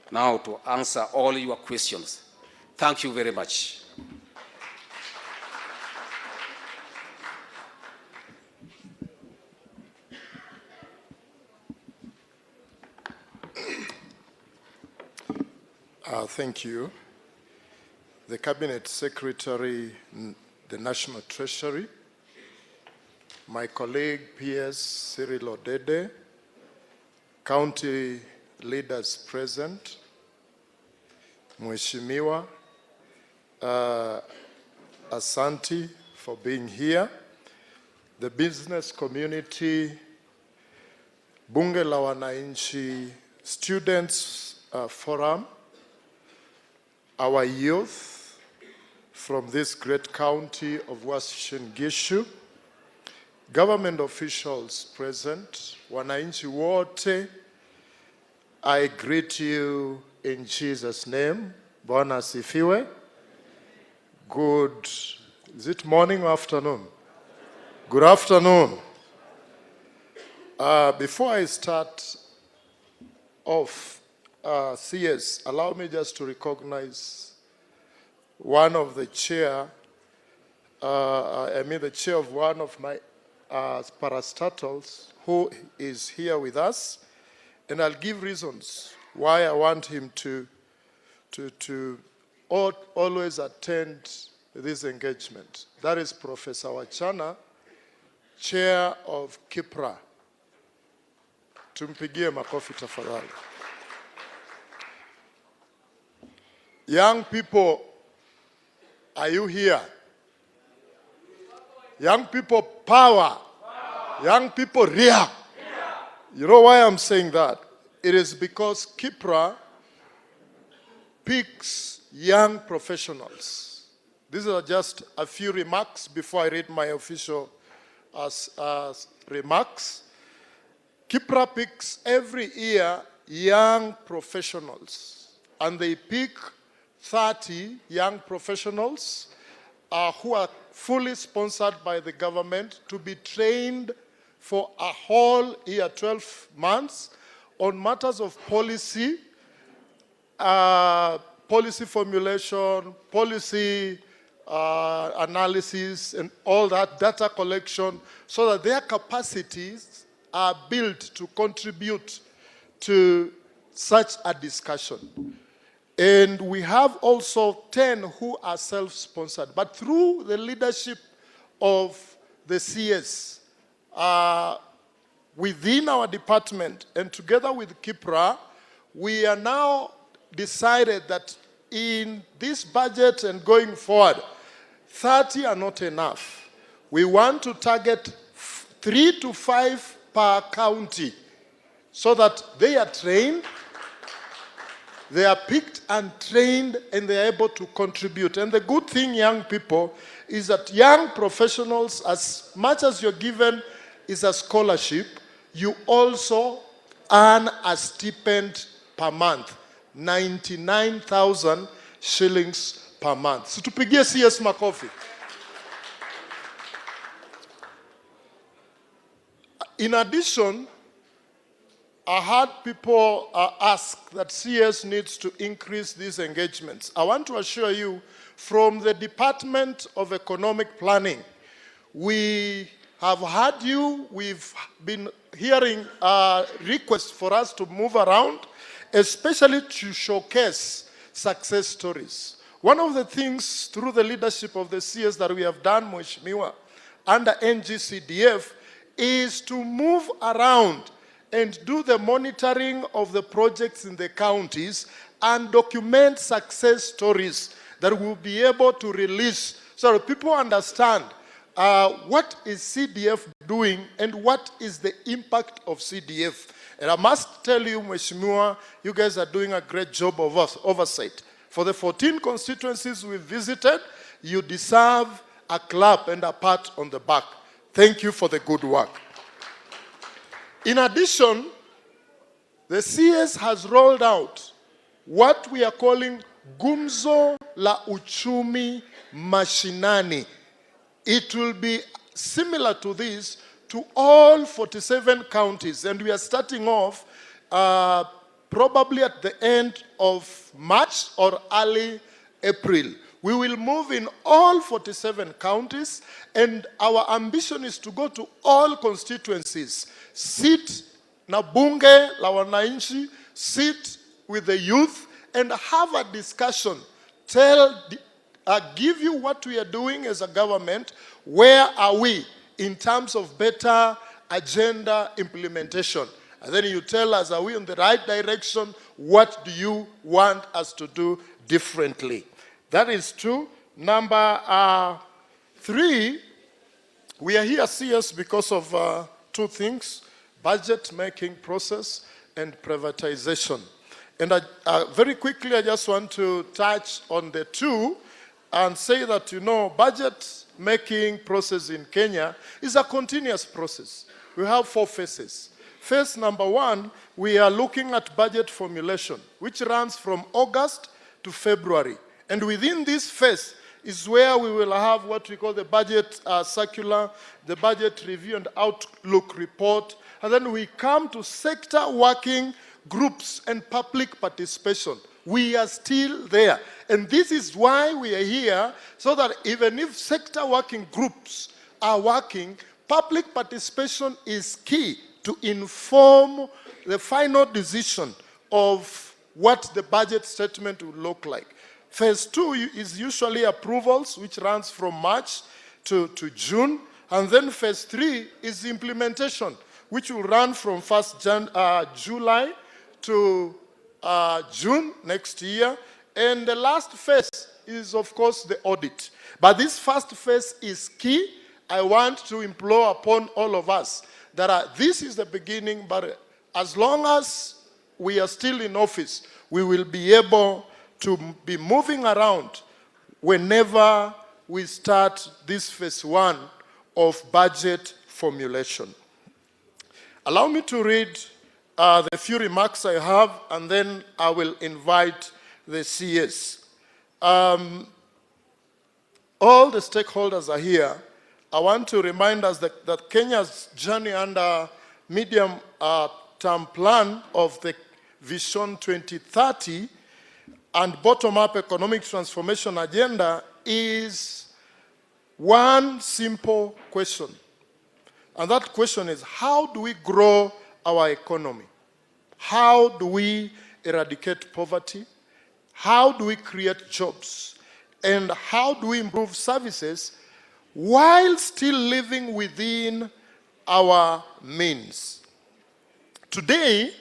now to answer all your questions. Thank you very much. Thank you. The Cabinet Secretary, the National Treasury, my colleague PS Cyril Odede, county leaders present, Mheshimiwa, Asante for being here, the business community, Bunge la Wananchi, students forum, our youth from this great county of Uasin Gishu, government officials present, wananchi wote, I greet you in Jesus' name. Bwana asifiwe. Good, is it morning or afternoon? Good afternoon. Before I start off, CS, allow me just to recognize one of the chair, the chair of one of my parastatals who is here with us, and I'll give reasons why I want him to always attend this engagement. That is Professor Wachana, chair of KIPRA. Tumpigie makofi tafadhali. Young people, are you here? Young people, power. Young people, real. You know why I'm saying that? It is because KIPRA picks young professionals. These are just a few remarks before I read my official remarks. KIPRA picks every year young professionals, and they pick 30 young professionals who are fully sponsored by the government to be trained for a whole year, 12 months, on matters of policy, policy formulation, policy analysis, and all that, data collection, so that their capacities are built to contribute to such a discussion. And we have also 10 who are self-sponsored. But through the leadership of the CS, within our department and together with KIPRA, we are now decided that in this budget and going forward, 30 are not enough. We want to target 3 to 5 per county so that they are trained, they are picked and trained, and they are able to contribute. And the good thing, young people, is that young professionals, as much as you're given is a scholarship, you also earn a stipend per month, 99,000 shillings per month. So tupigie CS makofi. In addition, I heard people ask that CS needs to increase these engagements. I want to assure you, from the Department of Economic Planning, we have heard you. We've been hearing requests for us to move around, especially to showcase success stories. One of the things through the leadership of the CS that we have done, Mheshimiwa, under NGCDF, is to move around and do the monitoring of the projects in the counties and document success stories that we'll be able to release so that people understand what is CDF doing and what is the impact of CDF. And I must tell you, Mheshimiwa, you guys are doing a great job of oversight. For the 14 constituencies we visited, you deserve a clap and a pat on the back. Thank you for the good work. In addition, the CS has rolled out what we are calling Gumzo la Uchumi Mashinani. It will be similar to this to all 47 counties, and we are starting off probably at the end of March or early April. We will move in all 47 counties, and our ambition is to go to all constituencies. Sit na bunge la wananchi, sit with the youth and have a discussion. Give you what we are doing as a government. Where are we in terms of better agenda implementation? And then you tell us, are we in the right direction? What do you want us to do differently? That is two. Number 3, we are here CS because of 2 things: budget making process and privatization. And very quickly, I just want to touch on the 2 and say that, you know, budget making process in Kenya is a continuous process. We have 4 phases. Phase number 1, we are looking at budget formulation, which runs from August to February. And within this phase is where we will have what we call the budget circular, the budget review and outlook report. And then we come to sector working groups and public participation. We are still there. And this is why we are here, so that even if sector working groups are working, public participation is key to inform the final decision of what the budget statement will look like. Phase 2 is usually approvals, which runs from March to June. And then phase 3 is implementation, which will run from 1st July to June next year. And the last phase is, of course, the audit. But this first phase is key. I want to implore upon all of us that this is the beginning, but as long as we are still in office, we will be able to be moving around whenever we start this phase 1 of budget formulation. Allow me to read the few remarks I have, and then I will invite the CS. All the stakeholders are here. I want to remind us that Kenya's journey under medium-term plan of the Vision 2030 and bottom-up economic transformation agenda is one simple question. And that question is, how do we grow our economy? How do we eradicate poverty? How do we create jobs? And how do we improve services while still living within our means? Today,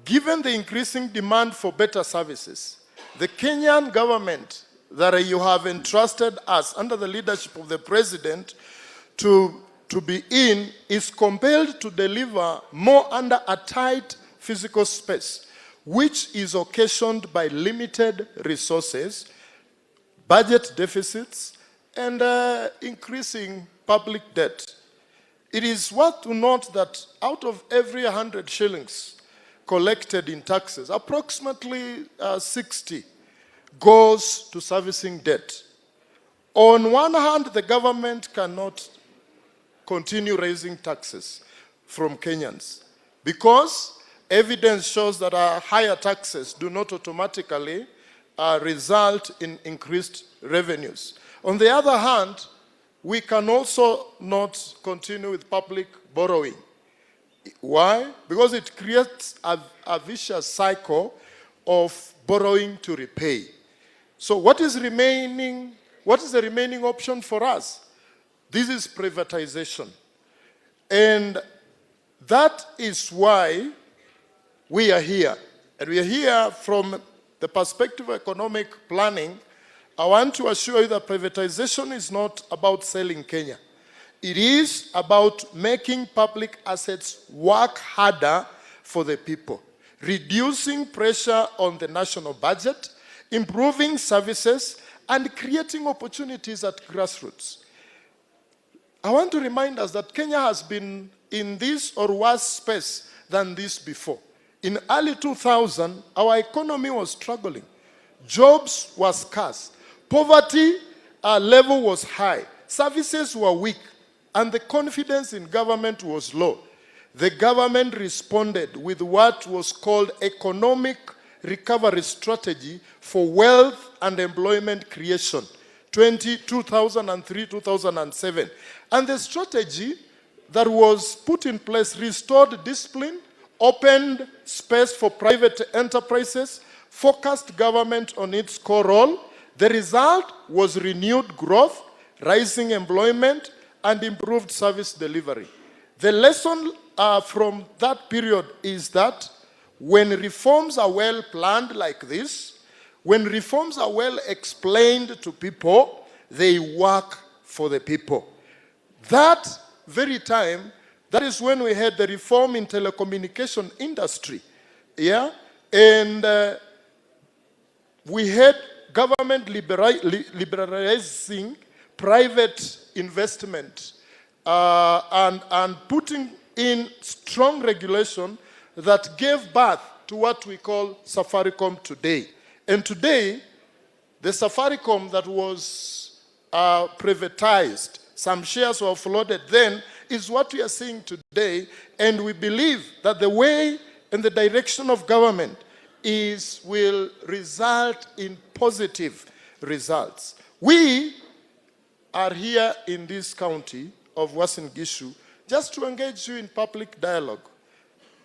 given the increasing demand for better services, the Kenyan government that you have entrusted us under the leadership of the President to be in is compelled to deliver more under a tight physical space, which is occasioned by limited resources, budget deficits, and increasing public debt. It is worth to note that out of every 100 shillings collected in taxes, approximately 60 goes to servicing debt. On one hand, the government cannot continue raising taxes from Kenyans because evidence shows that higher taxes do not automatically result in increased revenues. On the other hand, we can also not continue with public borrowing. Why? Because it creates a vicious cycle of borrowing to repay. So what is remaining? What is the remaining option for us? This is privatization. And that is why we are here. And we are here from the perspective of economic planning. I want to assure you that privatization is not about selling Kenya. It is about making public assets work harder for the people, reducing pressure on the national budget, improving services, and creating opportunities at grassroots. I want to remind us that Kenya has been in this or worse space than this before. In early 2000, our economy was struggling. Jobs were scarce. Poverty level was high. services were weak and the confidence in government was low, the government responded with what was called economic recovery strategy for wealth and employment creation, 2003-2007. And the strategy that was put in place restored discipline, opened space for private enterprises, focused government on its core role. The result was renewed growth, rising employment, and improved service delivery. The lesson from that period is that when reforms are well planned like this, when reforms are well explained to people, they work for the people. That very time, that is when we had the reform in telecommunication industry. Yeah? And we had government liberalizing private investment and putting in strong regulation that gave birth to what we call Safaricom today. And today, the Safaricom that was privatized, some shares were floated then, is what we are seeing today. And we believe that the way and the direction of government will result in positive results. We are here in this county of Uasin Gishu just to engage you in public dialogue.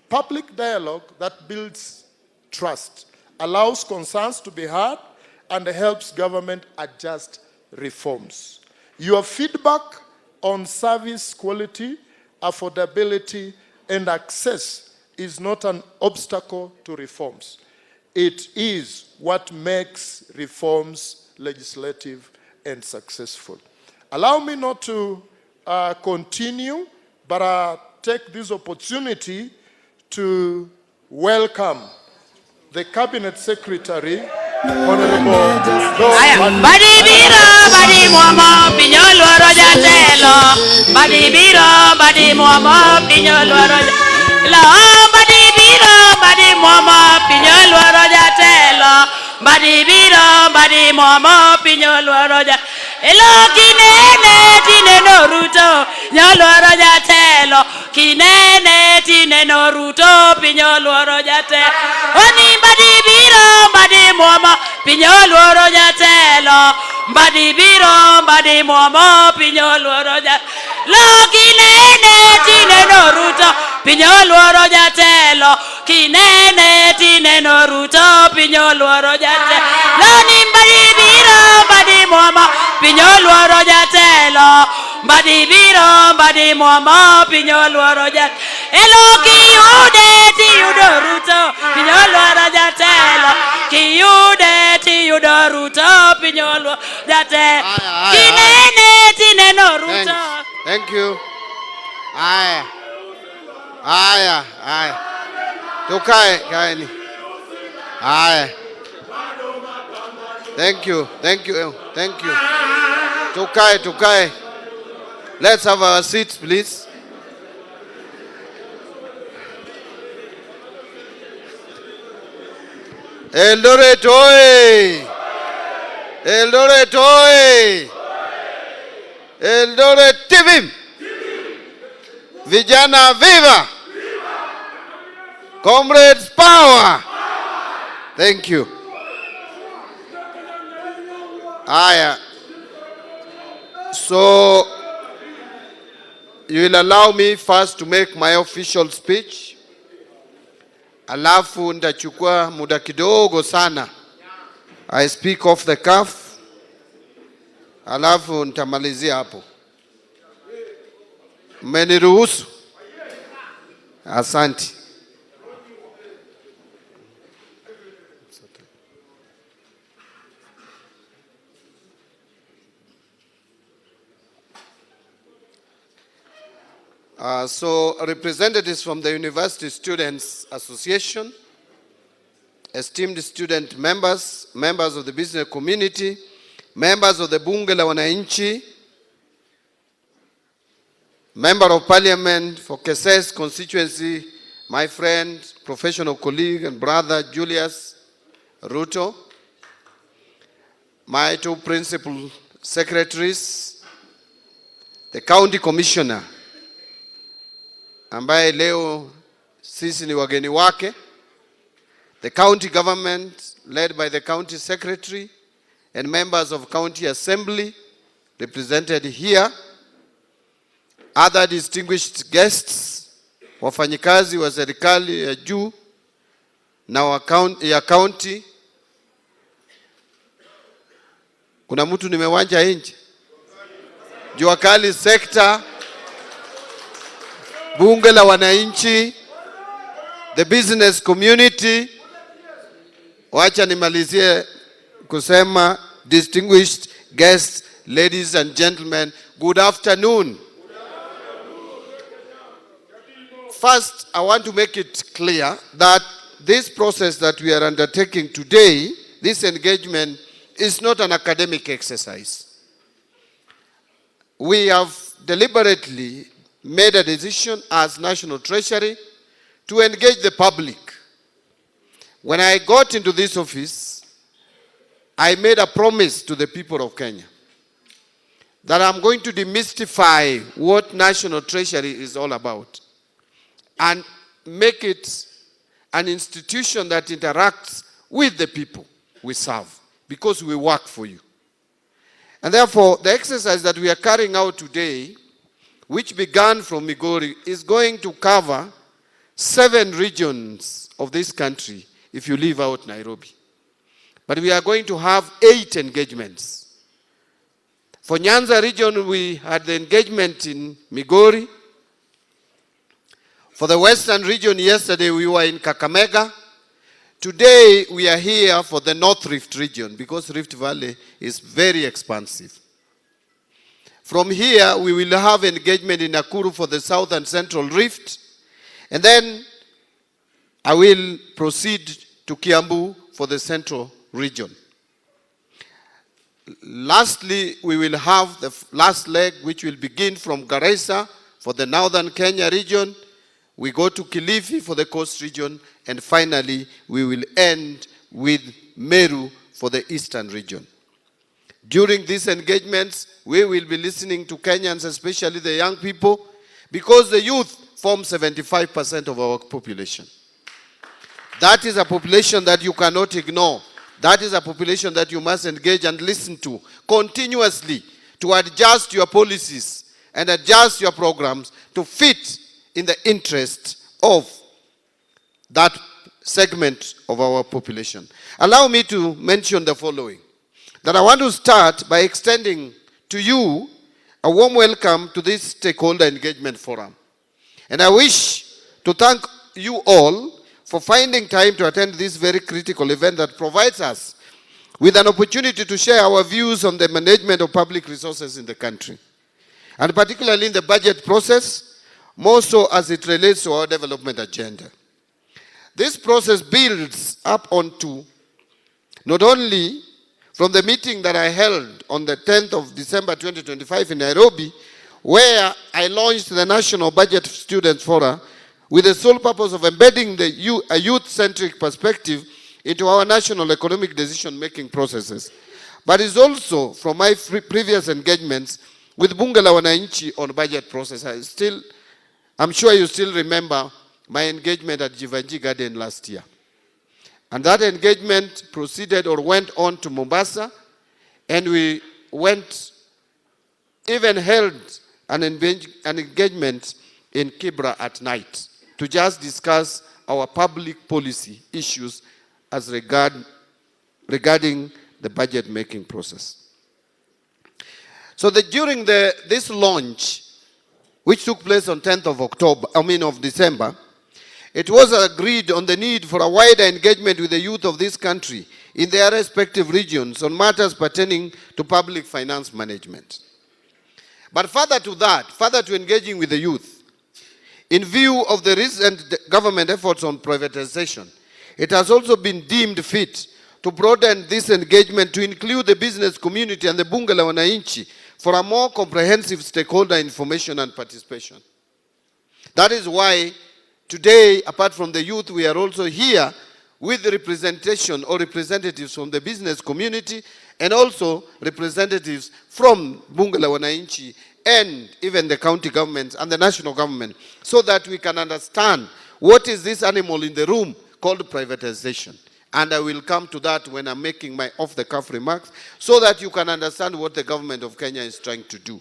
Public dialogue that builds trust, allows concerns to be heard, and helps government adjust reforms. Your feedback on service quality, affordability, and access is not an obstacle to reforms. It is what makes reforms legislative and successful. Allow me not to continue, but take this opportunity to welcome the Cabinet Secretary, Honorable Badibiro, Badimwamo, Pinyolo Rojatelo. Badibiro, Badimwamo, Pinyolo Rojatelo. Badibiro, Badimwamo, Pinyolo Rojatelo. Badibiro, Badimwamo, Pinyolo Rojatelo. Kinene, Tineno Ruto, Nyolo Rojatelo. Kinene, Tineno Ruto, Pinyolo Rojatelo. Oni Badibiro, Badimwamo, Pinyolo Rojatelo. Badibiro, Badimwamo, Pinyolo Rojatelo. Kinene, Tineno Ruto, Pinyolo Rojatelo. Kinene, Tineno Ruto, Pinyolo Rojatelo. Ni Badibiro, Badimwamo, Pinyolo Rojatelo. Badibiro, Badimwamo, Pinyolo Rojatelo. Kiyude, Tiyudo Ruto, Pinyolo Rojatelo. Kiyude, Tiyudo Ruto, Pinyolo Rojatelo. Kinene, Tineno Ruto. Thank you. Aya. Tukae, kaeni. Aya. Thank you. Tukae. Let's have our seats, please. Eldoret oye! Eldoret oye! Eldoret TV! Vijana viva! Comrades power! Thank you. Aya. So, you will allow me first to make my official speech. Alafu ndachukua muda kidogo sana. I speak off the cuff. Alafu nitamalizia hapo. Mmeniruhusu? Asante. So representatives from the University Students Association, esteemed student members, members of the business community, members of the Bunge la Wananchi, member of parliament for Keses constituency, my friend, professional colleague and brother Julius Ruto, my two principal secretaries, the county commissioner ambaye leo sisi ni wageni wake, the county government led by the county secretary and members of county assembly represented here, other distinguished guests, wafanyikazi wa serikali ya juu na ya county. Kuna mtu nimewanja nje? Jua kali sector, bunge la wananchi, the business community. Wacha nimalizie kusema distinguished guests, ladies and gentlemen, good afternoon. First, I want to make it clear that this process that we are undertaking today, this engagement, is not an academic exercise. We have deliberately made a decision as National Treasury to engage the public. When I got into this office, I made a promise to the people of Kenya that I'm going to demystify what National Treasury is all about and make it an institution that interacts with the people we serve, because we work for you. And therefore, the exercise that we are carrying out today, which began from Migori, is going to cover 7 regions of this country if you leave out Nairobi. But we are going to have 8 engagements. For Nyanza region, we had the engagement in Migori. For the Western region, yesterday we were in Kakamega. Today we are here for the North Rift region because Rift Valley is very expansive. From here, we will have engagement in Nakuru for the South and Central Rift. And then I will proceed to Kiambu for the Central region. Lastly, we will have the last leg, which will begin from Garissa for the Northern Kenya region. We go to Kilifi for the Coast region, and finally, we will end with Meru for the Eastern region. During these engagements, we will be listening to Kenyans, especially the young people, because the youth form 75% of our population. That is a population that you cannot ignore. That is a population that you must engage and listen to continuously to adjust your policies and adjust your programs to fit in the interest of that segment of our population. Allow me to mention the following. That I want to start by extending to you a warm welcome to this stakeholder engagement forum. And I wish to thank you all for finding time to attend this very critical event that provides us with an opportunity to share our views on the management of public resources in the country, and particularly in the budget process, more so as it relates to our development agenda. This process builds up onto not only from the meeting that I held on the 10th of December 2025 in Nairobi, where I launched the National Budget Students Fora with the sole purpose of embedding a youth-centric perspective into our national economic decision-making processes, but is also from my previous engagements with Bunge la Wananchi on budget process. I'm sure you still remember my engagement at Jivanji Garden last year. And that engagement proceeded or went on to Mombasa, and we even held an engagement in Kibra at night to just discuss our public policy issues as regarding the budget making process. So during this launch, which took place on 10th of December, it was agreed on the need for a wider engagement with the youth of this country in their respective regions on matters pertaining to public finance management. But further to that, further to engaging with the youth, in view of the recent government efforts on privatization, it has also been deemed fit to broaden this engagement to include the business community and the Bunge la Wananchi for a more comprehensive stakeholder information and participation. That is why today, apart from the youth, we are also here with representation or representatives from the business community and also representatives from Bunge la Wananchi and even the county governments and the national government, so that we can understand what is this animal in the room called privatization. And I will come to that when I'm making my off-the-cuff remarks, so that you can understand what the government of Kenya is trying to do.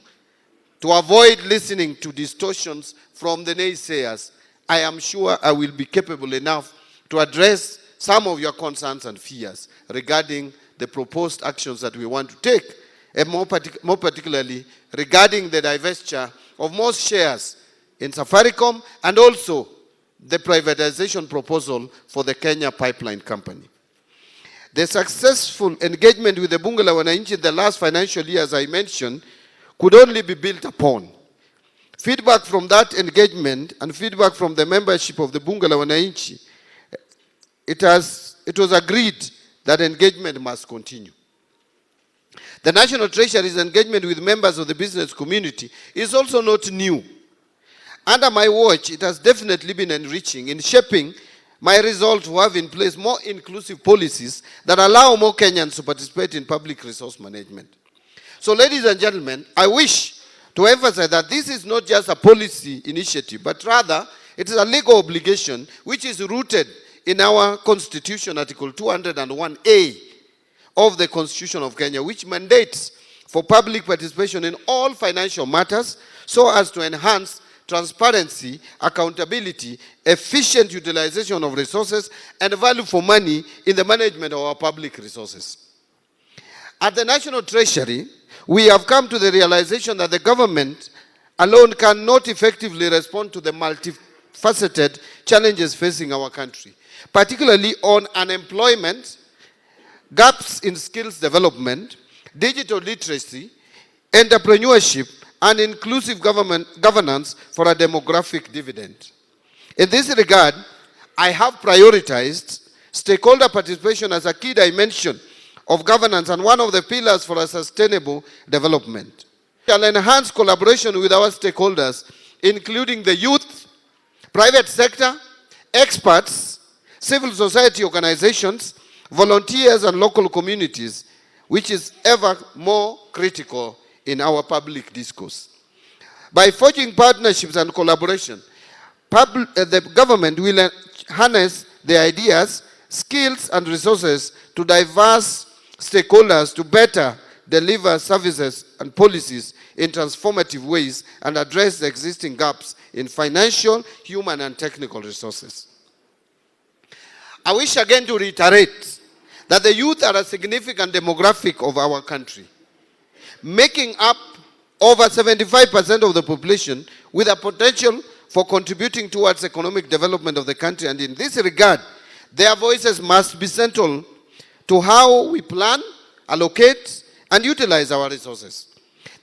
To avoid listening to distortions from the naysayers, I am sure I will be capable enough to address some of your concerns and fears regarding the proposed actions that we want to take, and more particularly regarding the divestiture of most shares in Safaricom and also the privatization proposal for the Kenya Pipeline Company. The successful engagement with the Bunge la Wananchi in the last financial year, as I mentioned, could only be built upon. Feedback from that engagement and feedback from the membership of the Bunge la Wananchi, it was agreed that engagement must continue. The National Treasury's engagement with members of the business community is also not new. Under my watch, it has definitely been enriching in shaping my resolve to have in place more inclusive policies that allow more Kenyans to participate in public resource management. So, ladies and gentlemen, I wish to emphasize that this is not just a policy initiative, but rather it is a legal obligation which is rooted in our Constitution, Article 201A of the Constitution of Kenya, which mandates for public participation in all financial matters so as to enhance transparency, accountability, efficient utilization of resources, and value for money in the management of our public resources. At the National Treasury, we have come to the realization that the government alone cannot effectively respond to the multifaceted challenges facing our country, particularly on unemployment, gaps in skills development, digital literacy, entrepreneurship, and inclusive governance for a demographic dividend. In this regard, I have prioritized stakeholder participation as a key dimension of governance and one of the pillars for a sustainable development. We shall enhance collaboration with our stakeholders, including the youth, private sector, experts, civil society organizations, volunteers, and local communities, which is ever more critical in our public discourse. By forging partnerships and collaboration, the government will harness the ideas, skills, and resources to diverse stakeholders to better deliver services and policies in transformative ways and address the existing gaps in financial, human, and technical resources. I wish again to reiterate that the youth are a significant demographic of our country, making up over 75% of the population with a potential for contributing towards economic development of the country. And in this regard, their voices must be central to how we plan, allocate, and utilize our resources.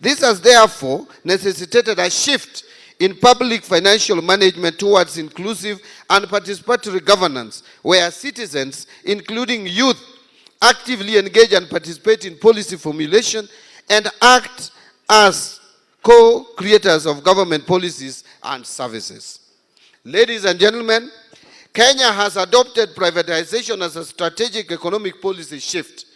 This has therefore necessitated a shift in public financial management towards inclusive and participatory governance, where citizens, including youth, actively engage and participate in policy formulation and act as co-creators of government policies and services. Ladies and gentlemen, Kenya has adopted privatization as a strategic economic policy shift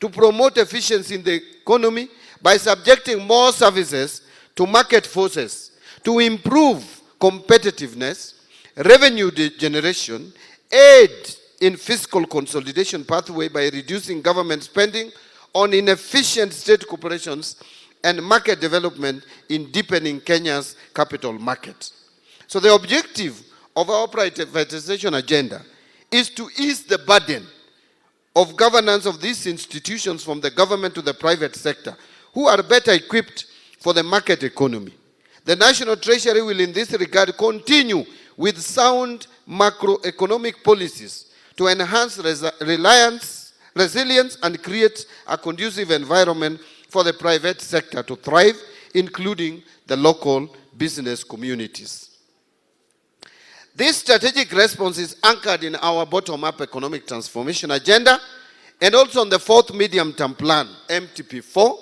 to promote efficiency in the economy by subjecting more services to market forces, to improve competitiveness, revenue generation, aid in fiscal consolidation pathway by reducing government spending on inefficient state corporations, and market development in deepening Kenya's capital market. So the objective of our privatization agenda is to ease the burden of governance of these institutions from the government to the private sector, who are better equipped for the market economy. The National Treasury will in this regard continue with sound macroeconomic policies to enhance resilience and create a conducive environment for the private sector to thrive, including the local business communities. This strategic response is anchored in our bottom-up economic transformation agenda and also on the fourth medium-term plan, MTP4.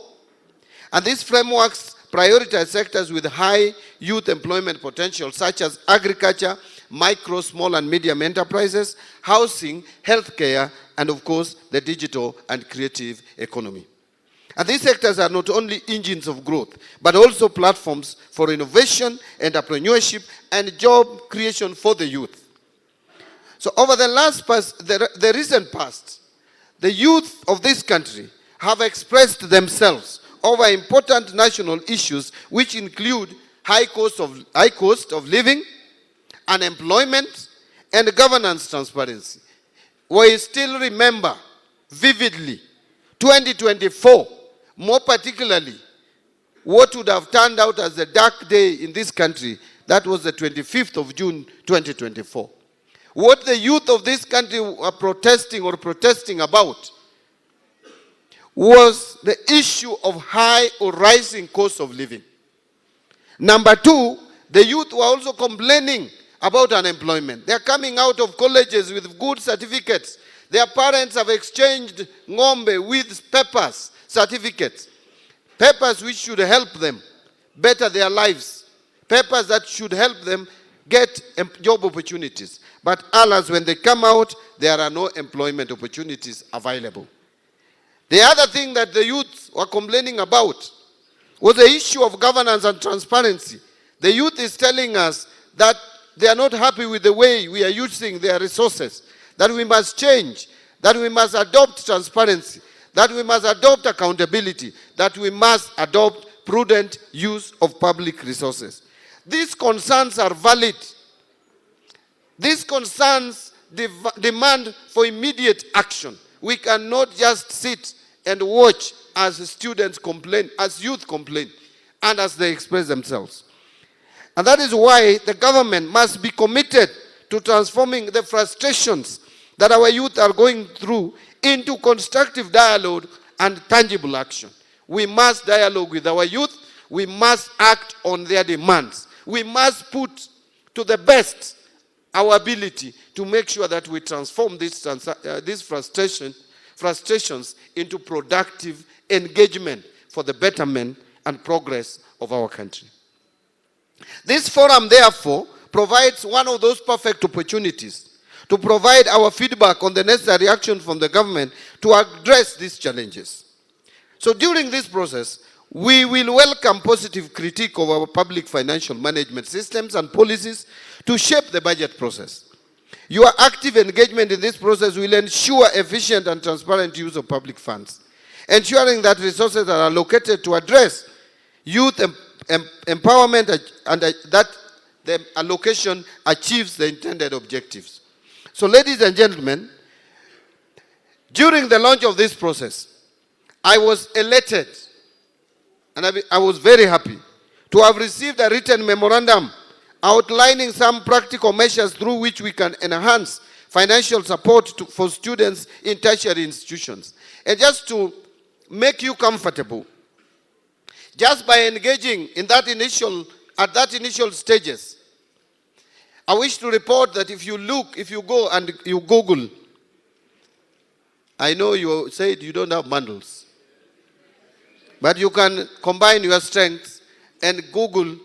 And these frameworks prioritize sectors with high youth employment potential, such as agriculture, micro, small, and medium enterprises, housing, healthcare, and of course, the digital and creative economy. And these sectors are not only engines of growth, but also platforms for innovation, entrepreneurship, and job creation for the youth. So over the recent past, the youth of this country have expressed themselves over important national issues which include high cost of living, unemployment, and governance transparency. We still remember vividly 2024, more particularly what would have turned out as a dark day in this country. That was the 25th of June 2024. What the youth of this country were protesting about was the issue of high or rising cost of living. Number two, the youth were also complaining about unemployment. They are coming out of colleges with good certificates. Their parents have exchanged ng'ombe with papers, certificates. Papers which should help them better their lives. Papers that should help them get job opportunities. But alas, when they come out, there are no employment opportunities available. The other thing that the youth were complaining about was the issue of governance and transparency. The youth is telling us that they are not happy with the way we are using their resources, that we must change, that we must adopt transparency, that we must adopt accountability, that we must adopt prudent use of public resources. These concerns are valid. These concerns demand for immediate action. We cannot just sit and watch as students complain, as youth complain, and as they express themselves. And that is why the government must be committed to transforming the frustrations that our youth are going through into constructive dialogue and tangible action. We must dialogue with our youth. We must act on their demands. We must put to the best our ability to make sure that we transform these frustrations into productive engagement for the betterment and progress of our country. This forum, therefore, provides one of those perfect opportunities to provide our feedback on the necessary action from the government to address these challenges. So during this process, we will welcome positive critique of our public financial management systems and policies to shape the budget process. Your active engagement in this process will ensure efficient and transparent use of public funds, ensuring that resources are allocated to address youth empowerment and that the allocation achieves the intended objectives. So, ladies and gentlemen, during the launch of this process, I was elated and I was very happy to have received a written memorandum outlining some practical measures through which we can enhance financial support for students in tertiary institutions. And just to make you comfortable, just by engaging in at that initial stages, I wish to report that if you go and you Google, I know you said you don't have bundles, but you can combine your strengths and Google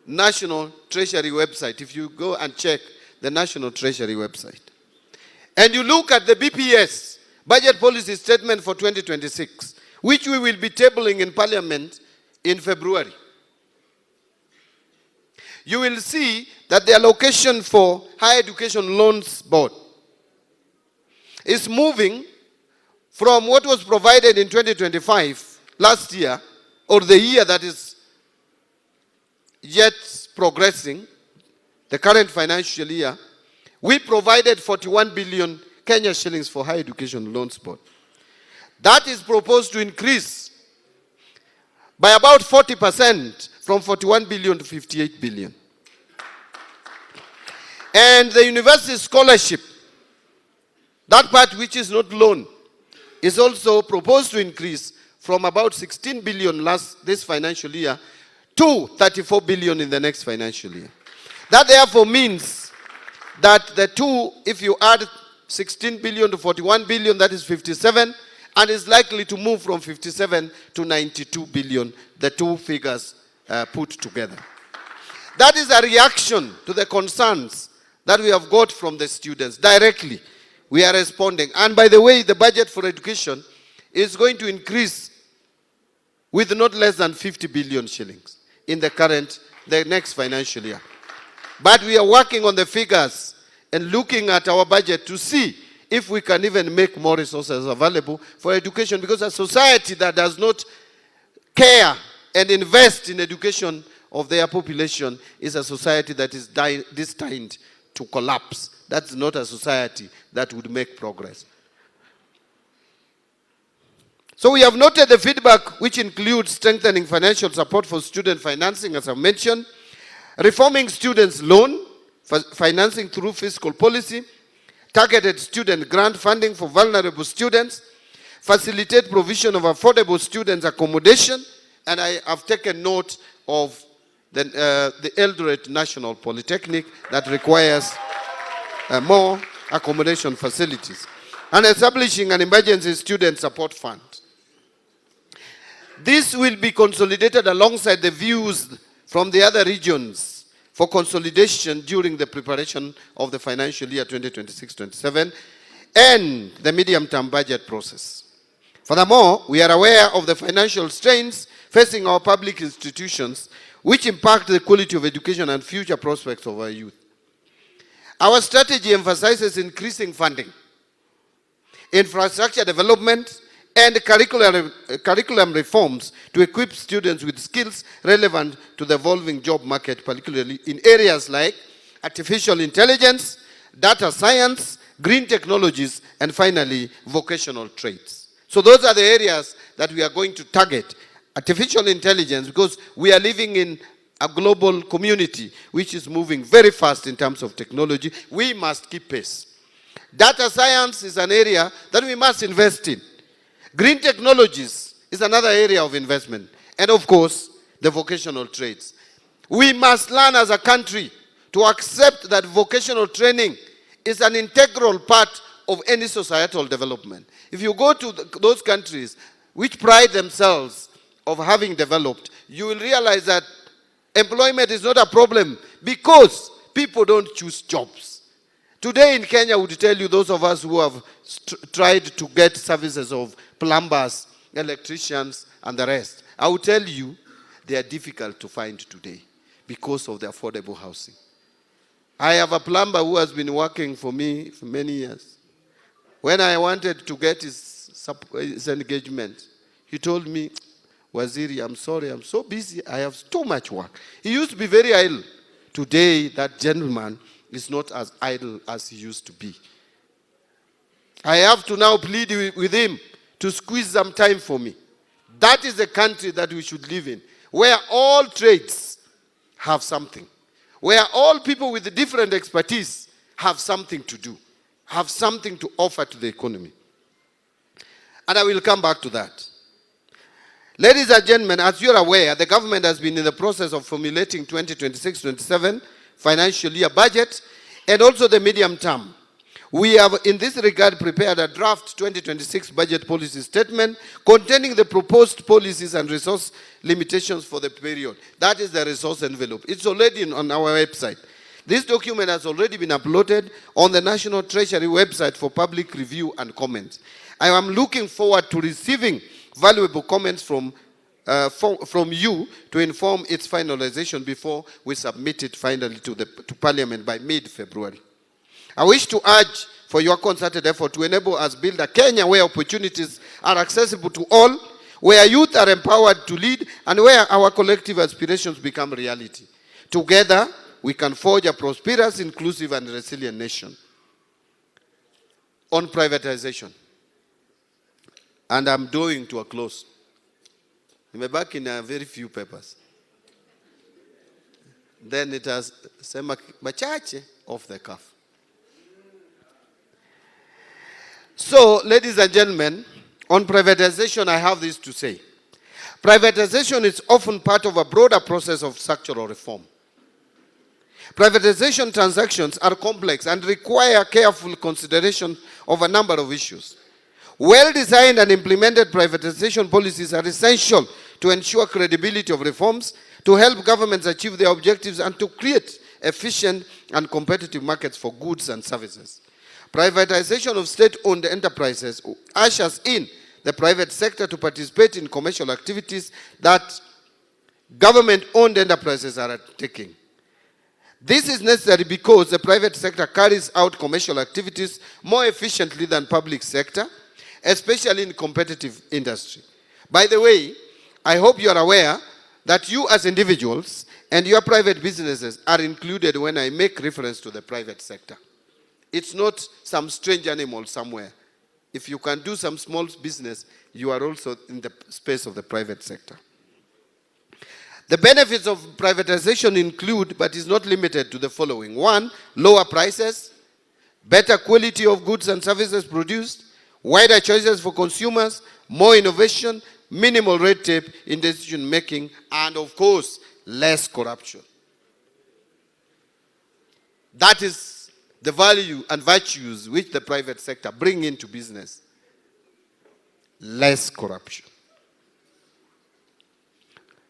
National Treasury website. If you go and check the National Treasury website, and you look at the BPS, Budget Policy Statement for 2026, which we will be tabling in Parliament in February, you will see that the allocation for Higher Education Loans Board is moving from what was provided in 2025, last year, or the year that is yet progressing, the current financial year. We provided 41 billion Kenya shillings for Higher Education Loans Board. That is proposed to increase by about 40%, from 41 billion to 58 billion. And the university scholarship, that part which is not loan, is also proposed to increase from about 16 billion this financial year to 34 billion in the next financial year. That therefore means that the two, if you add 16 billion to 41 billion, that is 57, and is likely to move from 57 to 92 billion, the two figures put together. That is a reaction to the concerns that we have got from the students. Directly, we are responding. And by the way, the budget for education is going to increase with not less than 50 billion shillings in the next financial year. But we are working on the figures and looking at our budget to see if we can even make more resources available for education, because a society that does not care and invest in education of their population is a society that is destined to collapse. That's not a society that would make progress. So we have noted the feedback, which includes strengthening financial support for student financing, as I mentioned, reforming students' loan financing through fiscal policy, targeted student grant funding for vulnerable students, facilitate provision of affordable students' accommodation, and I have taken note of the Eldoret National Polytechnic that requires more accommodation facilities, and establishing an emergency student support fund. This will be consolidated alongside the views from the other regions for consolidation during the preparation of the financial year 2026-27 and the medium-term budget process. Furthermore, we are aware of the financial strains facing our public institutions, which impact the quality of education and future prospects of our youth. Our strategy emphasizes increasing funding, infrastructure development, and curriculum reforms to equip students with skills relevant to the evolving job market, particularly in areas like artificial intelligence, data science, green technologies, and finally, vocational trades. So those are the areas that we are going to target. Artificial intelligence, because we are living in a global community which is moving very fast in terms of technology. We must keep pace. Data science is an area that we must invest in. Green technologies is another area of investment. And of course, the vocational trades. We must learn as a country to accept that vocational training is an integral part of any societal development. If you go to those countries which pride themselves of having developed, you will realize that employment is not a problem because people don't choose jobs. Today in Kenya, I would tell you, those of us who have tried to get services of plumbers, electricians, and the rest, I will tell you, they are difficult to find today because of the affordable housing. I have a plumber who has been working for me for many years. When I wanted to get his engagement, he told me, Waziri, I'm sorry, I'm so busy, I have too much work. He used to be very idle. Today, that gentleman is not as idle as he used to be. I have to now plead with him to squeeze some time for me. That is the country that we should live in, where all trades have something, where all people with different expertise have something to do, have something to offer to the economy. And I will come back to that. Ladies and gentlemen, as you're aware, the government has been in the process of formulating 2026-27 financial year budget and also the medium term. We have, in this regard, prepared a draft 2026 budget policy statement containing the proposed policies and resource limitations for the period. That is the resource envelope. It's already on our website. This document has already been uploaded on the National Treasury website for public review and comments. I am looking forward to receiving valuable comments from you to inform its finalization before we submit it finally to Parliament by mid-February. I wish to urge for your concerted effort to enable us build a Kenya where opportunities are accessible to all, where youth are empowered to lead, and where our collective aspirations become reality. Together, we can forge a prosperous, inclusive, and resilient nation. On privatization, and I'm drawing to a close. I'm back in very few papers. Then it has sema machache off the cuff. So, ladies and gentlemen, on privatization, I have this to say. Privatization is often part of a broader process of structural reform. Privatization transactions are complex and require careful consideration of a number of issues. Well-designed and implemented privatization policies are essential to ensure credibility of reforms, to help governments achieve their objectives, and to create efficient and competitive markets for goods and services. Privatization of state-owned enterprises ushers in the private sector to participate in commercial activities that government-owned enterprises are taking. This is necessary because the private sector carries out commercial activities more efficiently than public sector, especially in competitive industry. By the way, I hope you are aware that you as individuals and your private businesses are included when I make reference to the private sector. It's not some strange animal somewhere. If you can do some small business, you are also in the space of the private sector. The benefits of privatization include, but is not limited to, the following. 1, lower prices, better quality of goods and services produced, wider choices for consumers, more innovation, minimal red tape in decision making, and of course, less corruption. That is the value and virtues which the private sector bring into business. Less corruption.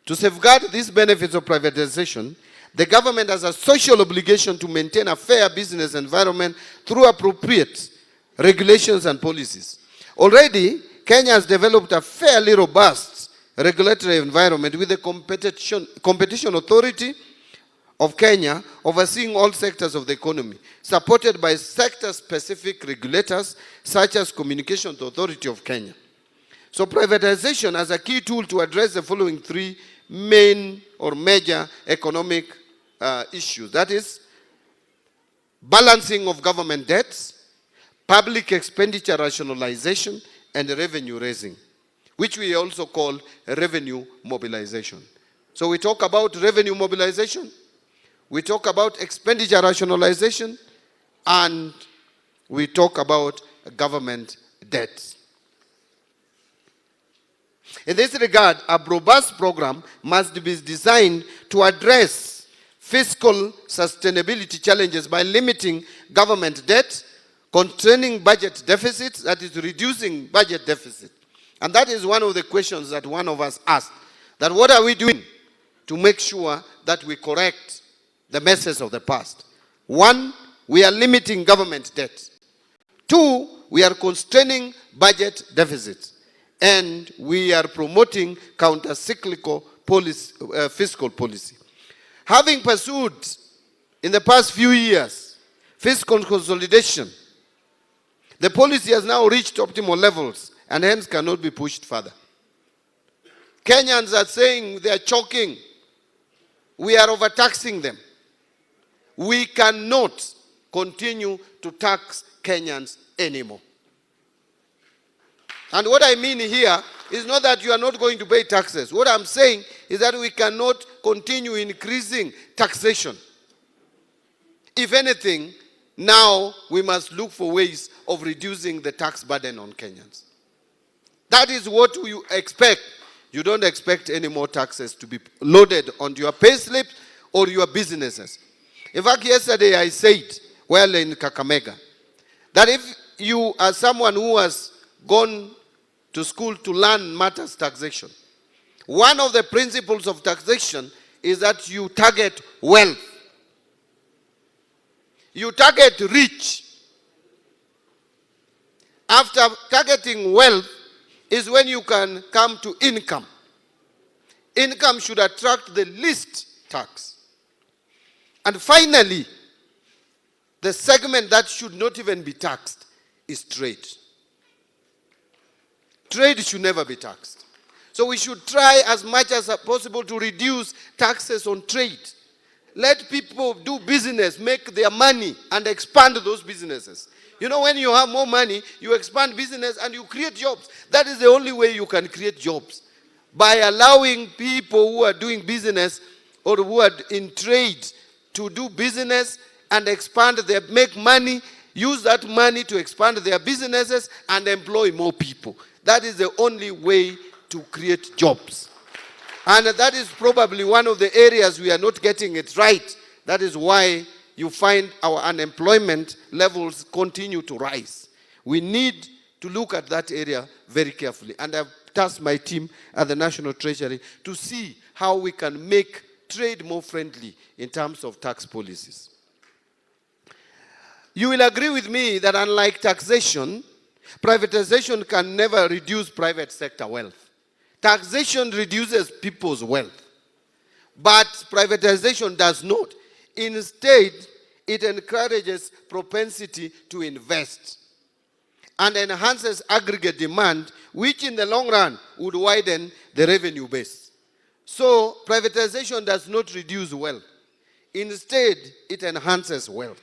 To safeguard these benefits of privatization, the government has a social obligation to maintain a fair business environment through appropriate regulations and policies. Already, Kenya has developed a fairly robust regulatory environment with the Competition Authority of Kenya overseeing all sectors of the economy, supported by sector-specific regulators such as Communications Authority of Kenya. So privatization as a key tool to address the following 3 main or major economic issues. That is, balancing of government debts, public expenditure rationalization, and revenue raising, which we also call revenue mobilization. So we talk about revenue mobilization, we talk about expenditure rationalization, and we talk about government debt. In this regard, a robust program must be designed to address fiscal sustainability challenges by limiting government debt, constraining budget deficits, that is reducing budget deficit. And that is one of the questions that one of us asked, that what are we doing to make sure that we correct the messes of the past? 1, we are limiting government debt. 2, we are constraining budget deficits. And we are promoting counter-cyclical fiscal policy. Having pursued in the past few years fiscal consolidation, the policy has now reached optimal levels and hence cannot be pushed further. Kenyans are saying they are choking. We are overtaxing them. We cannot continue to tax Kenyans anymore. And what I mean here is not that you are not going to pay taxes. What I'm saying is that we cannot continue increasing taxation. If anything, now we must look for ways of reducing the tax burden on Kenyans. That is what you expect. You don't expect any more taxes to be loaded onto your payslip or your businesses. In fact, yesterday I said, well, in Kakamega, that if you are someone who has gone to school to learn matters taxation, one of the principles of taxation is that you target wealth. You target rich. After targeting wealth is when you can come to income. Income should attract the least tax. And finally, the segment that should not even be taxed is trade. Trade should never be taxed. So we should try as much as possible to reduce taxes on trade. Let people do business, make their money, and expand those businesses. You know, when you have more money, you expand business and you create jobs. That is the only way you can create jobs. By allowing people who are doing business or who are in trade to do business and expand their, make money, use that money to expand their businesses and employ more people. That is the only way to create jobs. And that is probably one of the areas we are not getting it right. That is why you find our unemployment levels continue to rise. We need to look at that area very carefully. And I've tasked my team at the National Treasury to see how we can make trade more friendly in terms of tax policies. You will agree with me that unlike taxation, Privatization can never reduce private sector wealth. Taxation reduces people's wealth. But privatization does not. Instead, it encourages propensity to invest and enhances aggregate demand, which in the long run would widen the revenue base. So, privatization does not reduce wealth. Instead, it enhances wealth.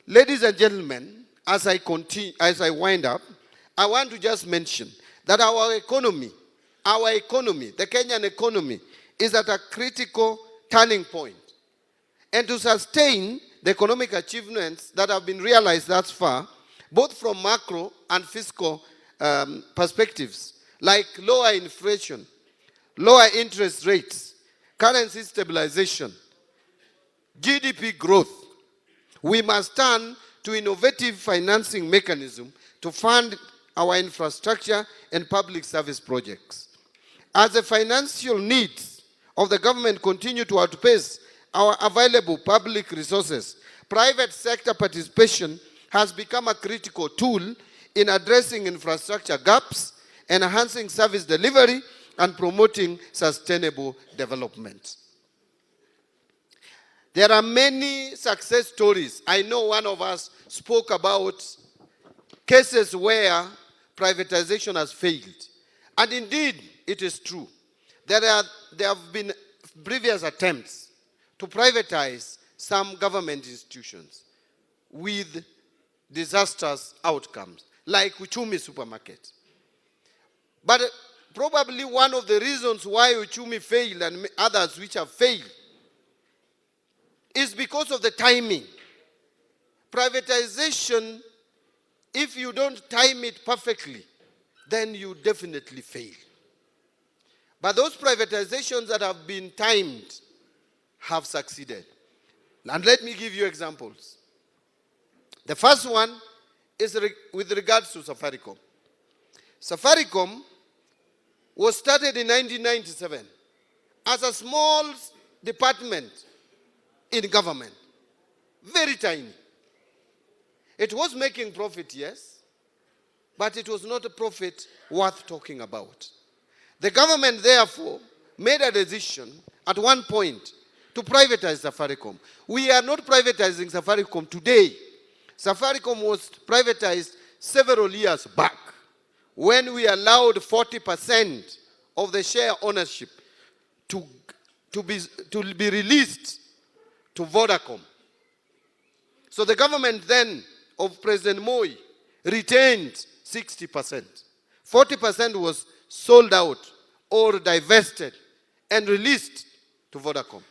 Ladies and gentlemen, as I wind up, I want to just mention that our economy, the Kenyan economy, is at a critical turning point. And to sustain the economic achievements that have been realized thus far, both from macro and fiscal perspectives, like lower inflation, lower interest rates, currency stabilization, GDP growth, we must turn to innovative financing mechanisms to fund our infrastructure and public service projects. As the financial needs of the government continue to outpace our available public resources, private sector participation has become a critical tool in addressing infrastructure gaps, enhancing service delivery, and promoting sustainable development. There are many success stories. I know one of us spoke about cases where privatization has failed. And indeed, it is true. There have been previous attempts to privatize some government institutions with disastrous outcomes, like Uchumi Supermarket. But probably one of the reasons why Uchumi failed and others which have failed is because of the timing. Privatization, if you don't time it perfectly, then you definitely fail. But those privatizations that have been timed have succeeded. And let me give you examples. The first one is with regards to Safaricom. Safaricom was started in 1997 as a small department in government. Very tiny. It was making profit, yes, but it was not a profit worth talking about. The government, therefore, made a decision at one point to privatize Safaricom. We are not privatizing Safaricom today. Safaricom was privatized several years back when we allowed 40% of the share ownership to be released to Vodacom. So the government then of President Moi retained 60%. 40% was sold out or divested and released to Vodacom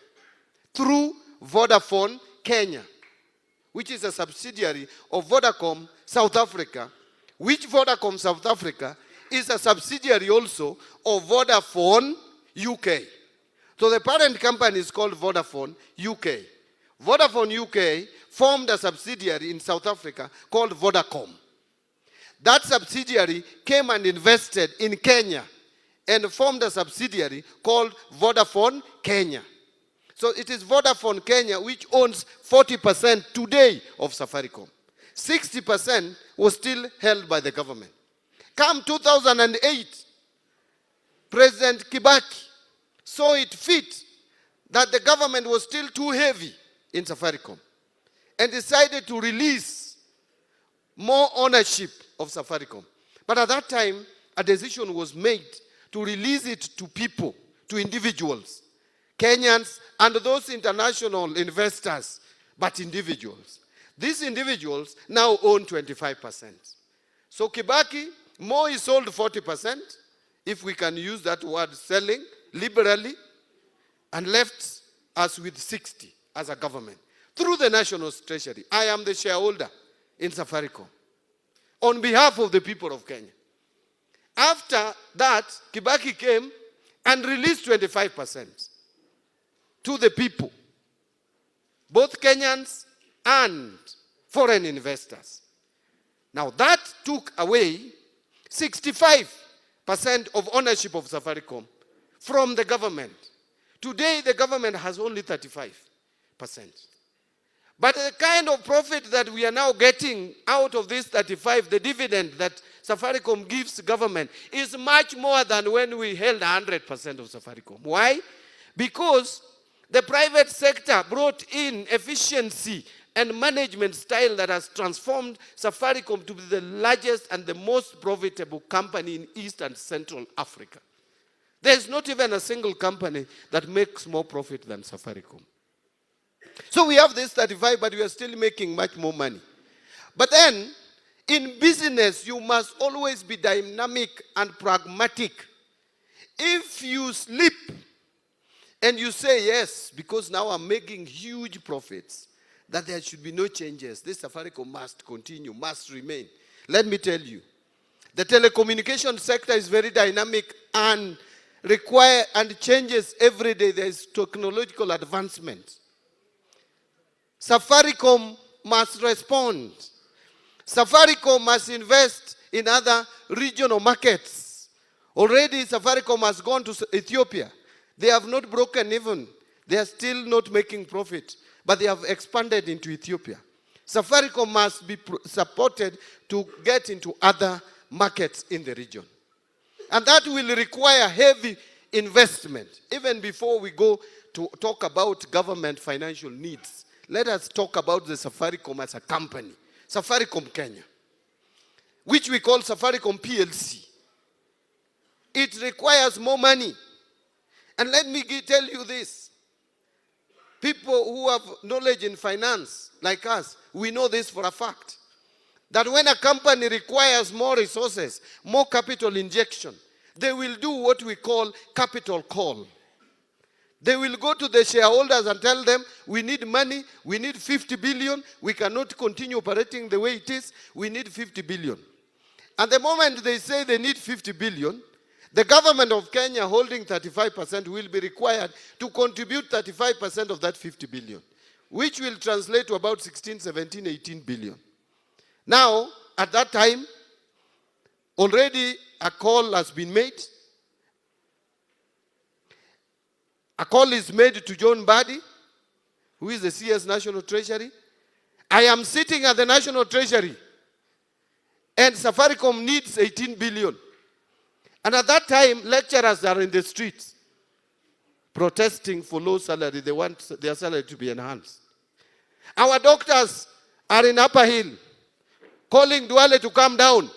through Vodafone Kenya, which is a subsidiary of Vodacom South Africa, which Vodacom South Africa is a subsidiary also of Vodafone UK. So the parent company is called Vodafone UK. Vodafone UK formed a subsidiary in South Africa called Vodacom. That subsidiary came and invested in Kenya and formed a subsidiary called Vodafone Kenya. So it is Vodafone Kenya which owns 40% today of Safaricom. 60% was still held by the government. Come 2008, President Kibaki saw it fit that the government was still too heavy in Safaricom and decided to release more ownership of Safaricom. But at that time, a decision was made to release it to people, to individuals, Kenyans and those international investors, but individuals. These individuals now own 25%. So Kibaki, Moi sold 40%, if we can use that word, selling liberally, and left us with 60 as a government through the National Treasury. I am the shareholder in Safaricom on behalf of the people of Kenya. After that, Kibaki came and released 25% to the people, both Kenyans and foreign investors. Now that took away 65% of ownership of Safaricom from the government. Today, the government has only 35%. But the kind of profit that we are now getting out of this 35, the dividend that Safaricom gives government, is much more than when we held 100% of Safaricom. Why? Because the private sector brought in efficiency and management style that has transformed Safaricom to be the largest and the most profitable company in East and Central Africa. There's not even a single company that makes more profit than Safaricom. So we have this 35, but we are still making much more money. But then, in business, you must always be dynamic and pragmatic. If you sleep and you say, yes, because now I'm making huge profits, that there should be no changes. This Safaricom must continue, must remain. Let me tell you, the telecommunication sector is very dynamic and changes every day. There is technological advancement. Safaricom must respond. Safaricom must invest in other regional markets. Already Safaricom has gone to Ethiopia. They have not broken even. They are still not making profit, but they have expanded into Ethiopia. Safaricom must be supported to get into other markets in the region. And that will require heavy investment. Even before we go to talk about government financial needs, let us talk about the Safaricom as a company. Safaricom Kenya, which we call Safaricom PLC. It requires more money. And let me tell you this. People who have knowledge in finance, like us, we know this for a fact. That when a company requires more resources, more capital injection, they will do what we call capital call. They will go to the shareholders and tell them, we need money, we need 50 billion, we cannot continue operating the way it is, we need 50 billion. And the moment they say they need 50 billion, the government of Kenya holding 35% will be required to contribute 35% of that 50 billion, which will translate to about 16, 17, 18 billion. Now, at that time, already a call has been made. A call is made to John Badi, who is the CS National Treasury. I am sitting at the National Treasury, and Safaricom needs 18 billion. And at that time, lecturers are in the streets protesting for low salary. They want their salary to be enhanced. Our doctors are in Upper Hill calling Duale to come down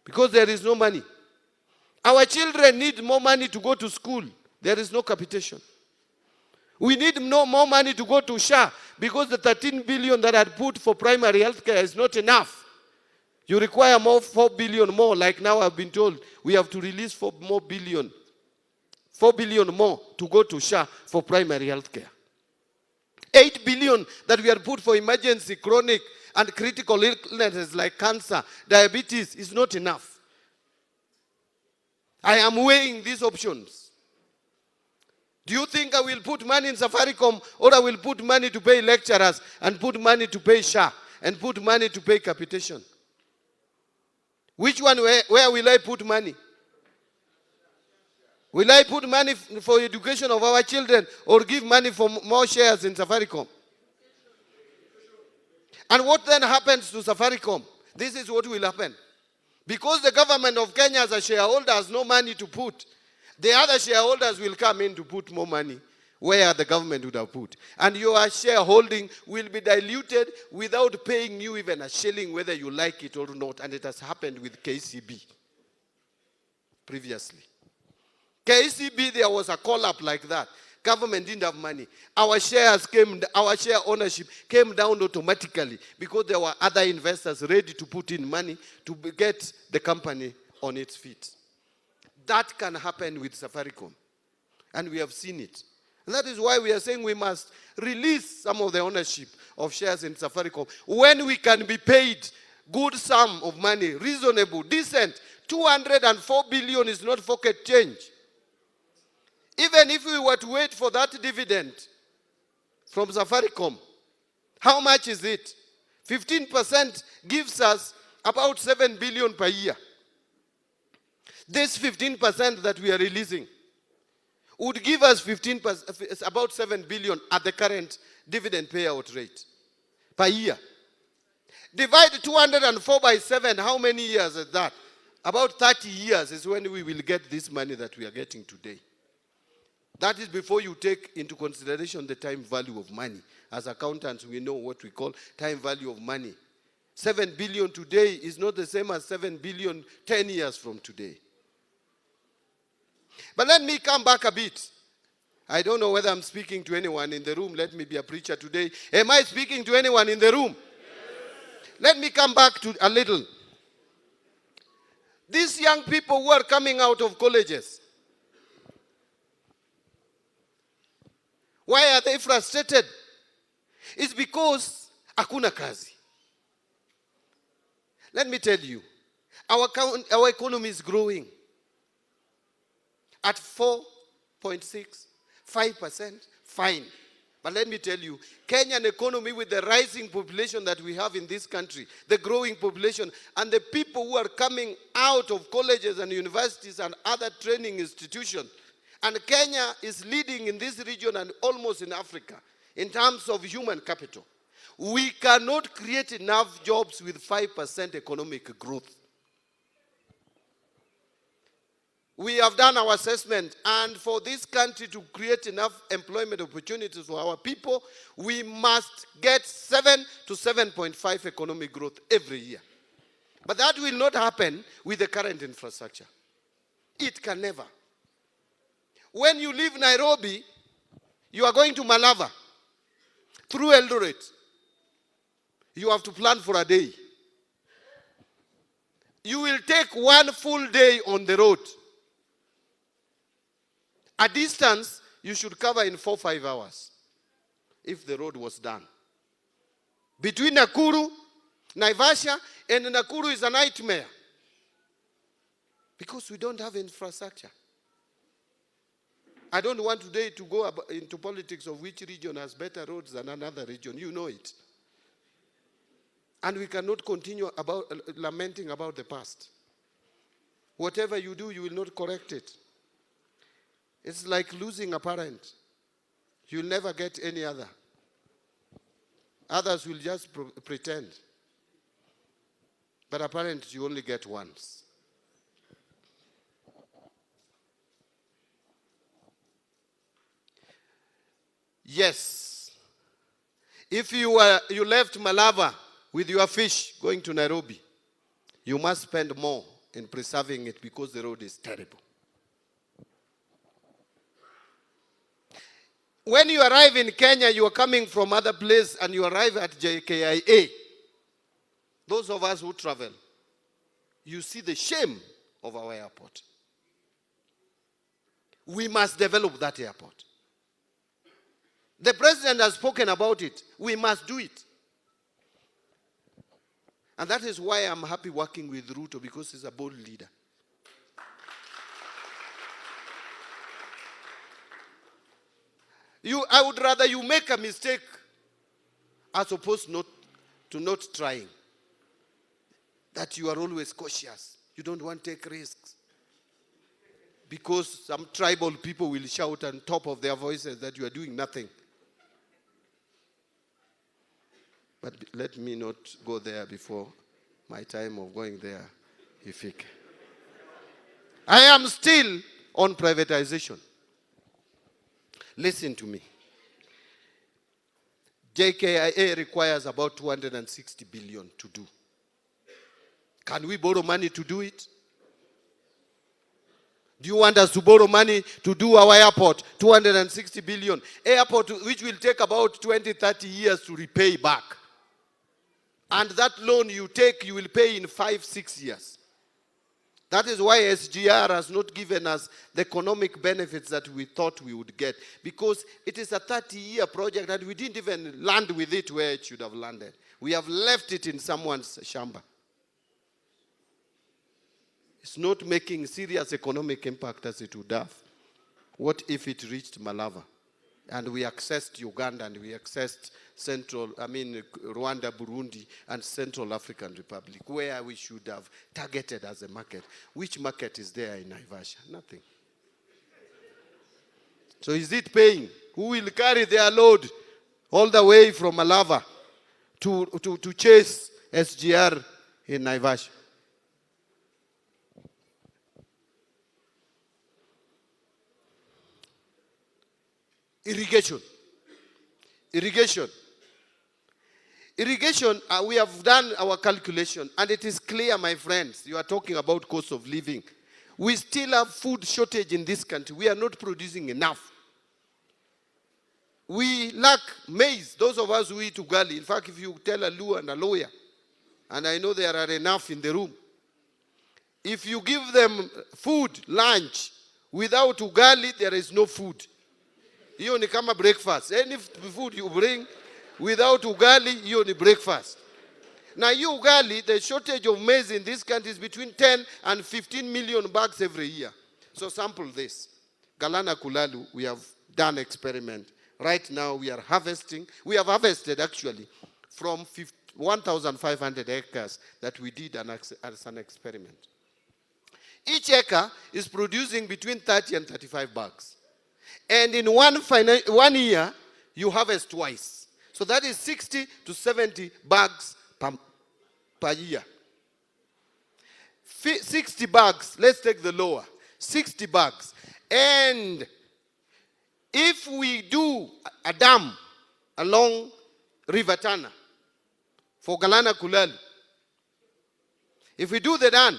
because there is no money. Our children need more money to go to school. There is no capitation. We need more money to go to SHA because the 13 billion that I put for primary health care is not enough. You require more, 4 billion more, like now I've been told. We have to release 4 billion more to go to SHA for primary health care. 8 billion that we have put for emergency, chronic, and critical illnesses like cancer, diabetes is not enough. I am weighing these options. Do you think I will put money in Safaricom, or I will put money to pay lecturers, and put money to pay SHA, and put money to pay capitation? Which one, where will I put money? Will I put money for education of our children, or give money for more shares in Safaricom? And what then happens to Safaricom? This is what will happen. Because the government of Kenya as a shareholder has no money to put, the other shareholders will come in to put more money where the government would have put. And your shareholding will be diluted without paying you even a shilling, whether you like it or not. And it has happened with KCB previously. KCB, there was a call-up like that. Government didn't have money. Our share ownership came down automatically because there were other investors ready to put in money to get the company on its feet. That can happen with Safaricom. And we have seen it. And that is why we are saying we must release some of the ownership of shares in Safaricom when we can be paid good sum of money, reasonable, decent. 204 billion is not pocket change. Even if we were to wait for that dividend from Safaricom, how much is it? 15% gives us about 7 billion per year. This 15% that we are releasing would give us about 7 billion at the current dividend payout rate per year. Divide 204 by 7, how many years is that? About 30 years is when we will get this money that we are getting today. That is before you take into consideration the time value of money. As accountants, we know what we call time value of money. 7 billion today is not the same as 7 billion 10 years from today. But let me come back a bit. I don't know whether I'm speaking to anyone in the room. Let me be a preacher today. Am I speaking to anyone in the room? Yes. Let me come back to a little. These young people who are coming out of colleges, why are they frustrated? It's because hakuna kazi. Let me tell you, our economy is growing at 4.6, 5%, fine. But let me tell you, Kenyan economy with the rising population that we have in this country, the growing population, and the people who are coming out of colleges and universities and other training institutions, and Kenya is leading in this region and almost in Africa in terms of human capital. We cannot create enough jobs with 5% economic growth. We have done our assessment, and for this country to create enough employment opportunities for our people, we must get 7 to 7.5 economic growth every year. But that will not happen with the current infrastructure. It can never. When you leave Nairobi, you are going to Malava through Eldoret. You have to plan for a day. You will take 1 full day on the road. A distance you should cover in 4 or 5 hours if the road was done. Between Nakuru, Naivasha, and Nakuru is a nightmare because we don't have infrastructure. I don't want today to go into politics of which region has better roads than another region. You know it. And we cannot continue lamenting about the past. Whatever you do, you will not correct it. It's like losing a parent. You'll never get any other. Others will just pretend. But a parent you only get once. Yes. If you left Malava with your fish going to Nairobi, you must spend more in preserving it because the road is terrible. When you arrive in Kenya, you are coming from other place and you arrive at JKIA. Those of us who travel, you see the shame of our airport. We must develop that airport. The president has spoken about it. We must do it. And that is why I'm happy working with Ruto, because he's a bold leader. I would rather you make a mistake as opposed to not trying. That you are always cautious. You don't want to take risks. Because some tribal people will shout on top of their voices that you are doing nothing. But let me not go there before my time of going there. I am still on privatization. Listen to me. JKIA requires about 260 billion to do. Can we borrow money to do it? Do you want us to borrow money to do our airport? 260 billion. Airport which will take about 20, 30 years to repay back. And that loan you take, you will pay in 5, 6 years. That is why SGR has not given us the economic benefits that we thought we would get. Because it is a 30-year project and we didn't even land with it where it should have landed. We have left it in someone's shamba. It's not making serious economic impact as it would have. What if it reached Malava? And we accessed Uganda and we accessed Rwanda, Burundi, and Central African Republic, where we should have targeted as a market. Which market is there in Naivasha? Nothing. So is it paying? Who will carry their load all the way from Malava to chase SGR in Naivasha. Irrigation. Irrigation, we have done our calculation, and it is clear, my friends, you are talking about cost of living. We still have food shortage in this country. We are not producing enough. We lack maize, those of us who eat ugali. In fact, if you tell a Luo and a lawyer, and I know there are enough in the room, if you give them food, lunch, without ugali, there is no food. Hiyo ni kama breakfast. Any food you bring without ugali, hiyo ni breakfast. Now, you ugali, the shortage of maize in this country is between 10 and 15 million bags every year. So sample this. Galana Kulalu, we have done experiment. Right now, we are harvesting. We have harvested, actually, from 1,500 acres that we did as an experiment. Each acre is producing between 30 and 35 bags. And in one year, you harvest twice. So that is 60 to 70 bags per year. 60 bags, let's take the lower. 60 bags. And if we do a dam along River Tana for Galana Kulalu, if we do the dam,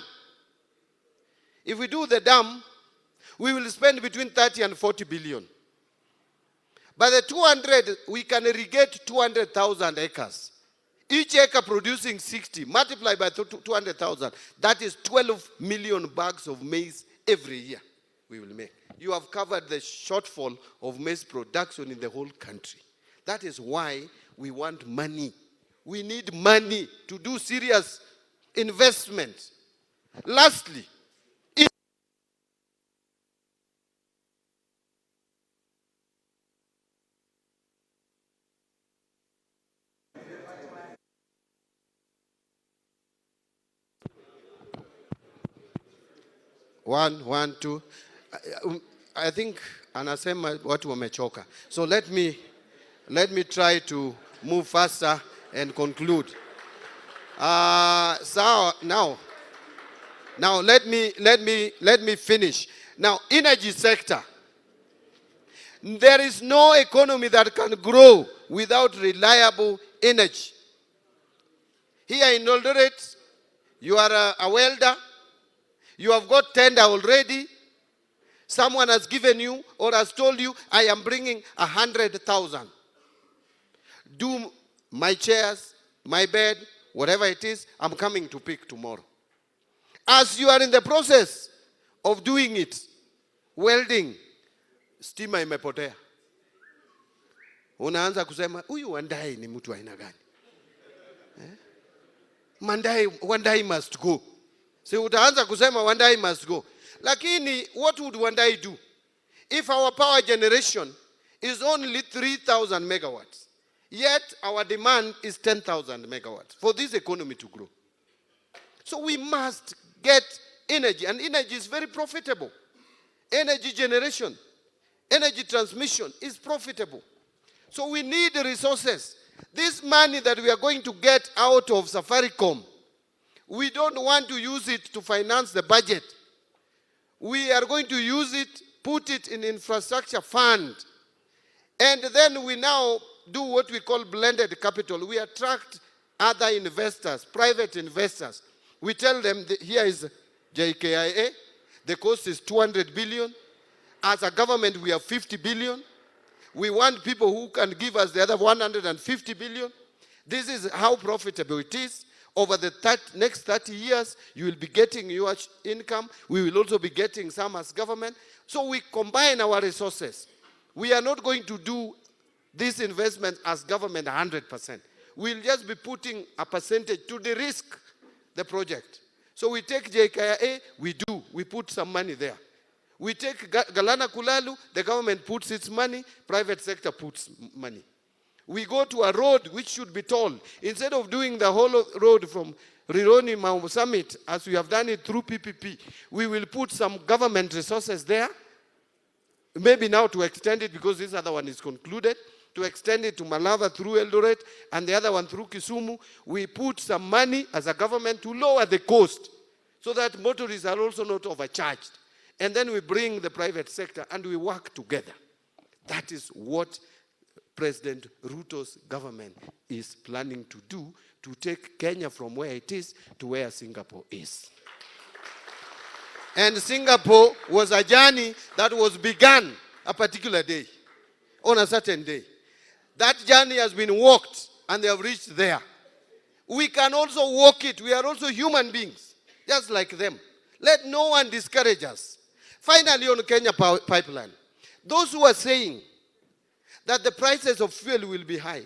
we will spend between 30 and 40 billion. By the 200, we can irrigate 200,000 acres. Each acre producing 60, multiplied by 200,000. That is 12 million bags of maize every year we will make. You have covered the shortfall of maize production in the whole country. That is why we want money. We need money to do serious investment. Lastly, One, two. I think anasema watu wamechoka. So let me try to move faster and conclude. So now let me finish. Now, energy sector. There is no economy that can grow without reliable energy. Here in Eldoret, you are a welder. You have got tender already. Someone has given you or has told you, I am bringing 100,000. Do my chairs, my bed, whatever it is, I'm coming to pick tomorrow. As you are in the process of doing it, welding, stima imepotea. Unaanza kusema, huyu Wandai ni mtu aina gani? Wandai must go. So utaanza kusema Wandai must go. Lakini, what would Wandai do? If our power generation is only 3,000 megawatts, yet our demand is 10,000 megawatts for this economy to grow. So we must get energy, and energy is very profitable. Energy generation, energy transmission is profitable. So we need the resources. This money that we are going to get out of Safaricom, we don't want to use it to finance the budget. We are going to use it, put it in infrastructure fund. And then we now do what we call blended capital. We attract other investors, private investors. We tell them, here is JKIA. The cost is 200 billion. As a government, we have 50 billion. We want people who can give us the other 150 billion. This is how profitable it is. Over the next 30 years, you will be getting your income. We will also be getting some as government. So we combine our resources. We are not going to do this investment as government 100%. We'll just be putting a percentage to de-risk the project. So we take JKIA, we put some money there. We take Galana Kulalu, the government puts its money, private sector puts money. We go to a road which should be tolled. Instead of doing the whole road from Rironi Mau Summit, as we have done it through PPP, we will put some government resources there, maybe now to extend it because this other one is concluded, to extend it to Malava through Eldoret and the other one through Kisumu. We put some money as a government to lower the cost so that motorists are also not overcharged. And then we bring the private sector and we work together. That is what President Ruto's government is planning to do, to take Kenya from where it is to where Singapore is. And Singapore was a journey that was begun a particular day, on a certain day. That journey has been walked and they have reached there. We can also walk it. We are also human beings, just like them. Let no one discourage us. Finally, on Kenya pipeline, those who are saying that the prices of fuel will be high,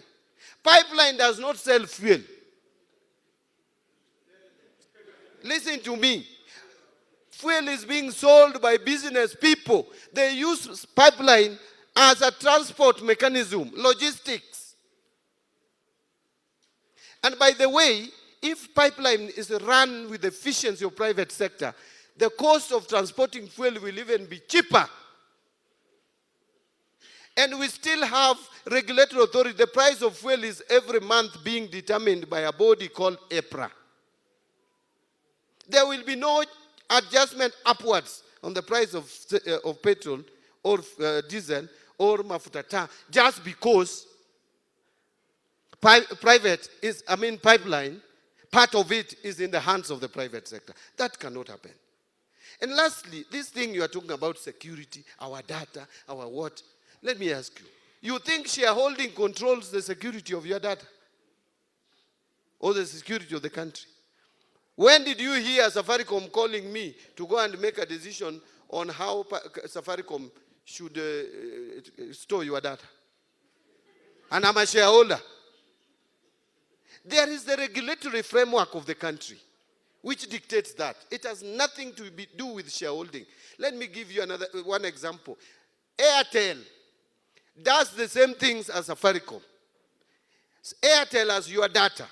pipeline does not sell fuel. Listen to me. Fuel is being sold by business people. They use pipeline as a transport mechanism, logistics. And by the way, if pipeline is run with the efficiency of private sector, the cost of transporting fuel will even be cheaper. And we still have regulatory authority. The price of fuel is every month being determined by a body called EPRA. There will be no adjustment upwards on the price of petrol or diesel or mafuta taa just because pipeline, part of it is in the hands of the private sector. That cannot happen. And lastly, this thing you are talking about, security, our data, our what, let me ask you, you think shareholding controls the security of your data? Or the security of the country? When did you hear Safaricom calling me to go and make a decision on how Safaricom should store your data? And I'm a shareholder. There is the regulatory framework of the country which dictates that. It has nothing to do with shareholding. Let me give you one example. Airtel does the same things as Safaricom. Airtel has your data.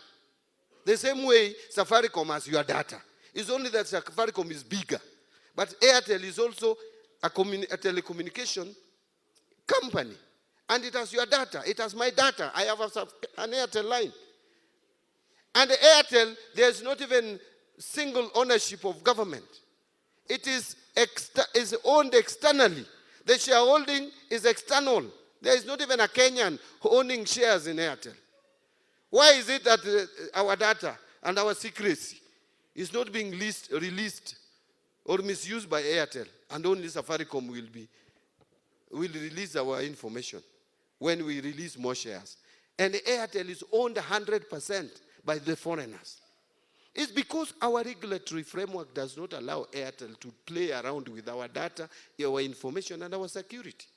The same way Safaricom has your data. It's only that Safaricom is bigger. But Airtel is also a telecommunication company. And it has your data. It has my data. I have an Airtel line. And Airtel, there's not even single ownership of government. It is owned externally. The shareholding is external. There is not even a Kenyan owning shares in Airtel. Why is it that our data and our secrecy is not being released or misused by Airtel, and only Safaricom will release our information when we release more shares? And Airtel is owned 100% by the foreigners. It's because our regulatory framework does not allow Airtel to play around with our data, our information, and our security.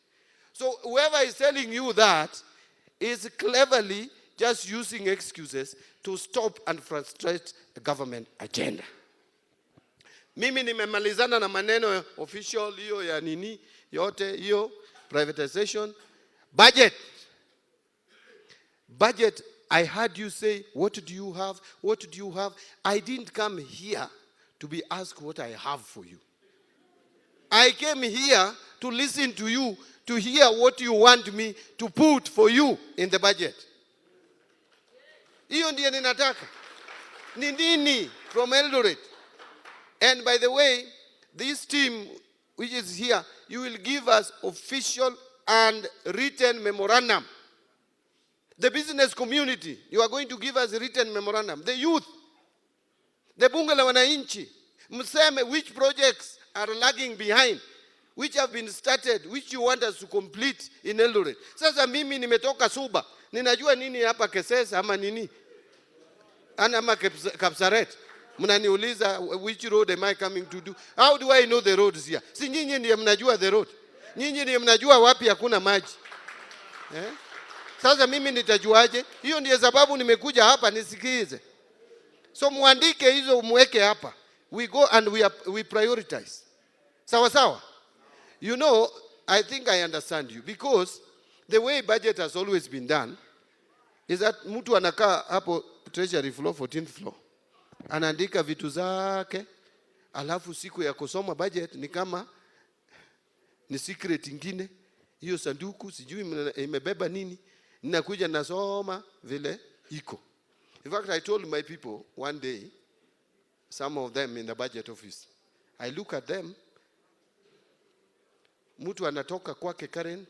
So whoever is telling you that is cleverly just using excuses to stop and frustrate the government agenda. Mimi nimemalizana na maneno official hiyo ya nini yote hiyo privatization. Budget, I heard you say, what do you have? What do you have? I didn't come here to be asked what I have for you. I came here to listen to you, to hear what you want me to put for you in the budget. Hiyo ndiye ninataka. Ni nini from Eldoret? And by the way, this team which is here, you will give us official and written memorandum. The business community, you are going to give us a written memorandum. The youth, the bunge la wananchi, mseme which projects are lagging behind, which have been started, which you want us to complete in Eldoret. Sasa mimi nimetoka Suba, ninajua nini hapa Kesesa ama nini? Ama Kapsaret. Mnaniuliza which road am I coming to do? How do I know the roads here? Si nyinyi ndiye mnajua the road. Nyinyi ndiye mnajua wapi hakuna maji. Sasa mimi nitajuaje? Hiyo ndiye sababu nimekuja hapa nisikize. So muandike hizo muweke hapa. We go and we prioritize. Sawa sawa? You know, I think I understand you because the way budget has always been done is that mtu anakaa hapo treasury floor, 14th floor. Anaandika vitu zake, alafu siku ya kusoma budget ni kama ni secret ingine. Hiyo sanduku sijui imebeba nini. Ninakuja nasoma vile iko. In fact, I told my people one day, some of them in the budget office, I look at them, mtu anatoka kwake Karen,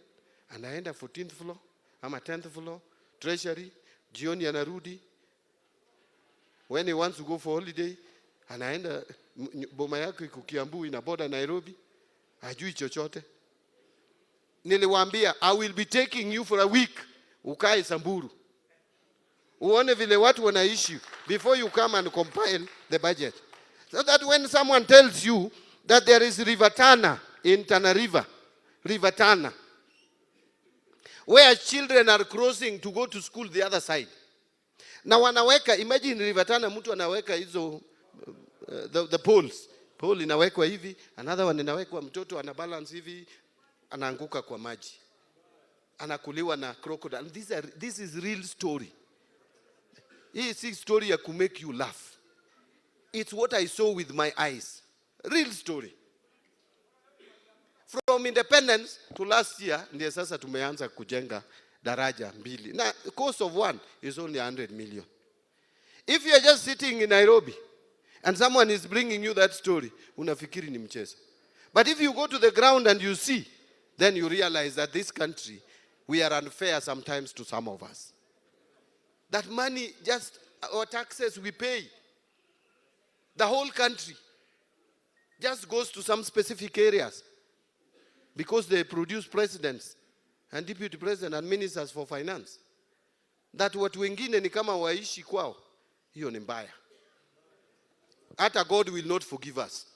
anaenda 14th floor, ama 10th floor, treasury, jioni anarudi. When he wants to go for holiday, anaenda boma yake iko Kiambu ina border Nairobi, hajui chochote. Niliwaambia, I will be taking you for a week, ukae Samburu. Uone vile watu wanaishi before you come and compile the budget. So that when someone tells you that there is River Tana in Tana River, River Tana, where children are crossing to go to school the other side. Na wanaweka, imagine River Tana, mtu anaweka hizo the poles. Pole inawekwa hivi, another one inawekwa, mtoto ana balance hivi, anaanguka kwa maji. Anakuliwa na crocodile. This is real story. Hii is story ya to make you laugh. It's what I saw with my eyes. Real story. From independence to last year, ndiye sasa tumeanza kujenga daraja mbili. Na the cost of one is only 100 million. If you are just sitting in Nairobi and someone is bringing you that story, unafikiri ni mchezo. But if you go to the ground and you see, then you realize that this country, we are unfair sometimes to some of us. That money, just our taxes we pay, the whole country just goes to some specific areas because they produce presidents and deputy president and ministers for finance. That watu wengine ni kama waishi kwao, hiyo ni mbaya. Hata God will not forgive us.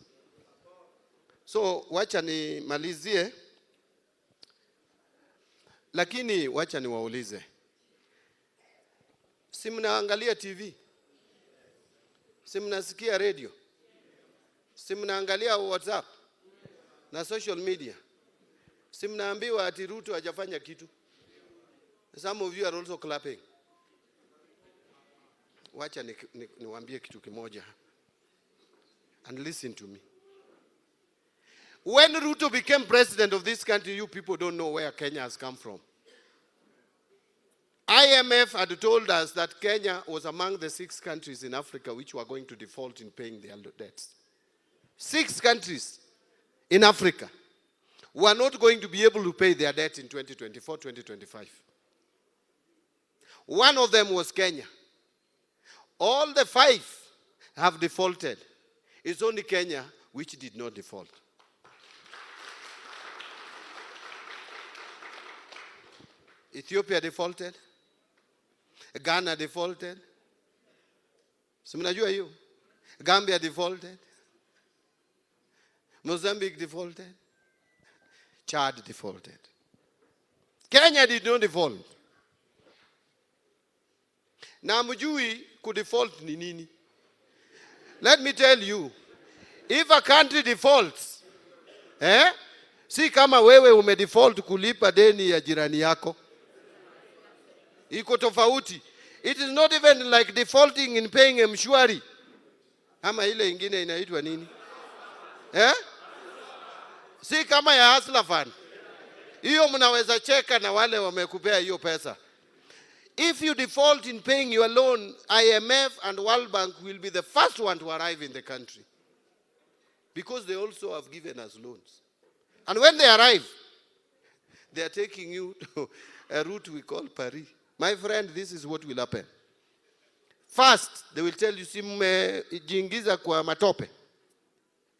So wacha ni malizie, lakini wacha ni waulize. Si mnaangalia TV? Si mnasikia radio? Si mnaangalia WhatsApp na social media? Si mnaambiwa ati Ruto hajafanya kitu? Some of you are also clapping. Wacha niwaambie kitu kimoja. And listen to me. When Ruto became president of this country, you people don't know where Kenya has come from. IMF had told us that Kenya was among the 6 countries in Africa which were going to default in paying their debts. 6 countries in Africa were not going to be able to pay their debt in 2024, 2025. One of them was Kenya. All the 5 have defaulted. It's only Kenya which did not default. Ethiopia defaulted. Ghana defaulted. Si mnajua hiyo? Gambia defaulted. Mozambique defaulted. Chad defaulted. Kenya did not default. Na mjui kudefault ni nini? Let me tell you, if a country defaults, si kama wewe umedefault kulipa deni ya jirani yako. Iko tofauti. It is not even like defaulting in paying mshwari. Ama ile ingine inaitwa nini? Si kama ya Hustler Fund. Hiyo mnaweza cheka na wale wamekupea hiyo pesa. If you default in paying your loan, IMF and World Bank will be the first one to arrive in the country. Because they also have given us loans. And when they arrive, they are taking you to a route we call Paris. My friend, this is what will happen. First, they will tell you, jingiza kwa matope.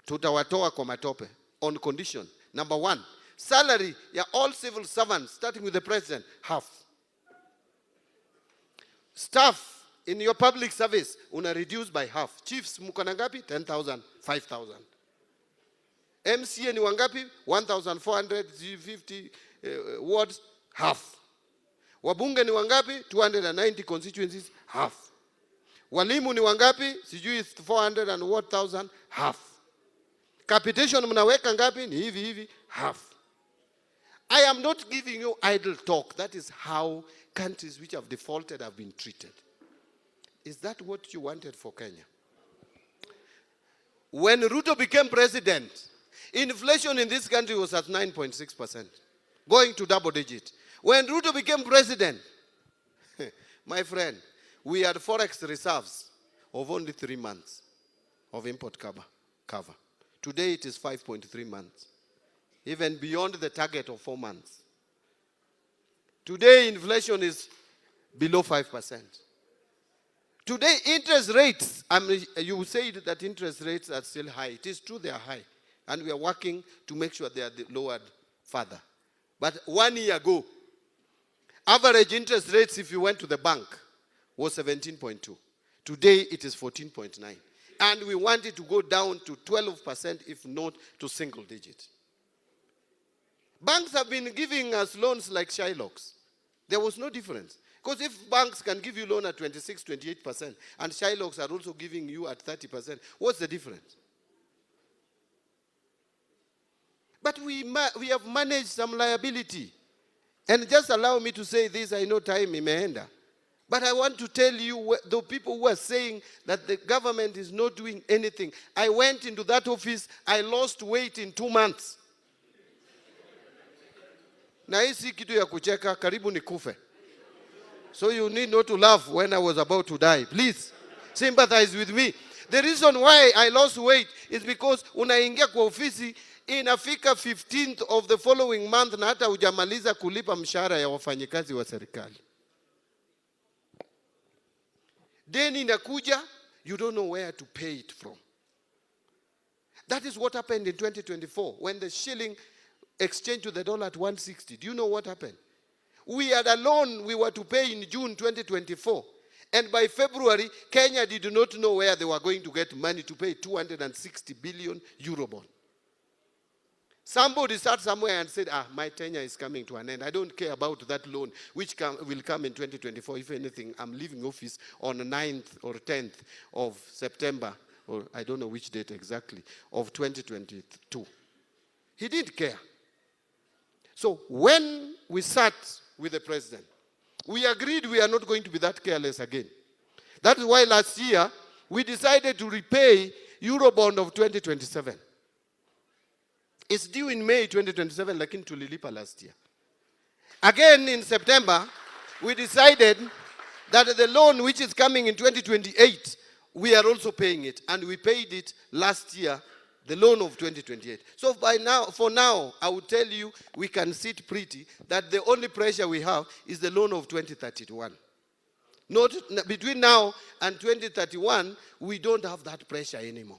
Tutawatoa kwa matope. On condition. Number 1, salary ya all civil servants, starting with the president, half. Staff in your public service, una reduce by half. Chiefs, mukona ngapi? 10,000, 5,000. MCA ni wangapi? 1,450 wards, half. Wabunge ni wangapi? 290 constituencies, half. Walimu ni wangapi? Sijui 400 and what thousand, half. Capitation mnaweka ngapi? Ni hivi, half. I am not giving you idle talk. That is how countries which have defaulted have been treated. Is that what you wanted for Kenya? When Ruto became president, inflation in this country was at 9.6%, going to double digit. When Ruto became president, My friend, we had forex reserves of only 3 months of import cover. Today it is 5.3 months, even beyond the target of 4 months. Today inflation is below 5%. Today interest rates, you say that interest rates are still high. It is true they are high, and we are working to make sure they are lowered further. But 1 year ago, average interest rates, if you went to the bank, was 17.2. Today it is 14.9. And we want it to go down to 12%, if not to single digit. Banks have been giving us loans like Shylocks. There was no difference. Because if banks can give you loan at 26, 28%, and Shylocks are also giving you at 30%, what's the difference? But we have managed some liability. And just allow me to say this, I know time imeenda. But I want to tell you, the people who are saying that the government is not doing anything. I went into that office, I lost weight in 2 months. Na hisi kitu ya kucheka, karibu nikufe. So you need not to laugh when I was about to die. Please, sympathize with me. The reason why I lost weight is because unaingia kwa ofisi, inafika 15th of the following month na hata hujamaliza kulipa mshahara ya wafanyikazi wa serikali. Deni inakuja, you don't know where to pay it from. That is what happened in 2024 when the shilling exchanged to the dollar at 160. Do you know what happened? We had a loan we were to pay in June 2024. And by February, Kenya did not know where they were going to get money to pay 260 billion euro bond. Somebody sat somewhere and said, my tenure is coming to an end. I don't care about that loan, which will come in 2024. If anything, I'm leaving office on the 9th or 10th of September, or I don't know which date exactly, of 2022. He didn't care. So when we sat with the president, we agreed we are not going to be that careless again. That is why last year, we decided to repay Eurobond of 2027. It's due in May 2027, lakini tulilipa last year. Again, in September, we decided that the loan which is coming in 2028, we are also paying it. And we paid it last year, the loan of 2028. So for now, I will tell you, we can sit pretty that the only pressure we have is the loan of 2031. Not between now and 2031, we don't have that pressure anymore.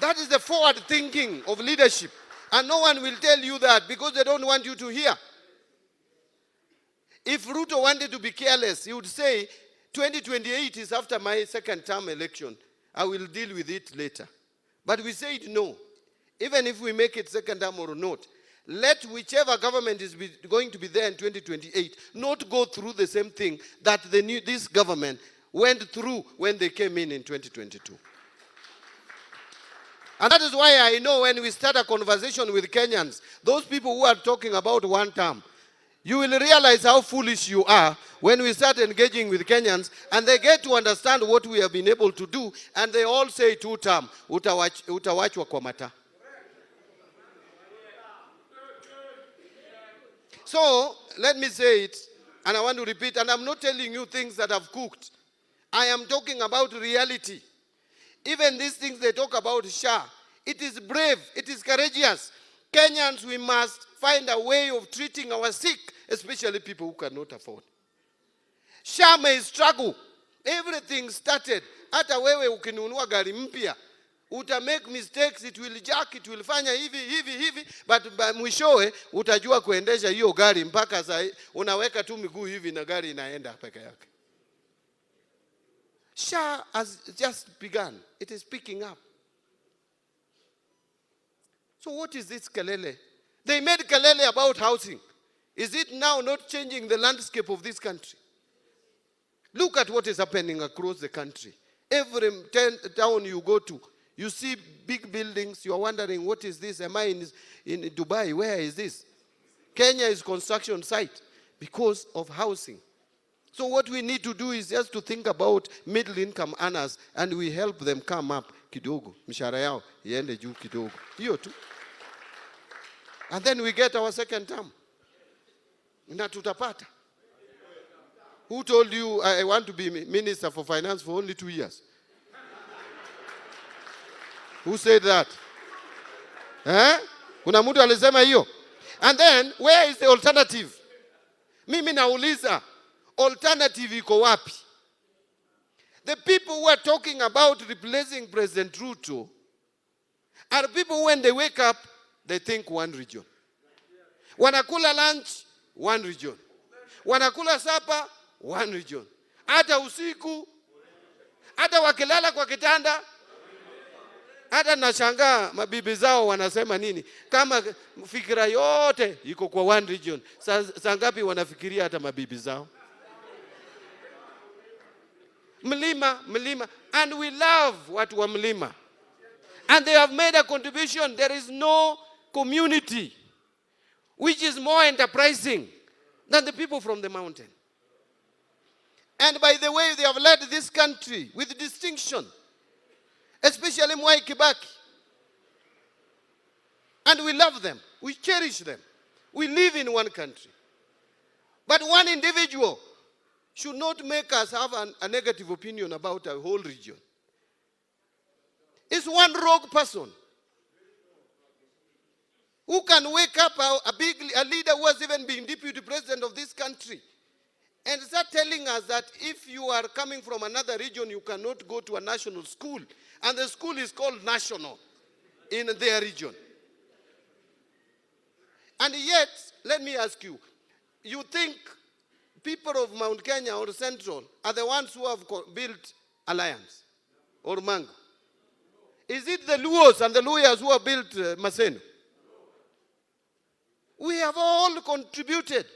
That is the forward thinking of leadership. And no one will tell you that because they don't want you to hear. If Ruto wanted to be careless, he would say, 2028 is after my second term election. I will deal with it later. But we said no. Even if we make it second term or not, let whichever government is going to be there in 2028 not go through the same thing that this government went through when they came in 2022. And that is why I know when we start a conversation with Kenyans, those people who are talking about one term, you will realize how foolish you are when we start engaging with Kenyans and they get to understand what we have been able to do and they all say 2 term, utawachwa kwa mata. So, let me say it, and I want to repeat, and I'm not telling you things that I've cooked. I am talking about reality. Even these things they talk about SHA, it is brave, it is courageous. Kenyans, we must find a way of treating our sick, especially people who cannot afford. SHA may struggle. Everything started. Hata wewe ukinunua gari mpya, uta make mistakes, it will jack, it will fanya hivi, but mwishowe utajua kuendesha hiyo gari mpaka saa unaweka tu miguu hivi na gari inaenda peke yake. SHA has just begun. It is picking up. So what is this kelele? They made kelele about housing. Is it now not changing the landscape of this country? Look at what is happening across the country. Every town you go to, you see big buildings. You are wondering, what is this? Am I in Dubai? Where is this? Kenya is construction site because of housing. So what we need to do is just to think about middle income earners and we help them come up kidogo. Mishahara yao iende juu kidogo. Hiyo tu. And then we get our second term. Na tutapata. Who told you I want to be Minister for Finance for only 2 years? Who said that? Kuna mtu alisema hiyo? And then, where is the alternative? Mimi nauliza, alternative iko wapi? The people who are talking about replacing President Ruto are people who, when they wake up, they think one region. Wanakula lunch, one region. Wanakula supper, one region. Hata usiku, hata wakilala kwa kitanda, hata nashangaa mabibi zao wanasema nini? Kama fikira yote iko kwa one region. Saa ngapi wanafikiria hata mabibi zao? Mlima, mlima. And we love watu wa mlima. And they have made a contribution. There is no community which is more enterprising than the people from the mountain. And by the way, they have led this country with distinction, especially Mwai Kibaki. And we love them. We cherish them. We live in one country. But one individual should not make us have a negative opinion about a whole region. It's one rogue person who can wake up a leader who has even been deputy president of this country and start telling us that if you are coming from another region, you cannot go to a national school. And the school is called national in their region. And yet, let me ask you, you think people of Mount Kenya or Central are the ones who have built Alliance or Mango? Is it the Luos and the lawyers who have built Maseno? We have all contributed.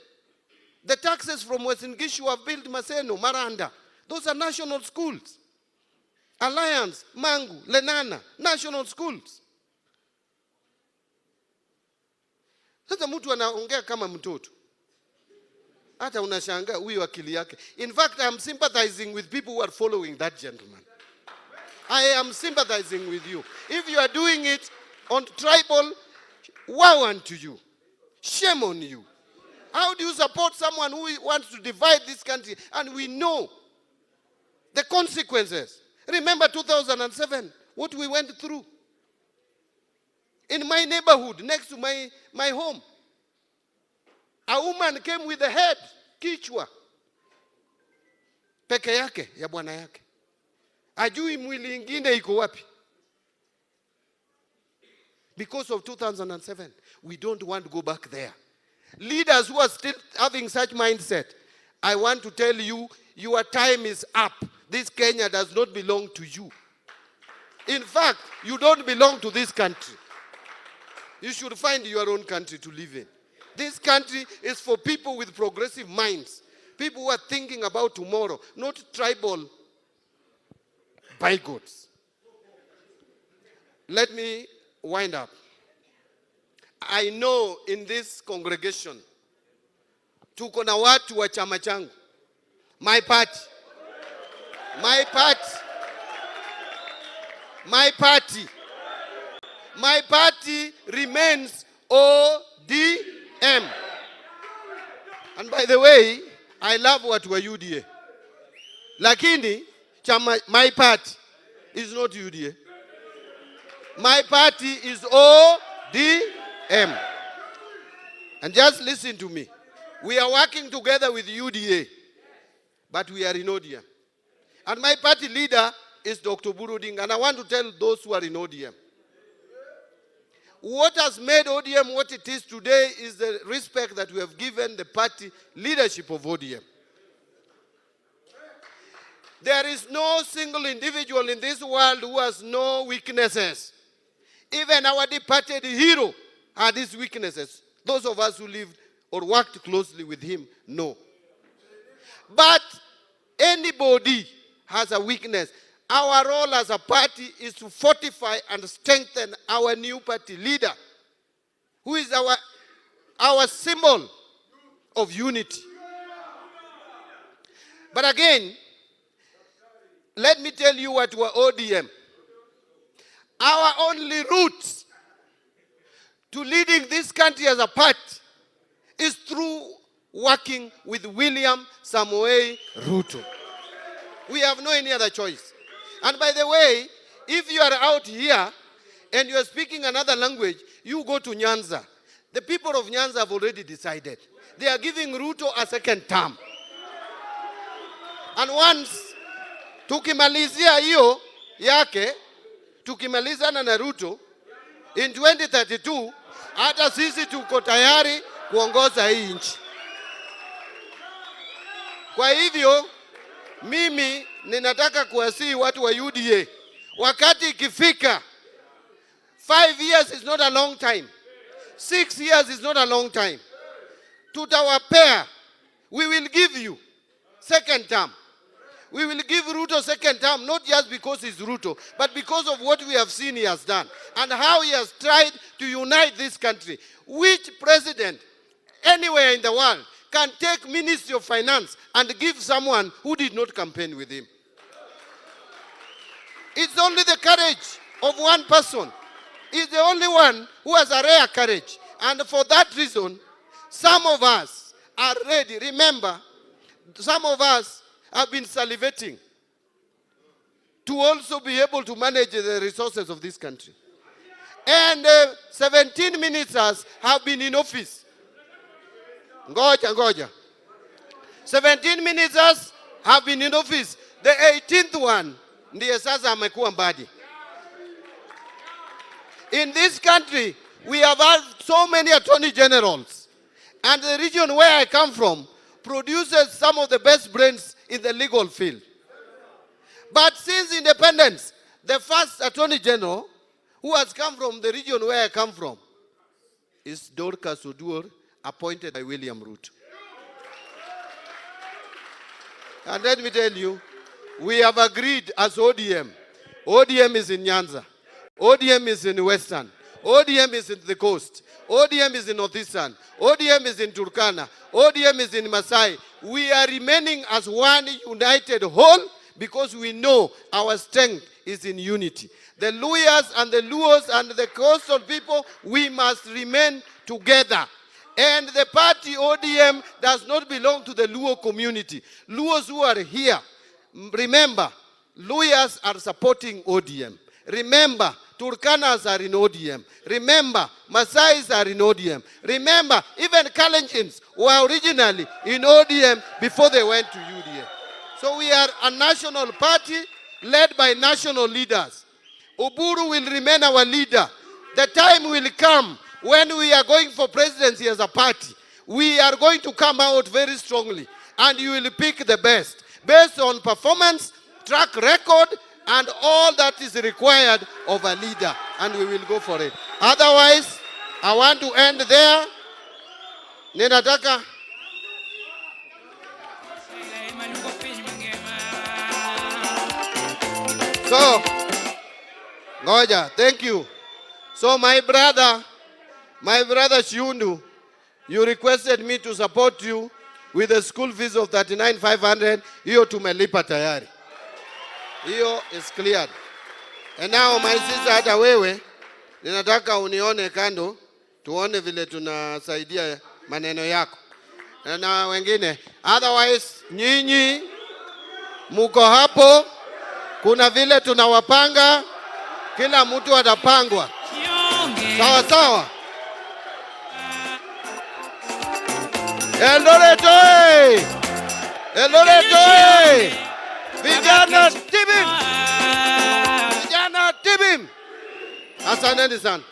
The taxes from Western Gishu have built Maseno, Maranda. Those are national schools. Alliance, Mangu, Lenana, national schools. Sasa mtu anaongea kama mtoto. Hata unashangaa huyu akili yake. In fact, I am sympathizing with people who are following that gentleman. I am sympathizing with you. If you are doing it on tribal, woe unto you. Shame on you. How do you support someone who wants to divide this country? And we know the consequences. Remember 2007, what we went through. In my neighborhood, next to my home, a woman came with a head, kichwa, peke yake, ya bwana yake. Ajui mwili ingine iko wapi. Because of 2007, we don't want to go back there. Leaders who are still having such mindset, I want to tell you, your time is up. This Kenya does not belong to you. In fact, you don't belong to this country. You should find your own country to live in. This country is for people with progressive minds. People who are thinking about tomorrow, not tribal bygones. Let me wind up. I know in this congregation, tuko na watu wa chama changu. My party. My party. My party. My party remains ODM. And by the way, I love what we UDA. Lakini, my party is not UDA. My party is ODM. And just listen to me. We are working together with UDA, but we are in ODM. And my party leader is Dr. Buruding, and I want to tell those who are in ODM. What has made ODM what it is today is the respect that we have given the party leadership of ODM. There is no single individual in this world who has no weaknesses. Even our departed hero had his weaknesses. Those of us who lived or worked closely with him know. But anybody has a weakness. Our role as a party is to fortify and strengthen our new party leader, who is our symbol of unity. But again, let me tell you what we're ODM. Our only route to leading this country as a party is through working with William Samoei Ruto. We have no any other choice. And by the way, if you are out here and you are speaking another language, you go to Nyanza. The people of Nyanza have already decided. They are giving Ruto a second term. And once tukimalizia hiyo yake, tukimalizana na Ruto, in 2032, hata sisi tuko tayari kuongoza hii nchi. Kwa hivyo, mimi ninataka kuwasihi watu wa UDA, wakati ikifika, 5 years is not a long time. 6 years is not a long time. Tutawapea, we will give you second term. We will give Ruto second term, not just because he's Ruto, but because of what we have seen he has done and how he has tried to unite this country. Which president anywhere in the world can take Ministry of Finance and give someone who did not campaign with him? It's only the courage of one person. He's the only one who has a rare courage. And for that reason, some of us are ready. Remember, some of us have been salivating to also be able to manage the resources of this country. And 17 ministers have been in office. Ngoja. 17 ministers have been in office. The 18th one, ndiye sasa amekuwa mbadi. In this country, we have had so many attorney generals. And the region where I come from produces some of the best brains in the legal field. But since independence, the first attorney general who has come from the region where I come from is Dorcas Oduor, appointed by William Ruto. And let me tell you, we have agreed as ODM. ODM is in Nyanza. ODM is in Western. ODM is in the coast. ODM is in Northeastern. ODM is in Turkana. ODM is in Masai. We are remaining as one united whole because we know our strength is in unity. The Luyas and the Luos and the coastal people, we must remain together. And the party ODM does not belong to the Luo community. Luos who are here, remember, Luyas are supporting ODM. Remember, Turkanas are in ODM. Remember, Masais are in ODM. Remember, even Kalenjins were originally in ODM before they went to UDA. So we are a national party led by national leaders. Oburu will remain our leader. The time will come when we are going for presidency as a party. We are going to come out very strongly and you will pick the best based on performance, track record, and all that is required of a leader, and we will go for it. Otherwise, I want to end there. Ninataka so, ngoja, thank you. So my brother Shundu, you requested me to support you with a school fees of 39,500. Hiyo tumelipa tayari. Hiyo is cleared. And now my sister, hata wewe ninataka unione kando, tuone vile tunasaidia maneno yako. Na wengine. Otherwise, nyinyi muko hapo, kuna vile tunawapanga, kila mtu atapangwa. Sawa sawa. Eldoret oye! Eldoret oye! Vijana tibim! Vijana tibim! Asanteni sana.